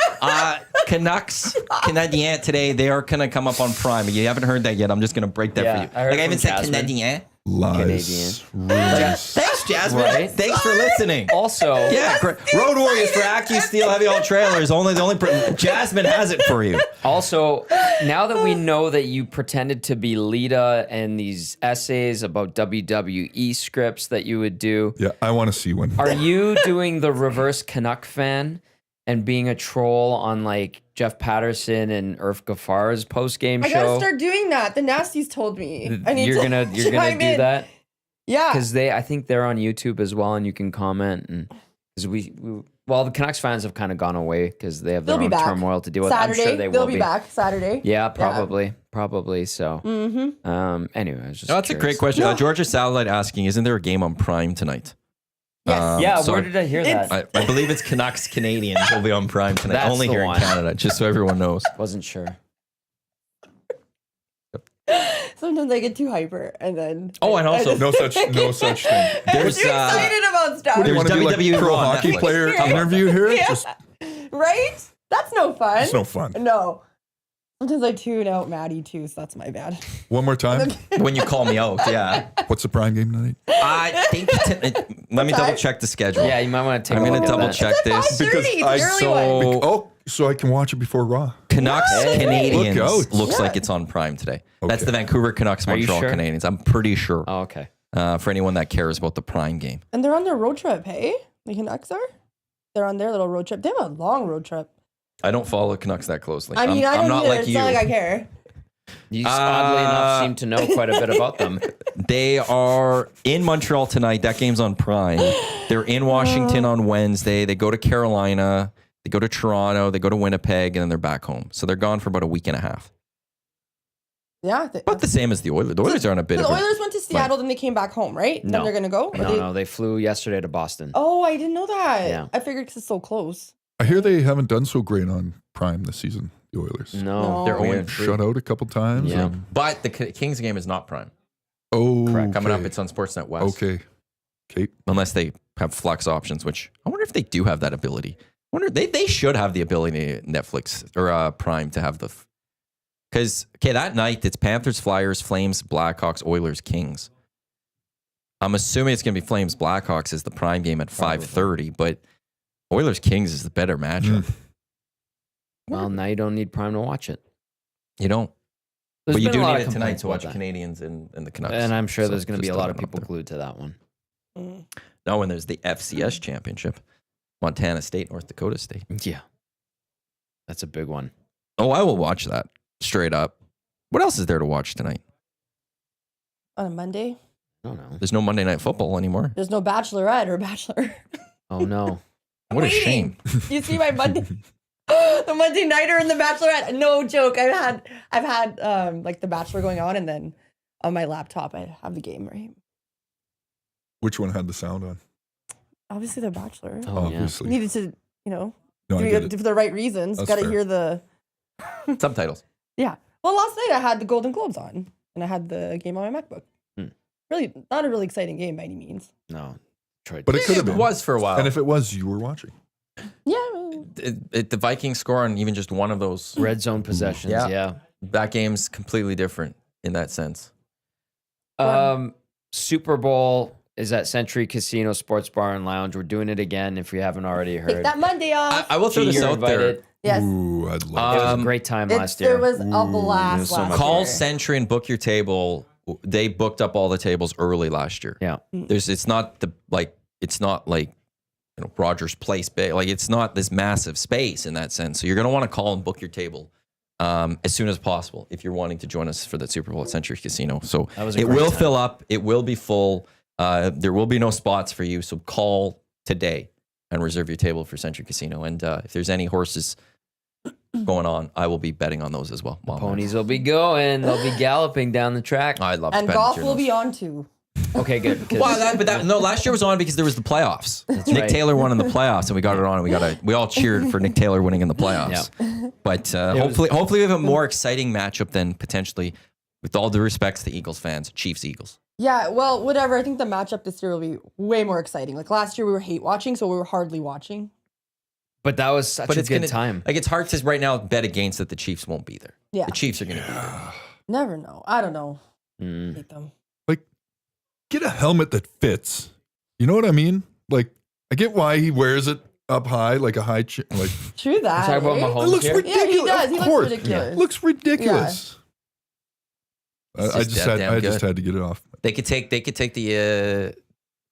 Canucks, Canadien today, they are going to come up on Prime. You haven't heard that yet. I'm just going to break that Yeah, for you. I heard Like I even from said Jasmine. Canadien. Lies. Rumors. Thanks, Jasmine. Right. Thanks for listening. Also, Yeah, Road Warriors for AccuSteel Heavy Haul Trailers. The only Jasmine has it for you. Also, now that we know that you pretended to be Lita and these essays about WWE scripts that you would do, Yeah, I want to see one. are you doing the reverse Canuck fan and being a troll on like Jeff Patterson and Irf Gaffar's post game I show? gotta start doing that. The Nasties told me. I need You're to gonna chime do in. that Yeah. because I think they're on YouTube as well, and you can comment. And because the Canucks fans have kind of gone away because they have their They'll be own back. turmoil to deal with. Saturday. I'm sure they They'll will be back Saturday. Yeah, probably so. Mm-hmm. Anyway, I was just Oh, that's a curious. great question. No. Georgia Satellite asking, isn't there a game on Prime tonight? Yes. Yeah, So where did I hear It's- that? I believe it's Canucks Canadians will be on Prime tonight. That's Only the here one. in Canada, just so everyone knows. Wasn't sure. Sometimes I get too hyper and then. Oh, and also, No such thing. I'm there's, too excited about stuff. What do you There's want to do, like WWE pro on hockey Netflix. player interview here? Yeah. Just, Right? That's no fun. it's no fun. No. Sometimes I tune out Maddie too, so that's my bad. One more time. when you call me out, yeah. What's the Prime game tonight? I think, let me time? double check the schedule. Yeah, you might want to take I'm a going look to at double that. check this. 5:30. It's the early one. Oh, so I can watch it before Raw. Canucks Yay. Canadians Look out. looks Yeah. like it's on Prime today. That's Okay. the Vancouver Canucks Are you Montreal sure? Canadians. I'm pretty sure. Oh, okay. For anyone that cares about the Prime game. And they're on their road trip, hey? The Canucks are? They're on their little road trip. They have a long road trip. I don't follow the Canucks that closely. I mean, I I'm don't not either. like It's you. not like I care. You oddly enough seem to know quite a bit about them. They are in Montreal tonight. That game's on Prime. They're in Washington on Wednesday. They go to Carolina. They go to Toronto. They go to Winnipeg, and then they're back home. So they're gone for about a week and a half. Yeah. But the same as the Oilers. The Oilers are on a bit the of a... Oilers went to Seattle, then they came back home, right? No. Then they're going to go? Or No, they flew yesterday to Boston. Oh, I didn't know that. Yeah. I figured because it's so close. I hear they haven't done so great on Prime this season, the Oilers. No, They're Been 0-3. shut out a couple times. Yeah. and- But the Kings game is not Prime. Oh, Correct. Coming up, okay. it's on Sportsnet West. Okay. Okay. Unless they have flex options, which I wonder if they do have that ability. I wonder they should have the ability, Netflix or Prime, to have the... Because, that night, it's Panthers, Flyers, Flames, Blackhawks, Oilers, Kings. I'm assuming it's going to be Flames, Blackhawks as the Prime game at 5:30, but Oilers, Kings is the better matchup. Well, now you don't need Prime to watch it. You don't. There's But you been do a lot need of it tonight complaints to watch about that. Canadians and the Canucks. And I'm sure So there's going to be just a lot of throwing it out people there. glued to that one. No, when there's the FCS championship, Montana State, North Dakota State. Yeah. That's a big one. Oh, I will watch that straight up. What else is there to watch tonight? On a Monday, I don't know. There's no Monday Night Football anymore. there's no Bachelorette or Bachelor. Oh, no. What a Waiting. shame. You see my Monday, the Monday Nighter and the Bachelorette. No joke. I've had like the Bachelor going on, and then on my laptop I have the game, right? Which one had the sound on? Obviously, the Bachelor. Oh, yeah. Obviously. Needed to, No, I do get it it. for the right reasons. That's Got to fair. hear the. Subtitles. Yeah. Well, last night I had the Golden Globes on, and I had the game on my MacBook. Hmm. Really, not a really exciting game by any means. No. Troy But it could have It been. was for a while. And if it was, you were watching. Yeah. The Vikings score on even just one of those, Red zone possessions. Yeah. Yeah. that game's completely different in that sense. Super Bowl is at Century Casino Sports Bar and Lounge. We're doing it again if you haven't already Take heard. that Monday off. I will throw Gee, this you're out there. invited. Yes. Ooh, I'd It love was it. a great time It last year. was a blast it was so last much Call year. Century and book your table. They booked up all the tables early last year. Yeah. It's not like Rogers Place big. Like it's not this massive space in that sense. So you're gonna want to call and book your table as soon as possible if you're wanting to join us for the Super Bowl at Century Casino. So That was a it great will time. fill up. It will be full. There will be no spots for you. So call today and reserve your table for Century Casino. And if there's any horses going on, I will be betting on those as well. Ponies will be going. They'll be galloping down the track. I'd love And to bet golf on will those. be on too. Okay, good. 'cause- Well, no, last year was on because there was the playoffs. Nick right. Taylor won in the playoffs, and we got it on. And we all cheered for Nick Taylor winning in the playoffs. But hopefully, we have a more exciting matchup than potentially, with all due respects to Eagles fans, Chiefs-Eagles. Yeah, well, whatever. I think the matchup this year will be way more exciting. Like last year, we were hate watching, so we were hardly watching. but that was such a good time. Like it's hard to right now bet against that the Chiefs won't be there. Yeah. The Chiefs are going to be there. Never know. I don't know. Mm. Hate them. Get a helmet that fits. You know what I mean? Like, I get why he wears it up high, like a high, like True that. Talk about eh? Mahomes it looks here? ridiculous. Yeah, he does. Of He looks course. ridiculous. It looks ridiculous. It's I just just that had damn just good. had to get it off. They could take the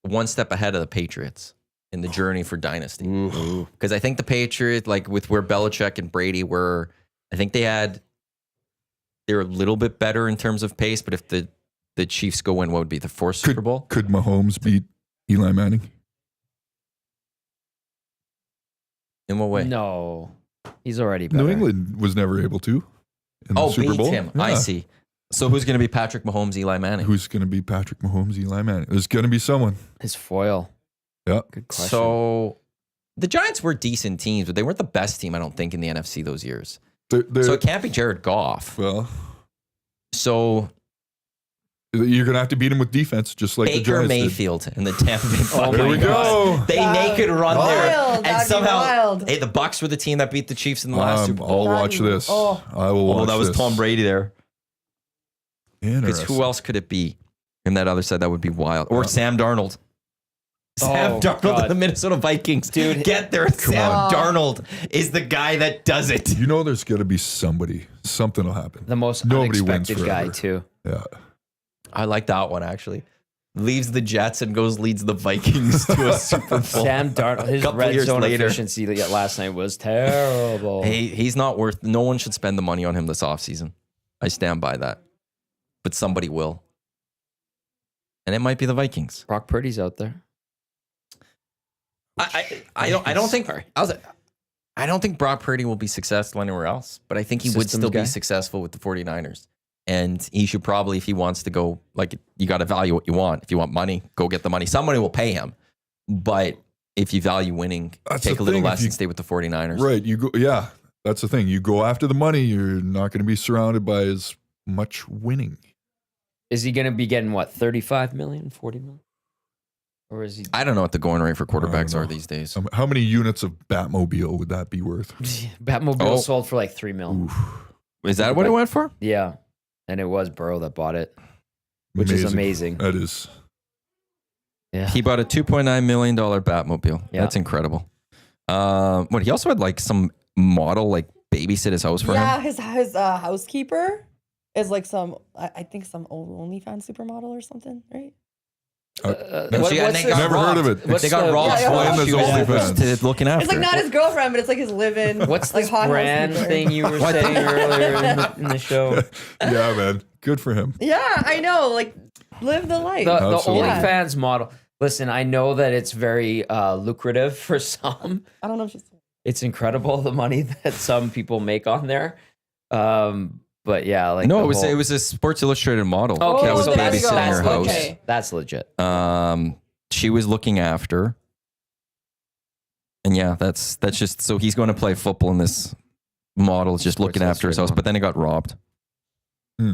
one step ahead of the Patriots in the journey for dynasty. Because I think the Patriots, like with where Belichick and Brady were, I think they're a little bit better in terms of pace. But if the Chiefs go win, what would be the fourth Super Bowl? Could Mahomes beat Eli Manning? In what way? No, he's already better. New England was never able to in the Super beat Bowl. him. Yeah. I see. So who's going to be Patrick Mahomes, Eli Manning? Who's going to be Patrick Mahomes, Eli Manning? There's going to be someone. His foil. Yeah. Good question. So the Giants were decent teams, but they weren't the best team, I don't think, in the NFC those years. They're- So it can't be Jared Goff. well, So you're going to have to beat him with defense, just like the Baker Giants did. Mayfield and the Tampa Bay Oh Buccaneers. There we go. They naked run Wild. there, That'd and be somehow wild. hey, the Bucks were the team that beat the Chiefs in the last Super Bowl. I'll watch this. Oh. I will watch Oh, that was this. Tom Brady there. Because Interesting. who else could it be? In that other side, that would be wild. Or Sam Darnold. Sam Oh, Darnold God. of the Minnesota Vikings. Dude, get there. Sam on. Darnold is the guy that does it. You know there's going to be somebody. Something will happen. the most Nobody wins unexpected guy forever. too. Yeah. I like that one, actually. Leaves the Jets and leads the Vikings to a Super Bowl. Sam Darnold, his Couple red years zone later. efficiency last night was terrible. Hey, he's not worth. No one should spend the money on him this offseason. I stand by that. But somebody will. And it might be the Vikings. Brock Purdy's out there. I don't think Sorry. I don't think Brock Purdy will be successful anywhere else, but I think he would Systems still guy. be successful with the 49ers. And he should probably, if he wants to go, like, you got to value what you want. If you want money, go get the money. Somebody will pay him. But if you value winning, That's take the a little thing, less if you- and stay with the 49ers. Right. You go. Yeah. That's the thing. You go after the money. You're not going to be surrounded by as much winning. Is he going to be getting what, 35 million, 40 million? Or is he? I don't know what the going rate for I don't quarterbacks know. are these days. How many units of Batmobile would that be worth? Batmobile Oh. sold for like 3 mil. Is that what it went for? Yeah. And it was Burrow that bought it, which is amazing. That is. Yeah. He bought a $2.9 million Batmobile. Yeah. That's incredible. He also had like some model like babysit his house for Yeah, him. his housekeeper is like I think some old OnlyFans supermodel or something, right? Never heard of it. They got the- robbed Yeah, while yeah. she was OnlyFans. looking after. It's like not his girlfriend, but it's like his live-in. What's like this hot brand housekeeper. thing you were saying earlier in the show? Yeah, man. Good for him. Yeah, I know. Like, live the life. The Absolutely. OnlyFans model. Listen, I know that it's very lucrative for some. I don't know if she's. It's incredible the money that some people make on there. But yeah, like No, the it was a Sports Illustrated model. Okay, that was so there you go. babysitting her house. Okay. That's legit. She was looking after, and yeah, that's just so he's going to play football in this model, just Sports looking after his house. Illustrated But then it got robbed. Hmm.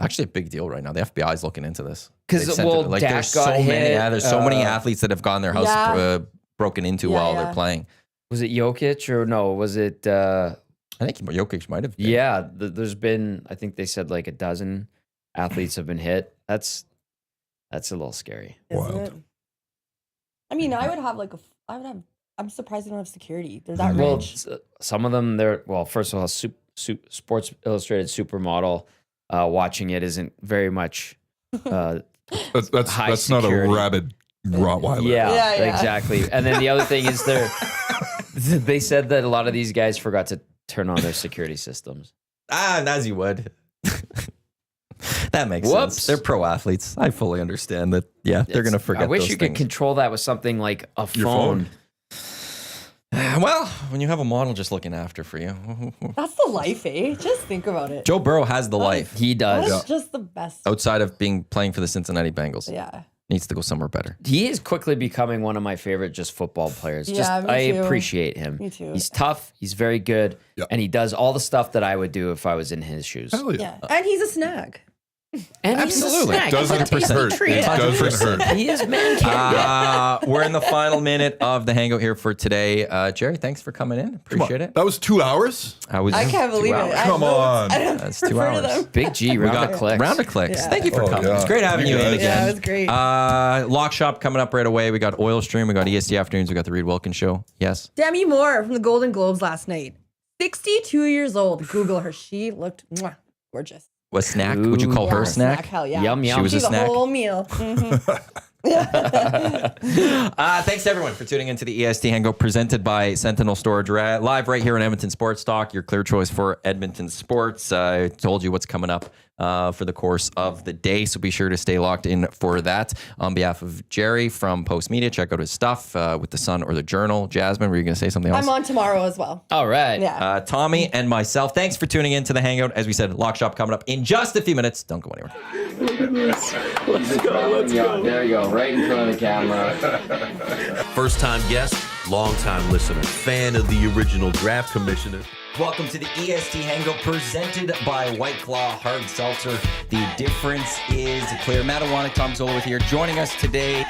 Actually, a big deal right now. The FBI is looking into this 'Cause, They've sent well, it- like Dak there's so got many. hit, Yeah, there's so many uh, athletes that have gotten their house Yeah. broken into Yeah, while yeah. they're playing. Was it Jokic or no? Was it? I think Jokic might have. Been. Yeah, there's been. I think they said like a dozen athletes have been hit. That's a little scary. Isn't Wild. it? I mean, I would have like I'm surprised they don't have security. They're that Well, rich. some of them, they're first of all, Sports Illustrated supermodel. Watching it isn't very much. That's High not a security. rabid Rottweiler. Yeah, Yeah. exactly. And then the other thing is they said that a lot of these guys forgot to turn on their security systems. As you would. That makes Whoops. sense. They're pro athletes. I fully understand that. Yeah, they're going to forget I wish those you could things. control that with something like a Your phone. phone. Well, when you have a model just looking after for you. That's the life, eh? Just think about it. Joe Burrow has the life. He does. That's just the best. Outside of playing for the Cincinnati Bengals. Yeah. Needs to go somewhere better. He is quickly becoming one of my favorite just football players. Yeah, me I too. appreciate him. Me too. He's tough. He's very good. Yeah. And he does all the stuff that I would do if I was in his shoes. Hell yeah. Yeah. And he's a snag. And Absolutely. He's a snack. Doesn't He's a tasty hurt. treat. It doesn't hurt. He is man candy. We're in the final minute of the hangout here for today. Jerry, thanks for coming in. Appreciate it. That was 2 hours? I can't believe it. Come on. That's 2 refer to hours. them. Big G, round of clicks. Round of clicks. Yeah. Thank you for coming. yeah. It's great having you in guys. again. Yeah, it was great. Lock Shop coming up right away. We got Oil Stream. We got EST Afternoons. We got the Reed Wilkins Show. Yes. Demi Moore from the Golden Globes last night. 62 years old. Google her. She looked gorgeous. What snack? Would you call her a snack? Hell yeah. Yum, yum. She was a She's snack. whole meal. Thanks everyone for tuning into the EST Hangout presented by Sentinel Storage, live right here on Edmonton Sports Talk, your clear choice for Edmonton sports. I told you what's coming up for the course of the day, so be sure to stay locked in for that. On behalf of Gerry from Postmedia, check out his stuff with the Sun or the Journal. Jasmine, were you going to say something else? I'm on tomorrow as well. All right. Yeah. Tommy and myself, thanks for tuning in to the Hangout. As we said, Lock Shop coming up in just a few minutes. Don't go anywhere. Let's go. There you go, right in front of the camera. First time guest, long time listener, fan of the original draft commissioner. Welcome to the EST Hangout presented by White Claw Hard Seltzer. The difference is clear. Matt Iwanyk, Tom Gazzola with here. Joining us today,